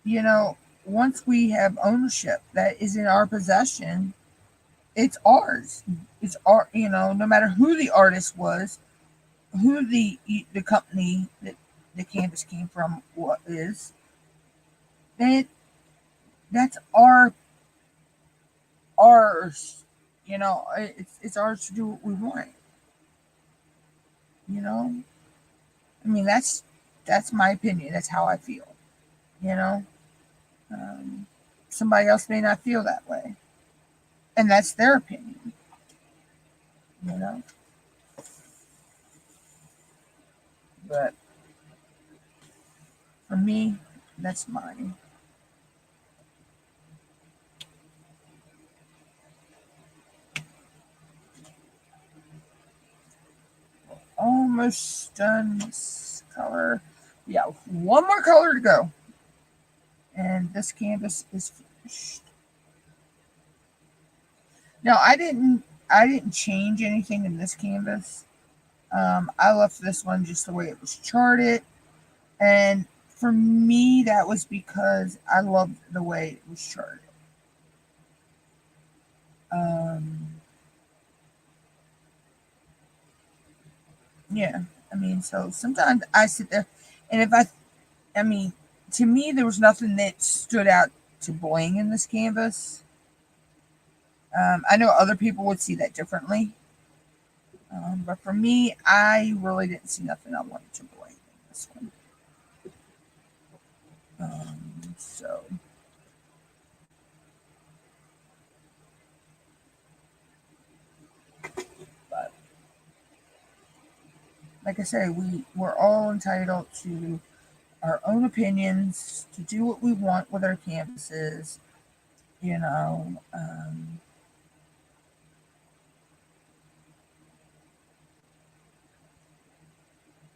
you know, once we have ownership that is in our possession, it's ours. It's our, no matter who the artist was, who the company that the canvas came from, what is that that's ours. It's ours to do what we want. You know, I mean that's my opinion. That's how I feel. You know, um, somebody else may not feel that way, and that's their opinion. You know, but for me, that's mine. Almost done this color. Yeah, one more color to go, and this canvas is finished. Now I didn't change anything in this canvas. I left this one just the way it was charted, and for me that was because I loved the way it was charted. Um, yeah, I mean, so sometimes I sit there, and I mean, to me there was nothing that stood out to bling in this canvas. I know other people would see that differently, but for me, I really didn't see nothing I wanted to bling in this one. So, but like I say, we're all entitled to our own opinions, to do what we want with our canvases. You know,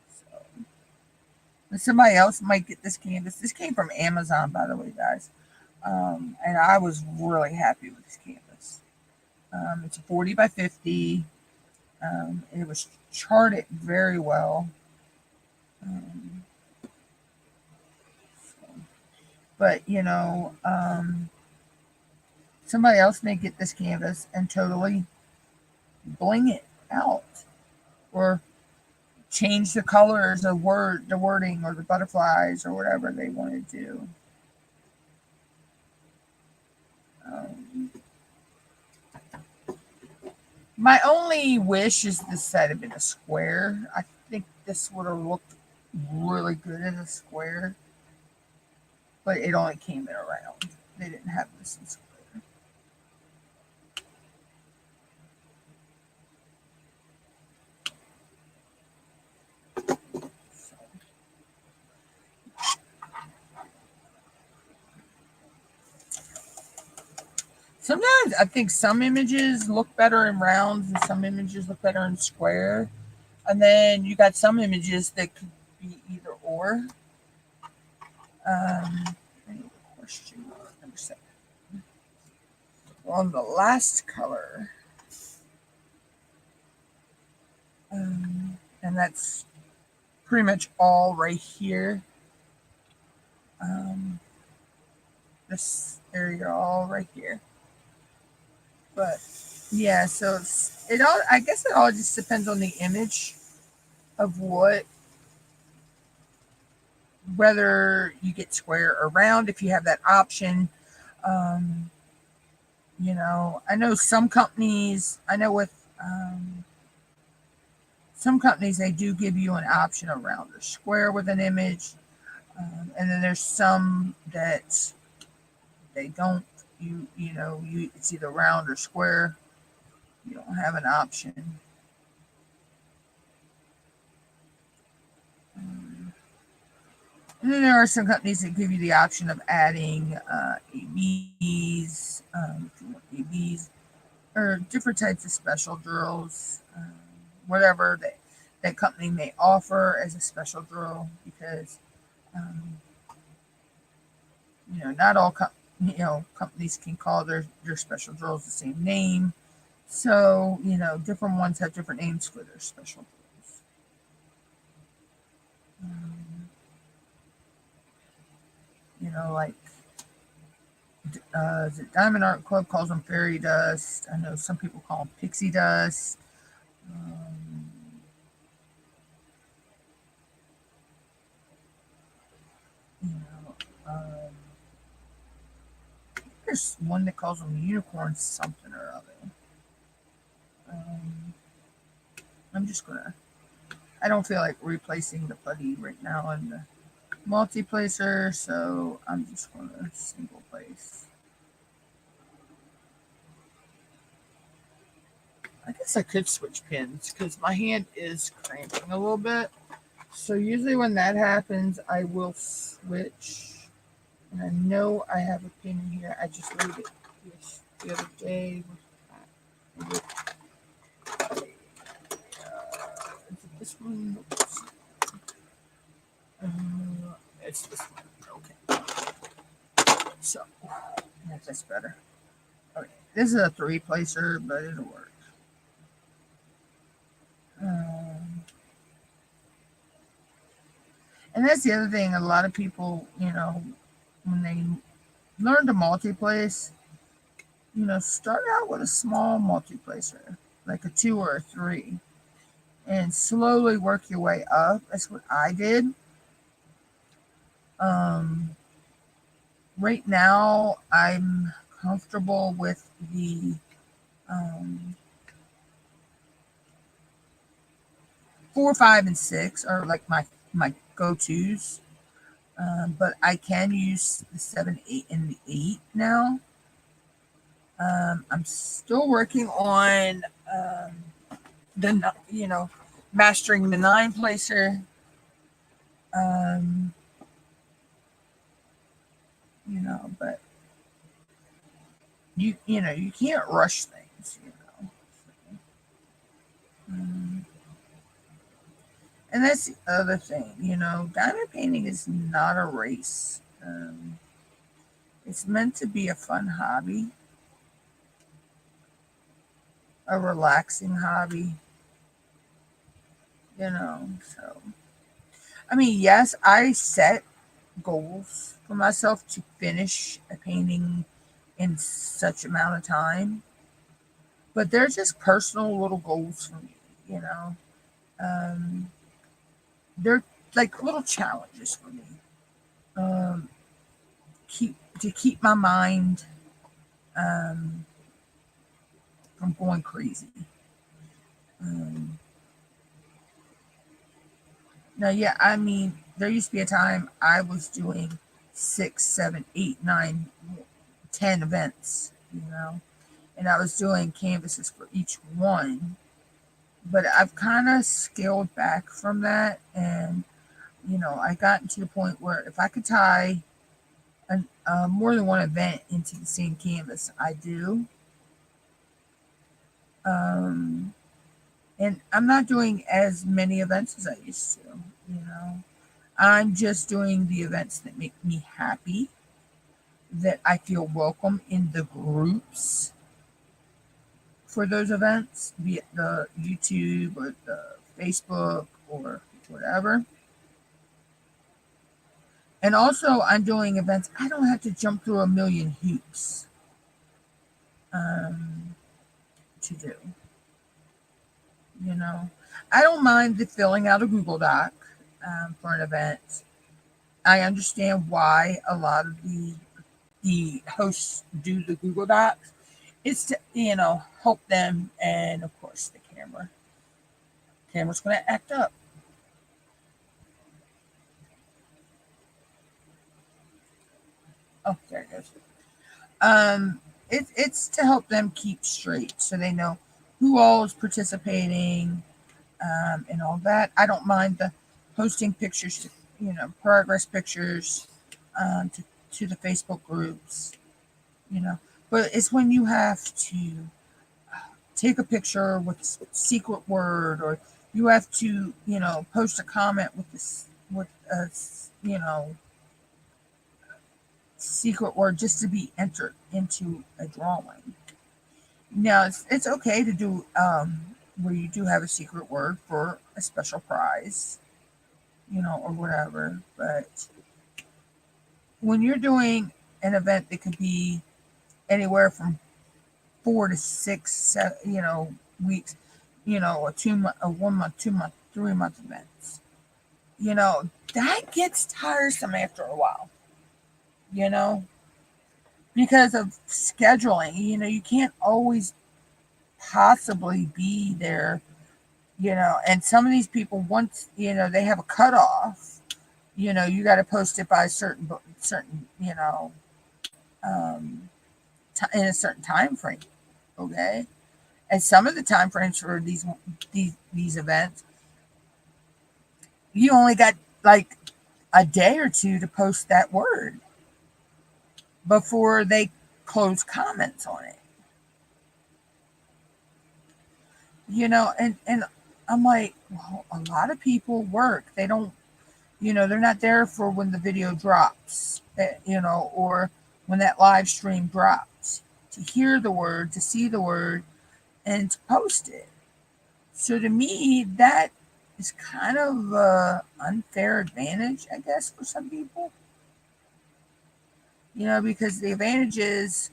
so and somebody else might get this canvas. This came from Amazon, by the way, guys. And I was really happy with this canvas. It's a 40 by 50. And it was charted very well. Um, so, but somebody else may get this canvas and totally bling it out, or change the colors, the wording, or the butterflies, or whatever they want to do. Um, my only wish is this set had been a square. I think this would have looked really good in a square, but it only came in a round. They didn't have this in square. So, sometimes I think some images look better in rounds and some images look better in square. And then you got some images that could be either or. Any question number 7. On the last color, and that's pretty much all right here. This area all right here. But Yeah, so it all. I guess it all just depends on the image of what, whether you get square or round. If you have that option, um, I know some companies. I know with some companies they do give you an option of round or square with an image, and then there's some that they don't. You it's either round or square. You don't have an option. And then there are some companies that give you the option of adding ABs, if you want ABs, or different types of special drills, whatever that company may offer as a special drill, because um, not all companies can call their special drills the same name. So different ones have different names for their special drills. Um, like the Diamond Art Club calls them fairy dust. I know some people call them pixie dust. Um, you know, um, there's one that calls them unicorn something or other. Um, I'm just gonna. I don't feel like replacing the putty right now in the multi-placer, so I'm just gonna single place. I guess I could switch pins because my hand is cramping a little bit. So usually when that happens, I will switch. And I know I have a pin in here. I just laid it the other day. Is it this one? Uh, it's this one. Okay. So, yeah, that's better. Okay. This is a 3-placer, but it'll work. Um, and that's the other thing. A lot of people, when they learn to multi-place, start out with a small multi-placer, like a 2 or a 3, and slowly work your way up. That's what I did. Um, right now, I'm comfortable with the um, 4, 5, and 6 are like my go-tos. But I can use the 7, 8, and the 8 now. I'm still working on the mastering the 9-placer. Um, but you can't rush things. Um, and that's the other thing. Diamond painting is not a race. It's meant to be a fun hobby, a relaxing hobby. So I mean, yes, I set goals for myself to finish a painting in such amount of time, but they're just personal little goals for me. You know, um, they're like little challenges for me. Um, keep my mind um, from going crazy. Um, Now, yeah, I mean, there used to be a time I was doing 6, 7, 8, 9, 10 events, and I was doing canvases for each one. But I've kind of scaled back from that, and I got to the point where if I could tie more than one event into the same canvas, I do. Um, and I'm not doing as many events as I used to. You know, I'm just doing the events that make me happy, that I feel welcome in the groups for those events, be it the YouTube or the Facebook or whatever. And also, I'm doing events. I don't have to jump through a million hoops um, to do. You know, I don't mind the filling out a Google Doc for an event. I understand why a lot of the hosts do the Google Docs. It's to help them, and of course the camera's going to act up. Oh, there it goes. It's to help them keep straight, so they know who all is participating, and all that. I don't mind the posting pictures, progress pictures, to the Facebook groups, but it's when you have to take a picture with a secret word, or you have to, post a comment with a, secret word just to be entered into a drawing. Now it's okay to do where you do have a secret word for a special prize, or whatever. But when you're doing an event that could be anywhere from 4 to 6, weeks, a 2 month, a 1 month, 2 month, 3 month events, that gets tiresome after a while, because of scheduling. You can't always possibly be there, and some of these people, once, they have a cutoff, you got to post it by a certain, um, in a certain time frame. Okay. And some of the time frames for these events, you only got like a day or two to post that word before they close comments on it. And I'm like, well, a lot of people work. They don't, they're not there for when the video drops, or when that live stream drops, to hear the word, to see the word, and to post it. So to me, that is kind of an unfair advantage, I guess, for some people. Because the advantage is,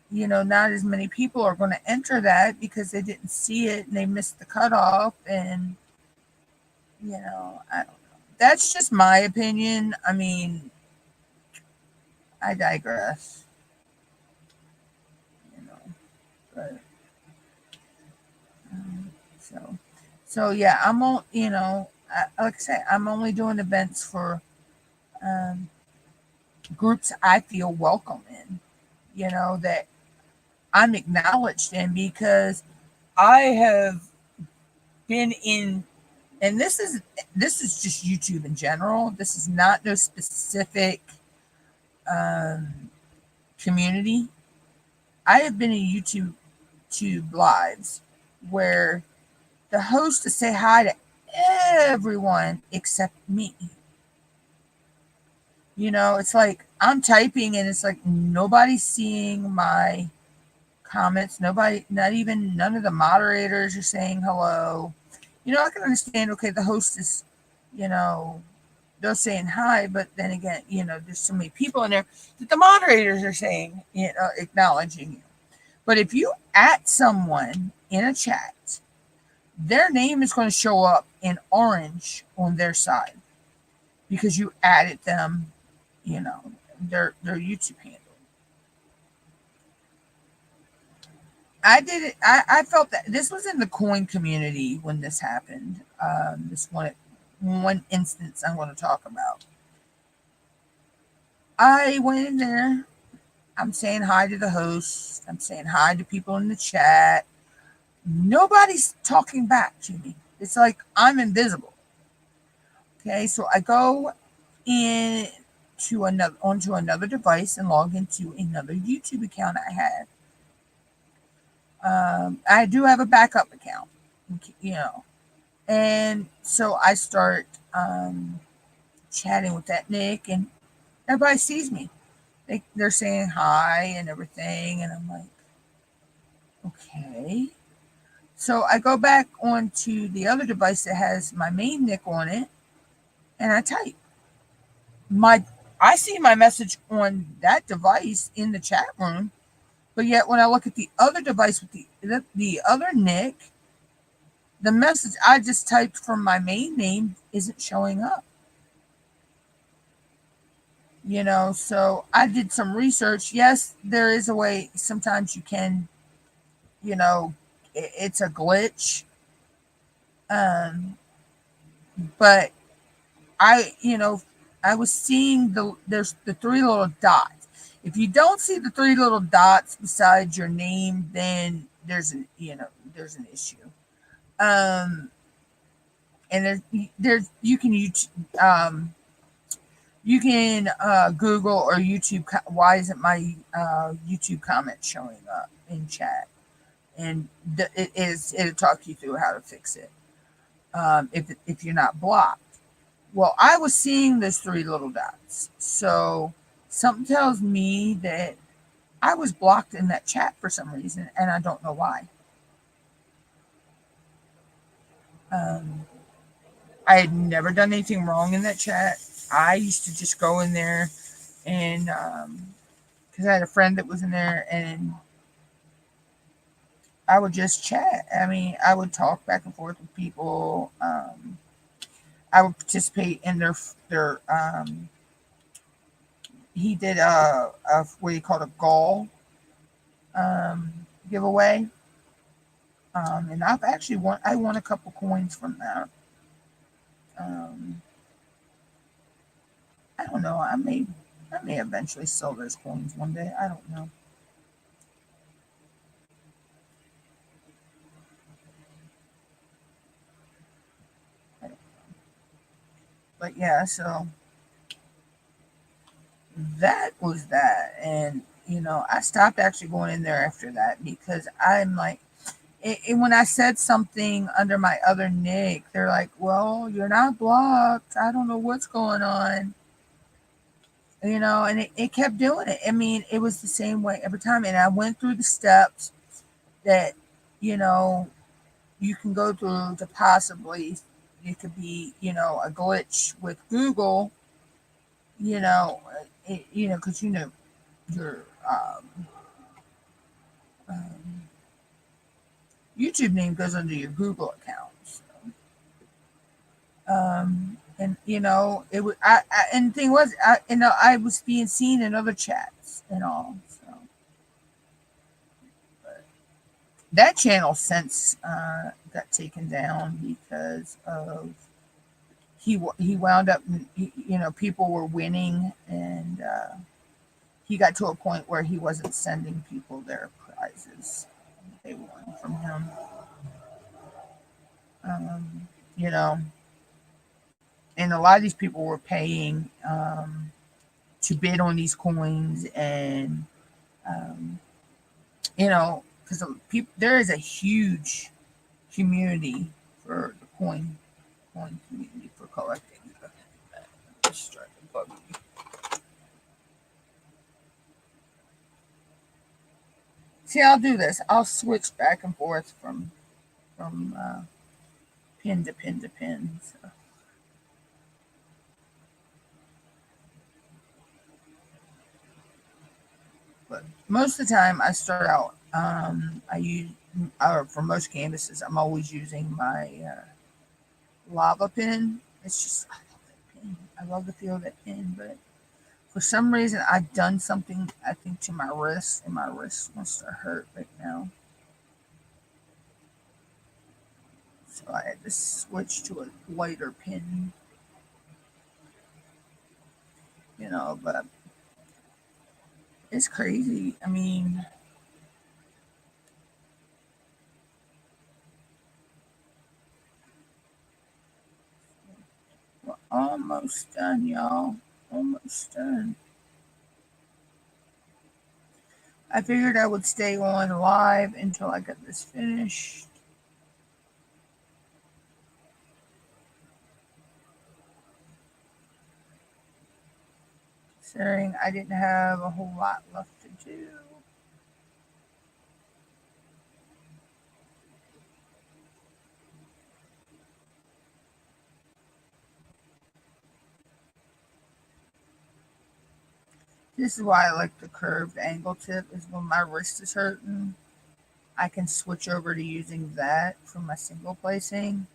not as many people are going to enter that because they didn't see it and they missed the cutoff. And, I don't know. That's just my opinion. I mean, I digress. But so yeah, I'm all, like I say, I'm only doing events for groups I feel welcome in, that I'm acknowledged in, because I have been in, and this is just YouTube in general. This is not no specific community. I have been in YouTube lives where the host to say hi to everyone except me. It's like I'm typing and it's like nobody's seeing my comments. Nobody, none of the moderators are saying hello. I can understand, okay, the host is, they're saying hi, but then again, there's so many people in there that the moderators are saying, acknowledging you. But if you at someone in a chat, their name is going to show up in orange on their side because you added them, their YouTube handle. I did it. I felt that this was in the coin community when this happened. This one instance I'm going to talk about. I went in there. I'm saying hi to the host. I'm saying hi to people in the chat. Nobody's talking back to me. It's like I'm invisible. Okay, so I go onto another device and log into another YouTube account I had. I do have a backup account, and so I start chatting with that Nick, and everybody sees me. They're saying hi and everything, and I'm like, okay. So I go back onto the other device that has my main Nick on it, and I type. I see my message on that device in the chat room, But yet, when I look at the other device with the other nick, the message I just typed from my main name isn't showing up. So I did some research. Yes, there is a way. Sometimes you can, you know, it's a glitch. Um, but I was seeing there's the three little dots. If you don't see the three little dots beside your name, then there's an issue. Um, and there's you can Google or YouTube. Why isn't my YouTube comment showing up in chat? And it'll talk you through how to fix it. If you're not blocked. Well, I was seeing those three little dots. So something tells me that I was blocked in that chat for some reason, and I don't know why. Um, I had never done anything wrong in that chat. I used to just go in there and because I had a friend that was in there, and I would just chat. I mean, I would talk back and forth with people. I would participate in their he did a what he called a gall giveaway. And I've actually won a couple coins from that. Um, I don't know. I may eventually sell those coins one day. I don't know. But yeah, so that was that. And I stopped actually going in there after that because I'm like, when I said something under my other nick, they're like, well, you're not blocked. I don't know what's going on. And it kept doing it. I mean, it was the same way every time. And I went through the steps that, you know, you can go through to possibly, it could be, a glitch with Google, you know, because, your um, YouTube name goes under your Google account. So, and it was and the thing was I was being seen in other chats and all. So but that channel since got taken down because of he wound up people were winning, and he got to a point where he wasn't sending people their prizes they won from him. um, you know and a lot of these people were paying to bid on these coins, and um, because people, there is a huge community for the coin community for collecting. Just trying to bug me. See, I'll do this. I'll switch back and forth from pin to pin to pin. So. But most of the time, I start out. I use, or for most canvases, I'm always using my lava pin. It's just, I love that pin. I love the feel of that pin, but for some reason, I've done something, I think, to my wrist, and my wrist wants to hurt right now. So I had to switch to a lighter pin, but it's crazy. I mean, we're almost done, y'all. Almost done. I figured I would stay on live until I got this finished. Considering I didn't have a whole lot left to do. This is why I like the curved angle tip, is when my wrist is hurting, I can switch over to using that for my single placing,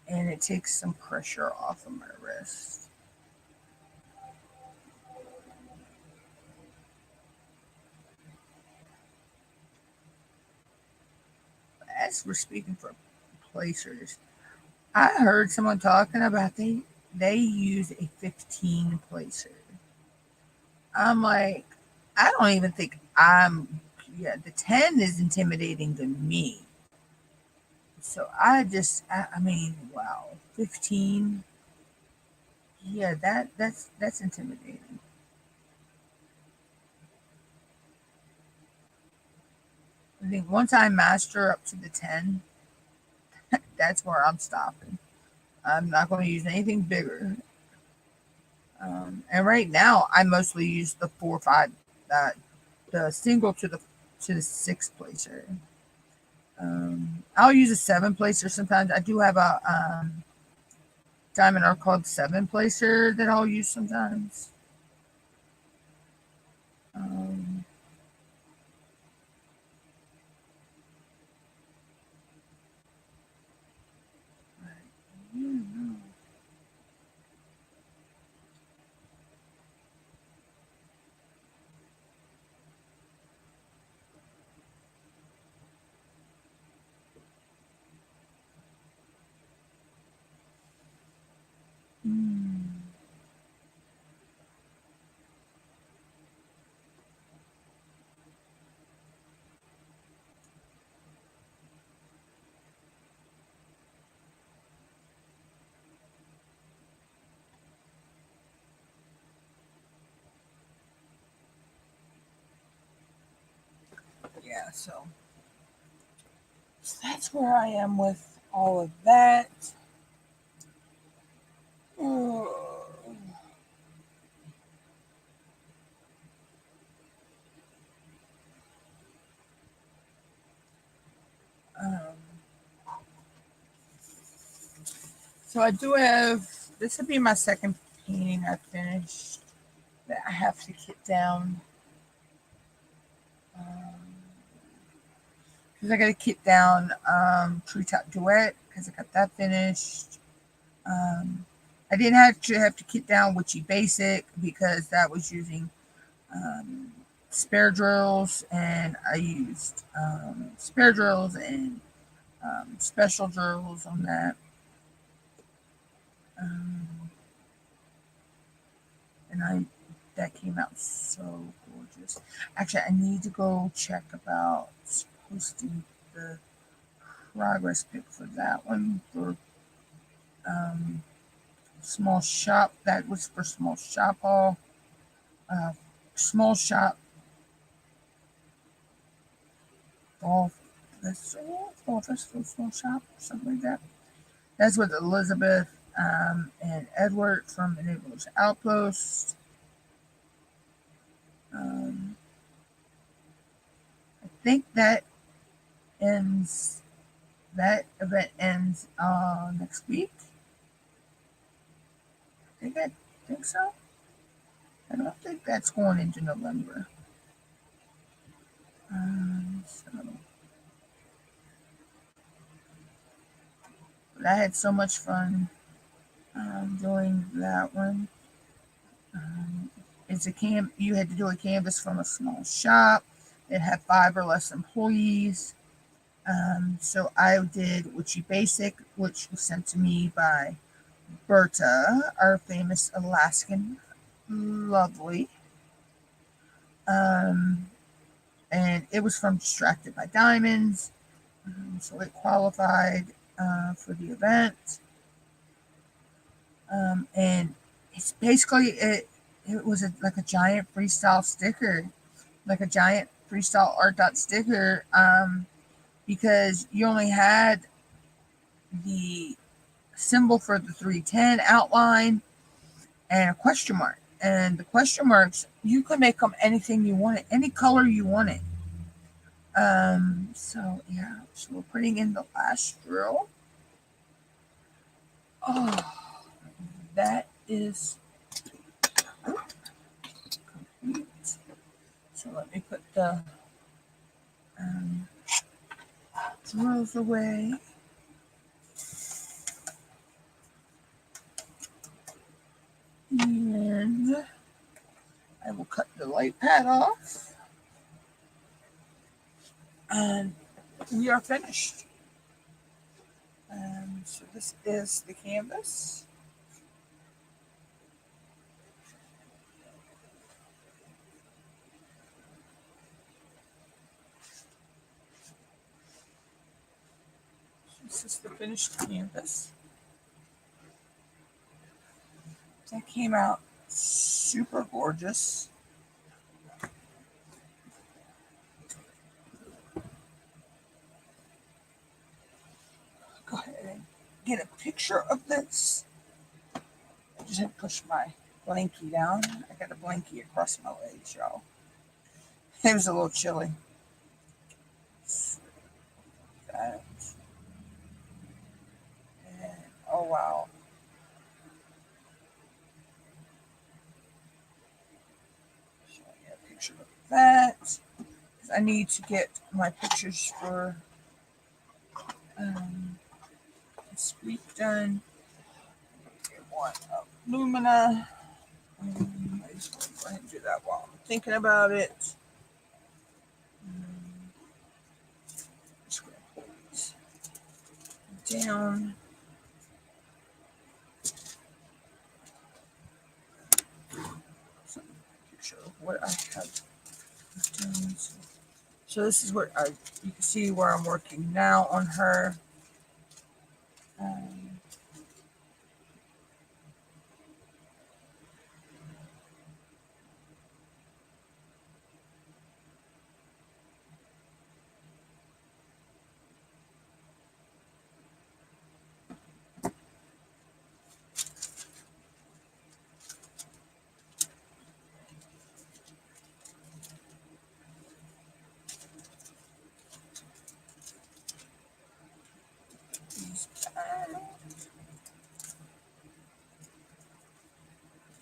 and it takes some pressure off of my wrist. As we're speaking for placers, I heard someone talking about they use a 15 placer. I'm like, I don't even think yeah, the 10 is intimidating to me. So I mean, wow, 15. Yeah, that's intimidating. I think once I master up to the 10, that's where I'm stopping. I'm not going to use anything bigger. And right now, I mostly use the 4 5, uh, the single to the 6 placer. I'll use a 7 placer sometimes. I do have a diamond art called 7 placer that I'll use sometimes. Um, yeah, mm, yeah, so that's where I am with all of that. Oh, Um, so I do have, this would be my second painting I finished that I have to get down. Because I got to kit down Treetop Duet because I got that finished. Um, I didn't have to kit down Witchy Basic because that was using um, spare drills, and I used spare drills and special drills on that. Um, and that came out so gorgeous. Actually, I need to go check about posting the progress pic for that one for um, small shop. That was for small shop haul. Uh, small shop fall festival, small shop, something like that. That's with Elizabeth and Edward from Enablers Outpost. Um, I think ends that event ends next week. I think so. I don't think that's going into November. So, but I had so much fun doing that one. Um, it's a You had to do a canvas from a small shop that had 5 or less employees. So I did Witchy Basic, which was sent to me by Berta, our famous Alaskan lovely. Um, and it was from Distracted by Diamonds. So it qualified for the event. And it's basically, it was like a giant freestyle sticker, like a giant freestyle art dot sticker, because you only had the symbol for the 310 outline and a question mark. And the question marks, you could make them anything you wanted, any color you wanted. So yeah, so we're putting in the last drill. Oh, that is So let me put the throws away. And I will cut the light pad off. And we are finished. So this is the canvas. This is the finished canvas. That came out super gorgeous. Go ahead and get a picture of this. I just had to push my blankie down. I got a blankie across my legs, y'all. It was a little chilly. And, oh wow. Showing you a picture of that. I need to get my pictures for this week done. Get one of Lumina. I just want to go ahead and do that while I'm thinking about it. Just going to pull these down. Some picture of what I have done. So this is what you can see where I'm working now on her.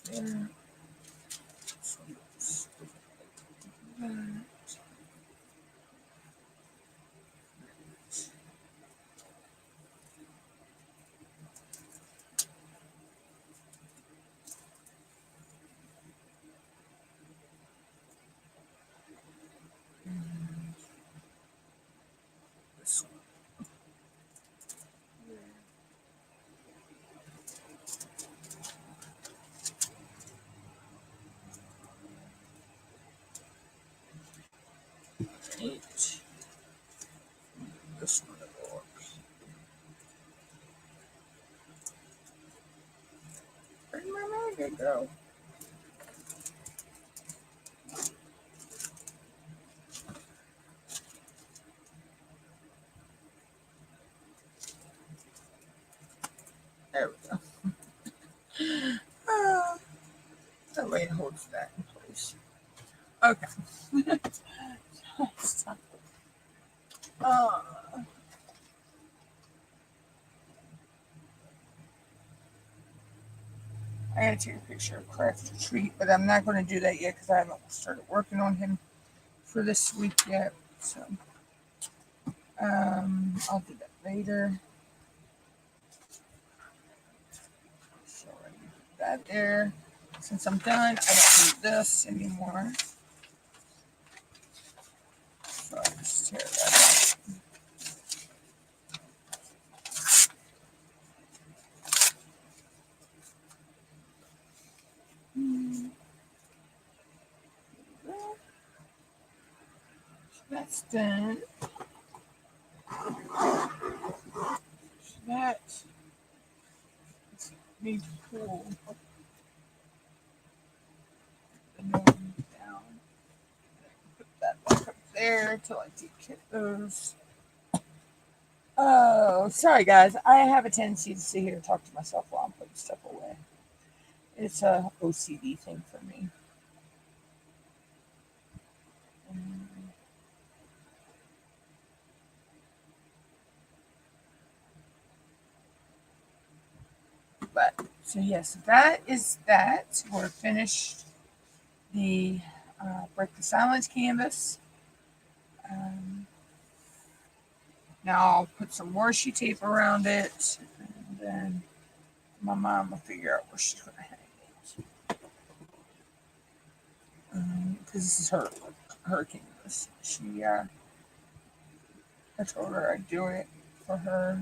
There. This one. Eight. This one works. Where'd my magnet go? There we go. That way it holds that in place. Okay. I gotta take a picture of Craft Retreat, but I'm not going to do that yet because I haven't started working on him for this week yet. So I'll do that later. So I put that there. Since I'm done, I don't need this anymore. So I just tear that out. So that's done. So that needs to pull the nose down. Put that back up there till I get those. Oh, sorry guys. I have a tendency to sit here and talk to myself while I'm putting stuff away. It's a OCD thing for me. But so yes, that is that. We're finished the Break the Silence canvas. Now I'll put some washi tape around it, and then my mom will figure out where she's going to hang it. Because this is her canvas. I told her I'd do it for her.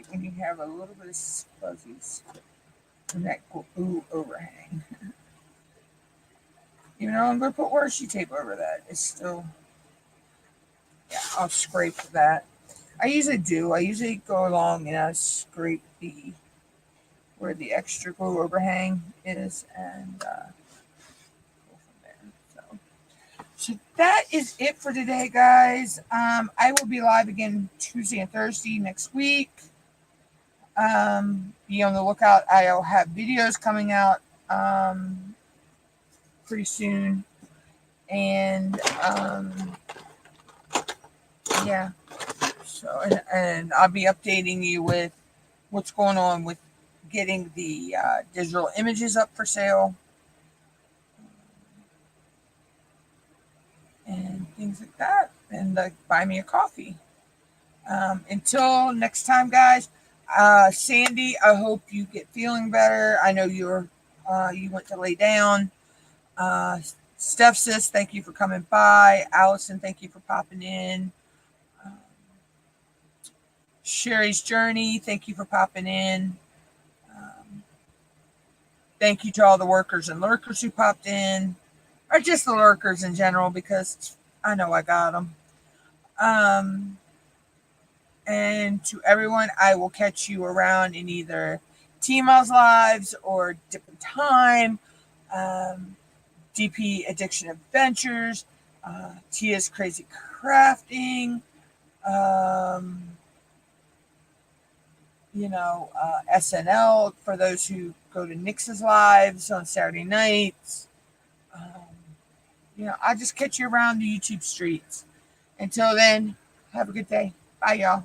When you have a little bit of fuzzies and that ooh overhang. Even though I'm going to put washi tape over that, it's still, yeah, I'll scrape that. I usually do. I usually go along and I scrape where the extra glue overhang is and go from there. So that is it for today, guys. I will be live again Tuesday and Thursday next week. Be on the lookout. I'll have videos coming out pretty soon. And yeah. So and I'll be updating you with what's going on with getting the digital images up for sale. And things like that. And buy me a coffee. Until next time, guys. Sandy, I hope you get feeling better. I know you went to lay down. Steph sis, thank you for coming by. Allison, thank you for popping in. Sherry's Journey, thank you for popping in. Thank you to all the workers and lurkers who popped in, or just the lurkers in general, because I know I got them. And to everyone, I will catch you around in either T-Miles Lives or Different Time, DP Addiction Adventures, Tia's Crazy Crafting, SNL for those who go to Nix's Lives on Saturday nights. I just catch you around the YouTube streets. Until then, have a good day. Bye, y'all.